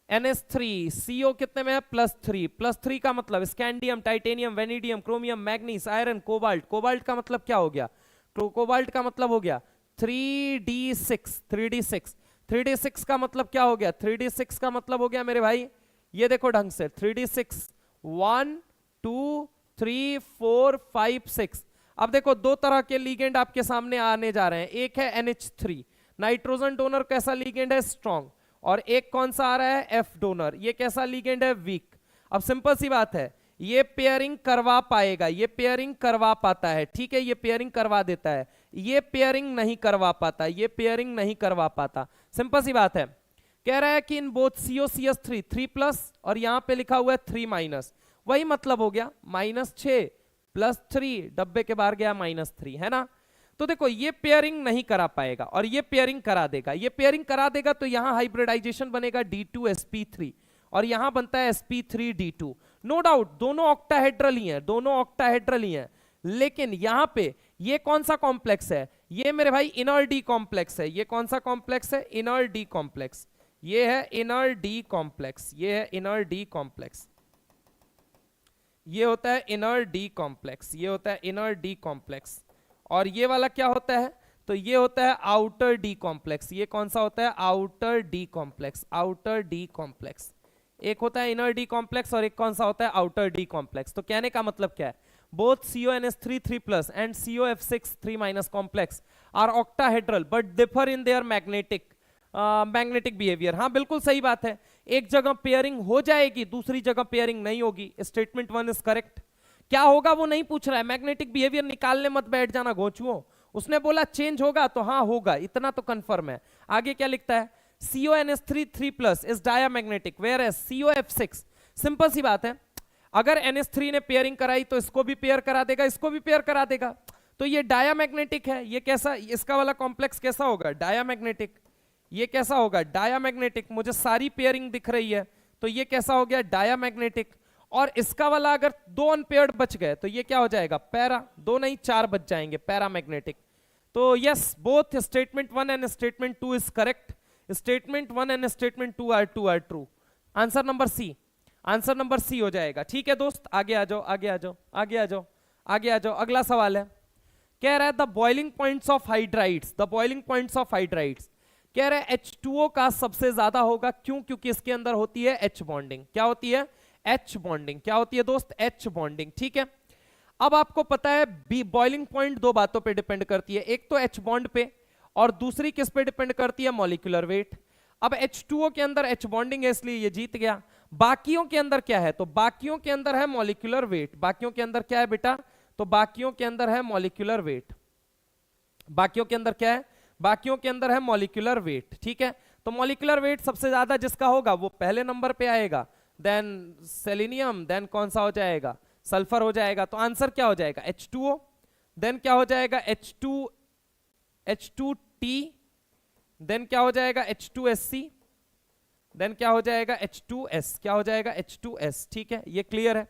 NH3 CO कितने में है +3, +3 का मतलब scandium, titanium, vanadium, chromium, manganese, iron, cobalt. Cobalt का मतलब क्या हो गया, कोबाल्ट का मतलब हो गया 3d6, 3d6, 3d6 का मतलब क्या हो गया, 3d6 का मतलब हो गया मेरे भाई, ये देखो ढंग से 3d6 1 2 3 4 5 6। अब देखो दो तरह के लीगेंड आपके सामने आने जा रहे हैं, एक है NH3 नाइट्रोजन डोनर, कैसा लीगेंड है स्ट्रॉन्ग, और एक कौन सा आ रहा है F डोनर, ये कैसा लीगेंड है वीक। अब सिंपल सी बात है, ये पेयरिंग करवा पाएगा, ये पेयरिंग करवा पाता है, ठीक है, ये पेयरिंग करवा देता है, ये पेयरिंग नहीं करवा पाता, ये पेयरिंग नहीं करवा पाता। सिंपल सी बात है, कह रहा है कि इन बोथ COCH3 3+ और यहां पे लिखा हुआ है 3-, वही मतलब हो गया -6 +3, डब्बे के बाहर गया -3, है ना। तो देखो ये पेयरिंग नहीं करा पाएगा और ये पेयरिंग करा देगा, ये पेयरिंग करा देगा तो यहां हाइब्रिडाइजेशन बनेगा D2sp3 और यहां बनता है sp3d2। नो डाउट दोनों ऑक्टाहेड्रल ही हैं, दोनों ऑक्टाहेड्रल ही हैं, लेकिन यहां पे ये कौन सा कॉम्प्लेक्स है, ये मेरे भाई इनर डी कॉम्प्लेक्स है। ये कौन सा कॉम्प्लेक्स है, इनर डी कॉम्प्लेक्स, ये है इनर डी कॉम्प्लेक्स, ये है इनर डी कॉम्प्लेक्स, ये होता है इनर डी कॉम्प्लेक्स, ये होता है इनर डी कॉम्प्लेक्स। और ये वाला क्या होता है, तो ये होता है आउटर डी कॉम्प्लेक्स। ये कौन सा होता है, outer D complex, outer D complex. एक होता है इनर डी कॉम्प्लेक्स और एक कौन सा होता है आउटर डी कॉम्प्लेक्स। तो कहने का मतलब क्या है, both CONH3 3+ and COF6 3- complex are octahedral but differ in their magnetic behavior। हाँ बिल्कुल सही बात है, एक जगह पेयरिंग हो जाएगी दूसरी जगह पेयरिंग नहीं होगी। Statement 1 is correct. क्या होगा वो नहीं पूछ रहा है, मैग्नेटिक बिहेवियर निकालने मत बैठ जाना घोंचुओं, उसने बोला चेंज होगा तो हाँ होगा, इतना तो कंफर्म है। आगे क्या लिखता है, CONH3 3+ is diamagnetic whereas COF6, simple सी बात है, अगर NH3 ने पेयरिंग कराई तो इसको भी पेयर करा देगा, इसको भी पेयर करा देगा, तो ये डायामैग्नेटिक है। ये कैसा, इसका वाला कॉम्प्लेक्स कैसा होगा, डायामैग्नेटिक। ये कैसा होगा, डायामैग्नेटिक। मुझे सारी पेयरिंग दिख रही है तो ये कैसा हो गया, डायामैग्नेटिक। और इसका वाला अगर 2 अनपेयर्ड बच गए तो ये क्या हो जाएगा, पैरा, 2 नहीं 4 बच जाएंगे, पैरामैग्नेटिक। तो yes, both statement 1 and statement 2 is correct. Statement 1 and statement 2 are true. Answer number C, answer number C हो जाएगा। ठीक है दोस्त, आगे आ जाओ, आगे आ जाओ, आगे आ जाओ, आगे आ जाओ। अगला सवाल है, कह रहा है the boiling points of hydrides, the boiling points of hydrides, कह रहा है H2O का सबसे ज्यादा होगा, क्यों, क्योंकि इसके अंदर होती है H बॉन्डिंग। क्या होती है, H बॉन्डिंग। क्या होती है दोस्त, H बॉन्डिंग। ठीक है, अब आपको पता है बॉइलिंग पॉइंट 2 बातों पे डिपेंड करती है, एक तो H बॉन्ड पे और दूसरी किस पे डिपेंड करती है, मॉलिक्यूलर वेट। अब H2O के अंदर H बॉन्डिंग है इसलिए ये जीत गया। बाकियों के अंदर क्या है, तो बाकियों के अंदर है मॉलिक्यूलर वेट। बाकियों के अंदर क्या है बेटा, तो बाकियों के अंदर है मॉलिक्यूलर वेट। बाकियों के अंदर क्या है, बाकियों के अंदर है मॉलिक्यूलर वेट। ठीक है, तो मॉलिक्यूलर वेट सबसे ज्यादा जिसका होगा वो पहले नंबर पे आएगा, देन सेलेनियम, देन कौन सा हो जाएगा, सल्फर हो जाएगा। तो आंसर क्या हो जाएगा, H2O, देन क्या हो जाएगा H2T, देन क्या हो जाएगा H2SC, देन क्या हो जाएगा H2S, क्या हो जाएगा H2S। ठीक है, ये क्लियर है।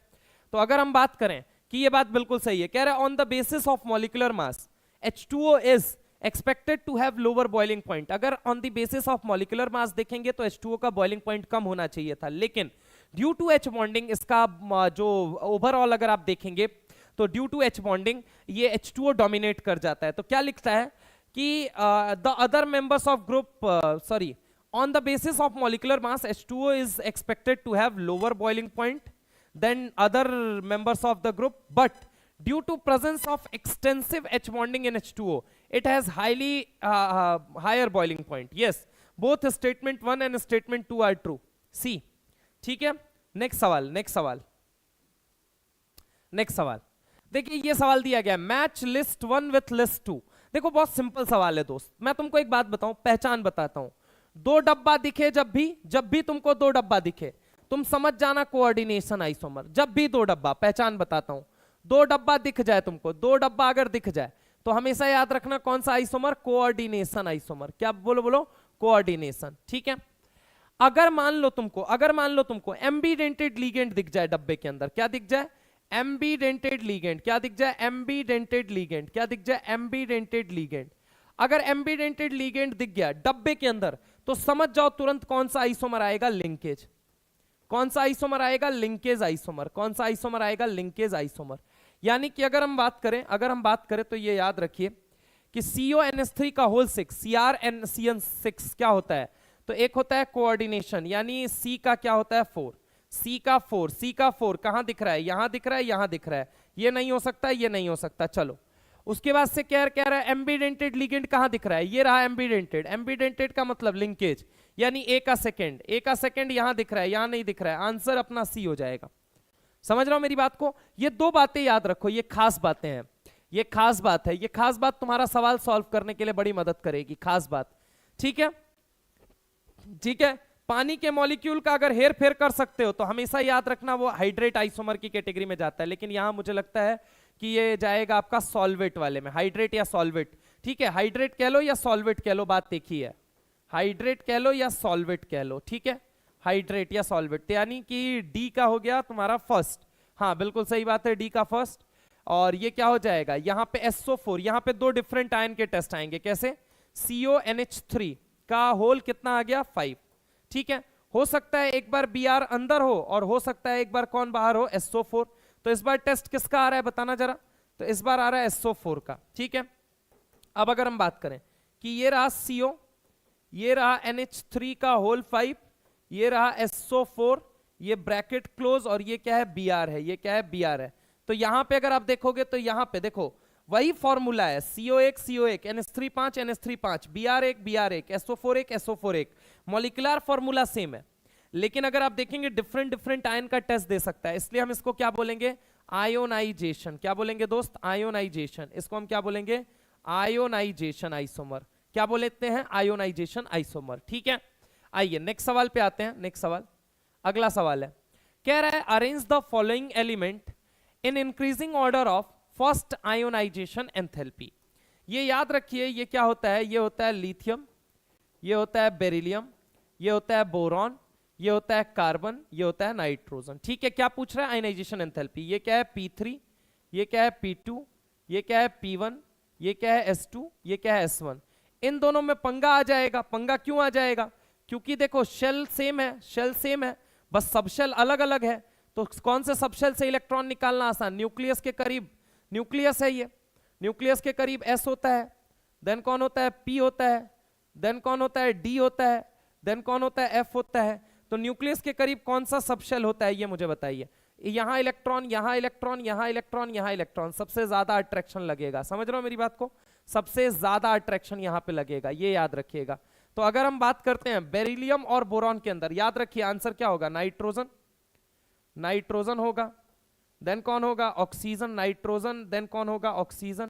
तो अगर हम बात करें कि ये बात बिल्कुल सही है, कह रहा है on the basis of molecular mass H2O is expected to have lower boiling point. अगर on the basis of molecular mass देखेंगे तो H2O का बॉइलिंग पॉइंट कम होना चाहिए था, लेकिन ड्यू टू H बॉन्डिंग इसका जो ओवरऑल अगर आप देखेंगे तो ड्यू टू H बॉन्डिंग ये H2O डोमिनेट कर जाता है। तो क्या लिखता है कि the other members of group, sorry, On the basis of molecular mass, H2O is expected to have lower boiling point than other members of the group, but due to presence of extensive H bonding in H2O, it has higher boiling point. Yes, both statement 1 and statement 2 are true. C. ठीक है, next सवाल देखिए, ये सवाल दिया गया match list 1 with list 2। देखो बहुत सिंपल सवाल है दोस्त, मैं तुमको एक बात बताऊं, पहचान बताता हूं। दो डब्बा दिखे, जब भी तुमको दो डब्बा दिखे, तुम समझ जाना कोऑर्डिनेशन आइसोमर। जब भी दो डब्बा, पहचान बताता हूं, दो डब्बा दिख जाए तुमको, दो डब्बा अगर दिख जाए तो हमेशा याद रखना कौन सा आइसोमर, कोऑर्डिनेशन आइसोमर। क्या बोलो कोऑर्डिनेशन, ठीक है। अगर मान लो तुमको एम्बीडेंटेड लिगेंड दिख जाए डब्बे के अंदर, क्या दिख जाए, एम्बीडेंटेड लिगेंड, क्या दिख जाए, एम्बीडेंटेड लिगेंड, क्या दिख जाए, एम्बीडेंटेड लिगेंड। अगर एम्बीडेंटेड लिगेंड दिख गया डब्बे के अंदर, तो समझ जाओ तुरंत कौन सा आइसोमर आएगा, लिंकेज। कौन सा आइसोमर आएगा, लिंकेज आइसोमर। कौन सा आइसोमर आएगा, लिंकेज आइसोमर। यानी कि अगर हम बात करें तो ये याद रखिए कि CONH3 का होल 6 CrNCN6 क्या होता है, तो एक होता है कोऑर्डिनेशन, यानी C का क्या होता है 4, C का 4 कहां दिख रहा है, यहां दिख रहा है, यहां दिख रहा है, ये नहीं हो सकता, ये नहीं हो सकता। चलो उसके बाद से क्या कह रहा है, एम्बीडेंटेड लिगेंड कहां दिख रहा है, ये रहा एम्बीडेंटेड का मतलब लिंकेज, यानी A का सेकंड यहां दिख रहा है, यहां नहीं दिख रहा है, आंसर अपना C हो जाएगा। समझ रहा हो मेरी बात को। ये दो बातें याद रखो, ये खास बातें हैं, ये खास बात है, ये खास बात तुम्हारा सवाल सॉल्व करने के लिए बड़ी मदद करेगी, खास बात, ठीक है। ठीक है, पानी के मॉलिक्यूल का अगर हेर फेर कर सकते हो तो हमेशा याद रखना वो हाइड्रेट आइसोमर की कैटेगरी में जाता है, लेकिन यहां मुझे लगता है कि ये जाएगा आपका सॉल्वेट वाले में, हाइड्रेट या सॉल्वेट, ठीक है। हाइड्रेट कह लो या सॉल्वेट कह लो, बात एक ही है, हाइड्रेट कह लो या सॉल्वेट कह लो, ठीक है, हाइड्रेट या सॉल्वेट, यानी कि डी का हो गया तुम्हारा फर्स्ट। हाँ बिल्कुल सही बात है, डी का फर्स्ट। और ये क्या हो जाएगा, यहां पे SO4, यहां पे दो डिफरेंट आयन के टेस्ट आएंगे, कैसे, CONH3 का होल कितना आ गया 5, ठीक है। हो सकता है एक बार Br अंदर हो और हो सकता है एक बार कौन बाहर हो, SO4। तो इस बार टेस्ट किसका आ रहा है बताना जरा, तो इस बार आ रहा है SO4 का, ठीक है। अब अगर हम बात करें कि ये रहा CO, ये रहा NH3 का होल 5, ये रहा SO4, ये ब्रैकेट क्लोज, और ये क्या है Br है, ये क्या है Br है। तो यहां पे अगर आप देखोगे तो यहां पे देखो वही फॉर्मूला है, CO1 NH3 5 Br1 SO4 molecular formula same है, लेकिन अगर आप देखेंगे डिफरेंट आयन का टेस्ट दे सकता है, इसलिए हम इसको क्या बोलेंगे, आयोनाइजेशन। क्या बोलेंगे दोस्त, आयोनाइजेशन। इसको हम क्या बोलेंगे, आयोनाइजेशन आइसोमर। क्या बोलते हैं, आयोनाइजेशन आइसोमर, ठीक है। आइए नेक्स्ट सवाल पे आते हैं। नेक्स्ट सवाल, अगला सवाल है, कह रहा है arrange the following element in increasing order of first ionization enthalpy. ये याद रखिए, ये क्या होता है, ये होता है लिथियम, ये होता है बेरिलियम, ये होता है बोरॉन, ये होता है कार्बन, ये होता है नाइट्रोजन, ठीक है। क्या पूछ रहा है, आयोनाइजेशन एंथैल्पी। ये क्या है P3, ये क्या है P2, ये क्या है P1, ये क्या है S2, ये क्या है S1। इन दोनों में पंगा आ जाएगा। पंगा क्यों आ जाएगा, क्योंकि देखो शेल सेम है, बस सबशेल अलग अलग है। तो कौन से सबशेल से इलेक्ट्रॉन निकालना आसान, न्यूक्लियस के करीब, न्यूक्लियस है ये, न्यूक्लियस के करीब S होता है, देन कौन होता है P होता है, देन कौन होता है D होता है, देन कौन होता है F होता है। तो न्यूक्लियस के करीब कौन सा सबशेल होता है ये मुझे बताइए। यहां इलेक्ट्रॉन, यहां इलेक्ट्रॉन, यहां इलेक्ट्रॉन, यहां इलेक्ट्रॉन, सबसे ज्यादा अट्रैक्शन लगेगा। समझ रहे हो मेरी बात को, सबसे ज्यादा अट्रैक्शन यहां पे लगेगा, ये याद रखिएगा। तो अगर हम बात करते हैं बेरिलियम और बोरॉन के अंदर, याद रखिए आंसर क्या होगा, नाइट्रोजन होगा, देन कौन होगा ऑक्सीजन, नाइट्रोजन, देन कौन होगा ऑक्सीजन,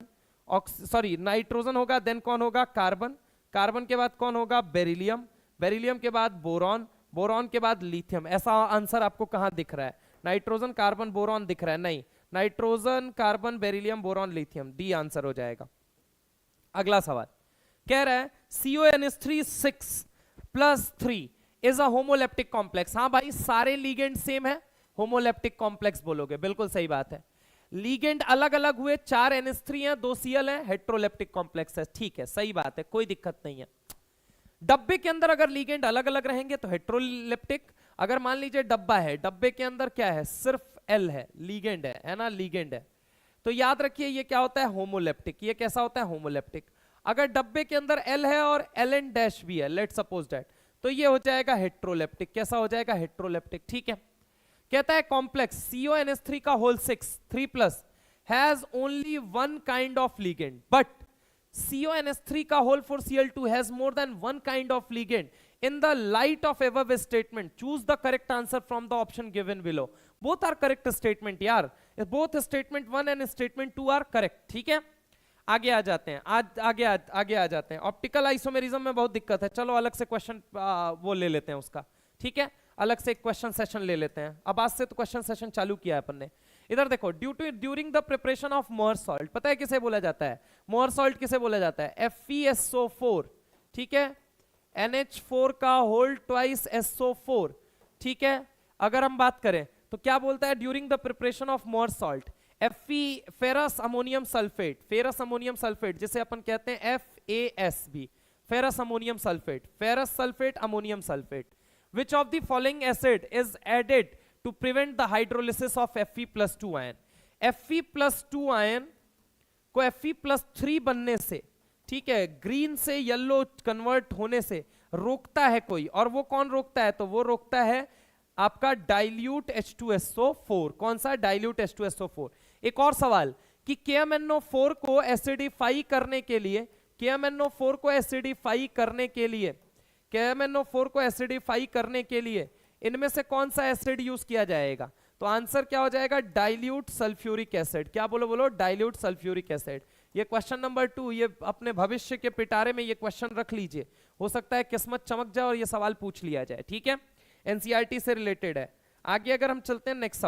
सॉरी नाइट्रोजन होगा, देन कौन होगा कार्बन, कार्बन के बाद कौन होगा बेरिलियम, बेरिलियम के बाद बोरॉन, बोरॉन के बाद लिथियम। ऐसा आंसर आपको कहां दिख रहा है, नाइट्रोजन कार्बन बोरॉन दिख रहा है, नहीं, nitrogen carbon beryllium boron lithium, D answer हो जाएगा। अगला सवाल कह रहा है CONH3 6+3 is a homoleptic complex. हाँ भाई, सारे लीगेंड सेम है, होमोलेप्टिक कॉम्प्लेक्स बोलोगे, बिल्कुल सही बात है। लीगेंड अलग अलग हुए, 4 NH3 हैं, 2 Cl हैं, हेट्रोलेप्टिक कॉम्प्लेक्स है, ठीक है, सही बात है, कोई दिक्कत नहीं है। डब्बे के अंदर अगर लीगेंड अलग अलग रहेंगे तो हेट्रोलेप्टिक। अगर मान लीजिए डब्बा है, डब्बे के अंदर क्या है, सिर्फ L है, लीगेंड है ना, लीगेंड है, तो याद रखिए ये क्या होता है, होमोलेप्टिक। ये कैसा होता है, होमोलेप्टिक। अगर डब्बे के अंदर L है और Ln डैश भी है, लेट सपोज दैट, तो ये हो जाएगा हेट्रोलेप्टिक। कैसा हो जाएगा? हेट्रोलेप्टिक। ठीक है, कहता है कॉम्प्लेक्स CONH3 का whole 3+ has only one kind of ligand, but CONH3 का whole 4Cl2 has more than one kind of ligand. In the light of above statement, choose the correct answer from the option given below. Both are correct statement यार. Both statement 1 and statement 2 are correct. ठीक है, आगे आ जाते हैं. आगे आ जाते हैं. Optical isomerism में बहुत दिक्कत है. चलो अलग से क्वेश्चन वो ले लेते हैं उसका. ठीक है, अलग से एक क्वेश्चन सेशन ले लेते हैं. अब आज से तो क्वेश्चन सेशन चालू किया है अपन ने. इधर देखो, during the preparation of Mohr salt, पता है किसे बोला जाता है? मोअर सॉल्ट किसे बोला जाता है? FeSO4. ठीक है, NH4 का होल ट्वाइस SO4. ठीक है, अगर हम बात करें तो क्या बोलता है? During the preparation of Mohr salt Fe ferrous ammonium sulphate, जिसे अपन कहते हैं FASB, ferrous ammonium sulphate, ferrous sulphate ammonium sulphate. Which of the following acid is added to prevent the hydrolysis of Fe+2 ion? Fe+2 ion को Fe+3 बनने से, ठीक है, green से येलो कन्वर्ट होने से रोकता है कोई, और वो कौन रोकता है? तो वो रोकता है आपका डाइल्यूट H2SO4. कौन सा? Dilute H2SO4. एक और सवाल कि KMnO4 को एसिडिफाई करने के लिए, KMnO4 को एसिडिफाई करने के लिए इनमें से कौन सा एसिड यूज किया जाएगा? तो आंसर क्या हो जाएगा? Dilute sulphuric acid. क्या बोलो? Dilute sulphuric acid. ये क्वेश्चन नंबर 2, ये अपने भविष्य के पिटारे में ये क्वेश्चन रख लीजिए. हो सकता है किस्मत चमक जाए और ये सवाल पूछ लिया जाए. ठीक है, एनसीईआरटी से रिलेटेड है. आगे अगर हम चलते हैं नेक्स्ट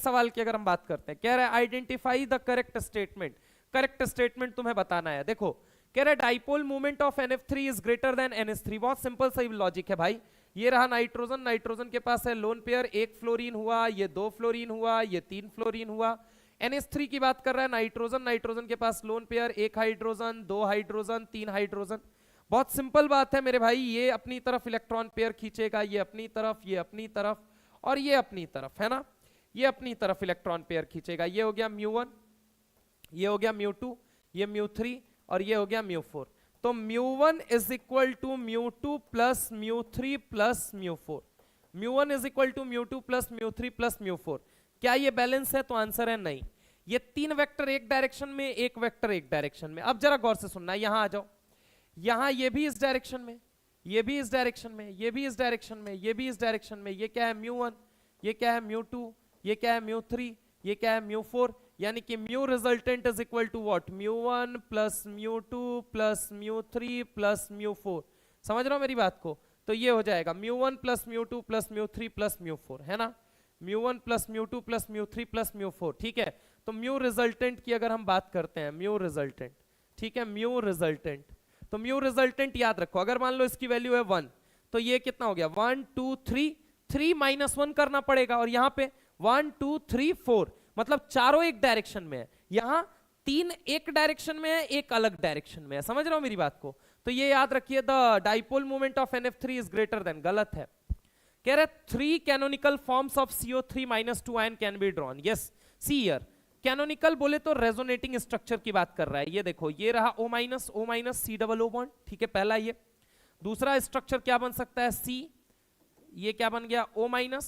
सवाल की अगर हम बात करते हैं, कह रहा है identify the correct statement. Correct statement तुम्हें बताना है. देखो, कह रहा है dipole movement of NF3 is greater than NH3. बहुत सिंपल सा लॉजिक है भाई. ये रहा नाइट्रोजन के पास है लोन पेयर, 1 फ्लोरीन हुआ, ये 2 फ्लोरीन हुआ, ये 3 फ्लोरीन हुआ. NH3 की बात कर रहा है नाइट्रोजन के पास lone pair, 1 hydrogen, 2 hydrogen, 3 hydrogen. बहुत सिंपल बात है मेरे भाई. ये अपनी तरफ इलेक्ट्रॉन पेयर खींचेगा, ये अपनी तरफ, ये अपनी तरफ, और ये अपनी तरफ, है ना. ये अपनी तरफ इलेक्ट्रॉन पेयर खींचेगा. ये हो गया μ1, ये हो गया μ2, ये μ3, और ये हो गया μ4. तो μ1 is equal to μ2 plus μ3 plus μ4. μ1 is equal to μ2 plus μ3 plus μ4. क्या ये बैलेंस है? तो आंसर है नहीं. ये 3 वेक्टर एक डायरेक्शन में, 1 वेक्टर एक डायरेक्शन में. अब जरा गौर से सुनना, यहां आ जाओ. यहां ये भी इस डायरेक्शन में, ये भी इस डायरेक्शन में, ये भी इस डायरेक्शन में, ये भी इस डायरेक्शन में. ये क्या है? μ1, ये क्या है? μ2, ये क्या है? μ3, ये क्या है? μ4. यानी कि mu resultant is equal to what? μ1 plus μ2 plus μ3 plus μ4. समझ रहे हो मेरी बात को? तो ये हो जाएगा μ1 प्लस μ2 प्लस μ3 प्लस μ4, है ना. μ1 प्लस μ2 प्लस μ3 प्लस μ4. ठीक है, तो म्यू रिजल्टेंट की अगर हम बात करते हैं, म्यू रिजल्टेंट, ठीक है, म्यू रिजल्टेंट, तो म्यू रिजल्टेंट याद रखो. अगर मान लो इसकी वैल्यू है 1, तो ये कितना हो गया? 1 2 3, 3 माइनस 1 करना पड़ेगा. और यहाँ पे 1 2 3 4, मतलब चारों एक डायरेक्शन में है. यहाँ 3 एक डायरेक्शन में है, 1 अलग डायरेक्शन में है. समझ रहे हो मेरी बात को? तो ये याद रखिए, the dipole moment of NF3 is greater than. गलत है. कह रहे 3 canonical forms of CO3-2 ion can be drawn. Yes, see here. Canonical बोले तो रेजोनेटिंग स्ट्रक्चर की बात कर रहा है. ये देखो, ये रहा O-, O-, C-O-O बॉन्ड. ठीक है, पहला ये. दूसरा स्ट्रक्चर क्या बन सकता है? C. ये क्या बन गया? O-,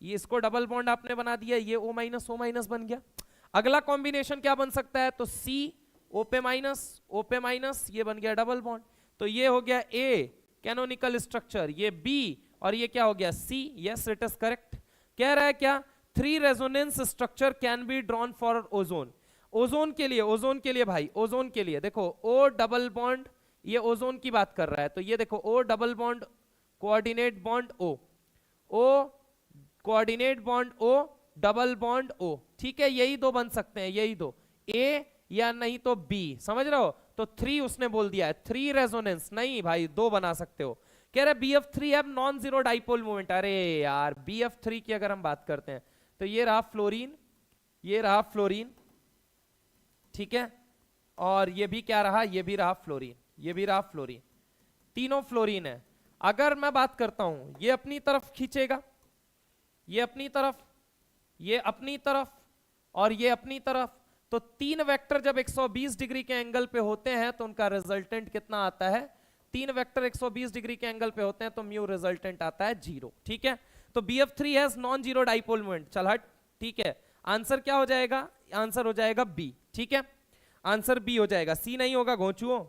ये इसको डबल बॉन्ड आपने बना दिया, ये O-, O- बन गया. अगला कॉम्बिनेशन क्या बन सकता है? तो C, O-, ये बन गया डबल बॉन्ड. तो ये हो गया A कैनोनिकल स्ट्रक्चर, ये B, और ये क्या हो गया? C. Yes, it is correct. कह रहा है क्या? 3 resonance structure can be drawn for ozone. Ozone के लिए भाई, ओजोन के लिए देखो, O डबल बॉन्ड, ये ओजोन की बात कर रहा है. तो ये देखो, O double bond coordinate bond O, O coordinate bond O, double bond O. ठीक है, यही 2 बन सकते हैं, यही 2, A या नहीं तो B. समझ रहे हो? तो 3 उसने बोल दिया है. 3 रेजोनेंस नहीं भाई, 2 बना सकते हो. कह रहे BF3 have non zero dipole moment. अरे यार, BF3 की अगर हम बात करते हैं तो ये रहा फ्लोरीन, ये रहा फ्लोरीन, ठीक है, और ये भी क्या रहा? ये भी रहा फ्लोरीन, ये भी रहा फ्लोरीन. तीनों फ्लोरीन है. अगर मैं बात करता हूं, ये अपनी तरफ खींचेगा, ये अपनी तरफ, ये अपनी तरफ, और ये अपनी तरफ. तो 3 वेक्टर जब 120 डिग्री के एंगल पे होते हैं तो उनका रिजल्टेंट कितना आता है? तीन वेक्टर 120 डिग्री के एंगल पे होते हैं तो म्यू रिजल्टेंट आता है 0। ठीक है, तो BF3 has non zero dipole moment. चल हट, ठीक है, आंसर क्या हो जाएगा? आंसर हो जाएगा बी। ठीक है, आंसर बी हो जाएगा, सी नहीं होगा घोंचुओ।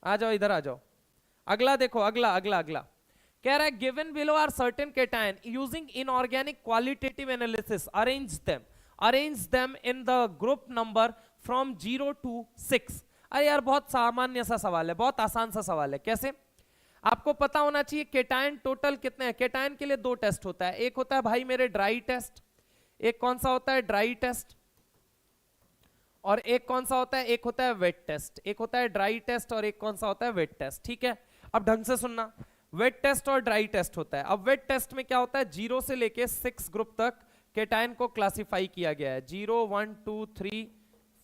आ जाओ इधर आ जाओ। अगला देखो, अगला अगला अगला कह रहा है given below are certain cation using inorganic qualitative analysis arrange them in the group number from 0 to 6। अरे यार बहुत सामान्य सा सवाल है, बहुत आसान सा सवाल है। कैसे? आपको पता होना चाहिए केटायन टोटल कितने हैं। केटायन के लिए दो टेस्ट होता है, एक होता है भाई मेरे ड्राई टेस्ट, एक कौन सा होता है ड्राई टेस्ट, और एक कौन सा होता है, एक होता है वेट टेस्ट। एक होता है ड्राई टेस्ट और एक कौन सा होता है वेट टेस्ट। ठीक है, अब ढंग से सुनना, वेट टेस्ट और ड्राई टेस्ट होता है। अब वेट टेस्ट में क्या होता है, 0 से लेके 6 ग्रुप तक केटायन को क्लासिफाई किया गया है। 0 1 2 3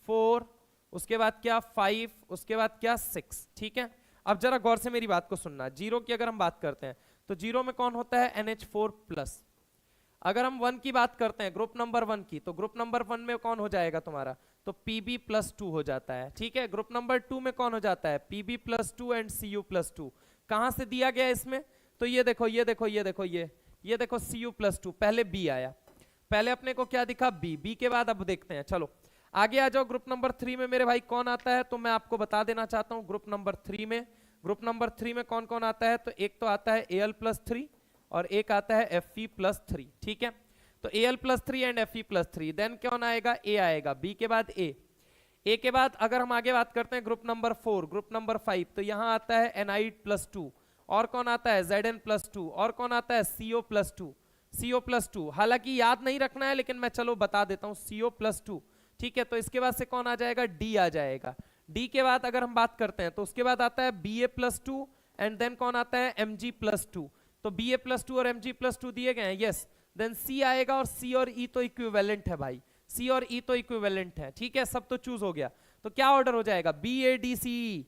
4, उसके बाद क्या 5, उसके बाद क्या 6। ठीक है, अब जरा गौर से मेरी बात को सुनना। 0 की अगर हम बात करते हैं तो 0 में कौन होता है NH4+। अगर हम 1 की बात करते हैं, ग्रुप नंबर 1 की, तो ग्रुप नंबर 1 में कौन हो जाएगा तुम्हारा, तो Pb+2 हो जाता है। ठीक है, ग्रुप नंबर 2 में कौन हो जाता है, Pb+2 एंड Cu+2। कहां से दिया गया इसमें, तो ये देखो ये देखो ये देखो ये देखो Cu+2, पहले B आया, पहले अपने को क्या दिखा B के बाद अब देखते हैं। चलो आगे आ जाओ। ग्रुप नंबर 3 में मेरे भाई कौन आता है, तो मैं आपको बता देना चाहता हूं। ग्रुप नंबर 3 में कौन कौन आता है, तो एक तो आता है Al+3 और एक आता है Fe+3। ठीक है, तो Al+3 एंड Fe+3, देन कौन आएगा, A आएगा, B के बाद A के बाद अगर हम आगे बात करते हैं ग्रुप नंबर 4, ग्रुप नंबर 5, तो यहां आता है Ni+2 और कौन आता है Zn+2 और कौन आता है CO+2। हालांकि याद नहीं रखना है लेकिन मैं चलो बता देता हूं CO+2। ठीक है, तो इसके बाद से कौन आ जाएगा, D आ जाएगा। D के बाद अगर हम बात करते हैं तो उसके बाद आता है Ba+2 एंड देन कौन आता है Mg+2। तो Ba+2 और Mg+2 दिए गए हैं, यस। देन C आएगा और C और E तो इक्विवेलेंट है भाई, C और E तो इक्विवेलेंट है। ठीक है, सब तो चूज हो गया, तो क्या ऑर्डर हो जाएगा, BADCE।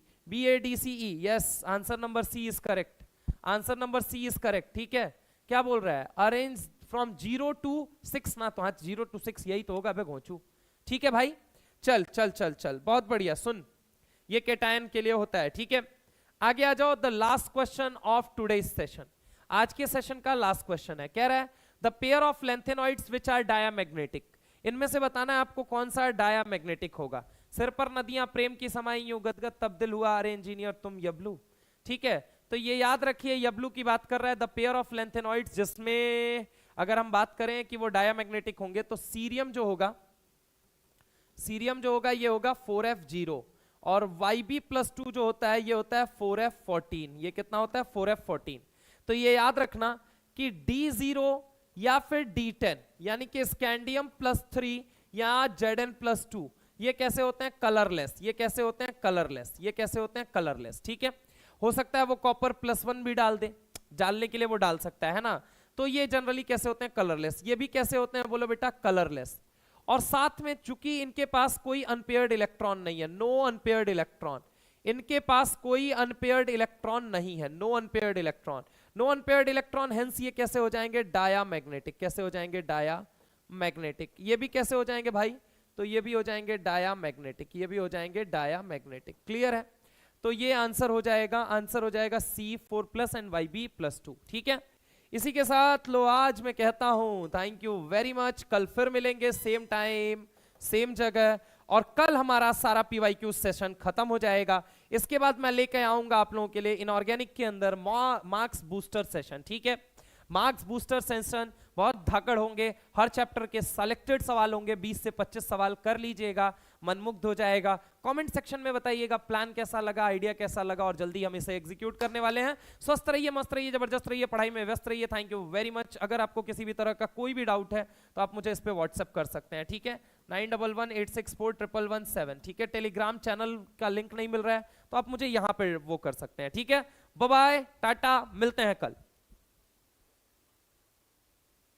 Yes, answer number C is correct, answer number C is correct. ठीक है, क्या बोल रहा है, अरेंज फ्रॉम 0 to 6 ना, तो हाँ 0 to 6 यही तो होगा बे घोंचू। ठीक है भाई, चल चल चल चल, बहुत बढ़िया। सुन, ये केटायन के लिए होता है। ठीक है, आगे आ जाओ। The last question of today's session, आज के सेशन का लास्ट क्वेश्चन है। कह रहा है the pair of lanthanoids which are diamagnetic, इनमें से बताना है आपको कौन सा डायामैग्नेटिक होगा। सिर पर नदियां प्रेम की समाई यूं गदगद तब दिल हुआ, अरे इंजीनियर तुम यबलू। ठीक है, तो ये याद रखिए, यबलू की बात कर रहा है। द पेयर ऑफ लेंथेनॉइड्स, जिसमें अगर हम बात करें कि वो डायामैग्नेटिक होंगे, तो सीरियम जो होगा ये होगा 4f0 और Yb+2 जो होता है ये होता है 4f14। ये कितना होता है, 4f14। तो ये याद रखना कि D0 या फिर D10 यानी कि स्कैंडियम+3 या Zn+2 ये कैसे होते हैं, कलरलेस। ये कैसे होते हैं, कलरलेस। ये कैसे होते हैं, कलरलेस। ठीक है, हो सकता है वो कॉपर+1 भी डाल दे, डालने के लिए वो डाल सकता है ना। तो ये जनरली कैसे होते हैं, कलरलेस। ये भी कैसे होते हैं, बोलो बेटा, कलरलेस। और साथ में चूंकि इनके पास कोई अनपेयर्ड इलेक्ट्रॉन नहीं है, नो अनपेयर्ड इलेक्ट्रॉन, इनके पास कोई अनपेयर्ड इलेक्ट्रॉन नहीं है, नो अनपेयर्ड इलेक्ट्रॉन, हेंस ये कैसे हो जाएंगे, डायामैग्नेटिक। कैसे हो जाएंगे, डायामैग्नेटिक। ये भी कैसे हो जाएंगे भाई, तो ये भी हो जाएंगे डायामैग्नेटिक, ये भी हो जाएंगे डायामैग्नेटिक। क्लियर है, तो ये आंसर हो जाएगा C4+ एंड Yb+2। ठीक है, इसी के साथ लो आज मैं कहता हूं थैंक यू वेरी मच। कल फिर मिलेंगे सेम टाइम सेम जगह, और कल हमारा सारा PYQ सेशन खत्म हो जाएगा। इसके बाद मैं लेकर आऊंगा आप लोगों के लिए इनऑर्गेनिक के अंदर मार्क्स बूस्टर सेशन। ठीक है, मार्क्स बूस्टर सेशन बहुत धाकड़ होंगे, हर चैप्टर के सिलेक्टेड सवाल होंगे, 20 से 25 सवाल कर लीजिएगा, मनमुग्ध हो जाएगा। कमेंट सेक्शन में बताइएगा प्लान कैसा लगा, आइडिया कैसा लगा, और जल्दी हम इसे एग्जीक्यूट करने वाले हैं। स्वस्थ रहिए, मस्त रहिए, जबरदस्त रहिए, पढ़ाई में व्यस्त रहिए। Thank you very much. अगर आपको किसी भी तरह का कोई भी डाउट है तो आप मुझे इस पे व्हाट्सएप कर सकते हैं। ठीक है, 9118641117। ठीक है, टेलीग्राम चैनल का लिंक नहीं मिल रहा है तो आप मुझे यहाँ पे वो कर सकते हैं। ठीक है, बाय बाय, टाटा, मिलते हैं कल।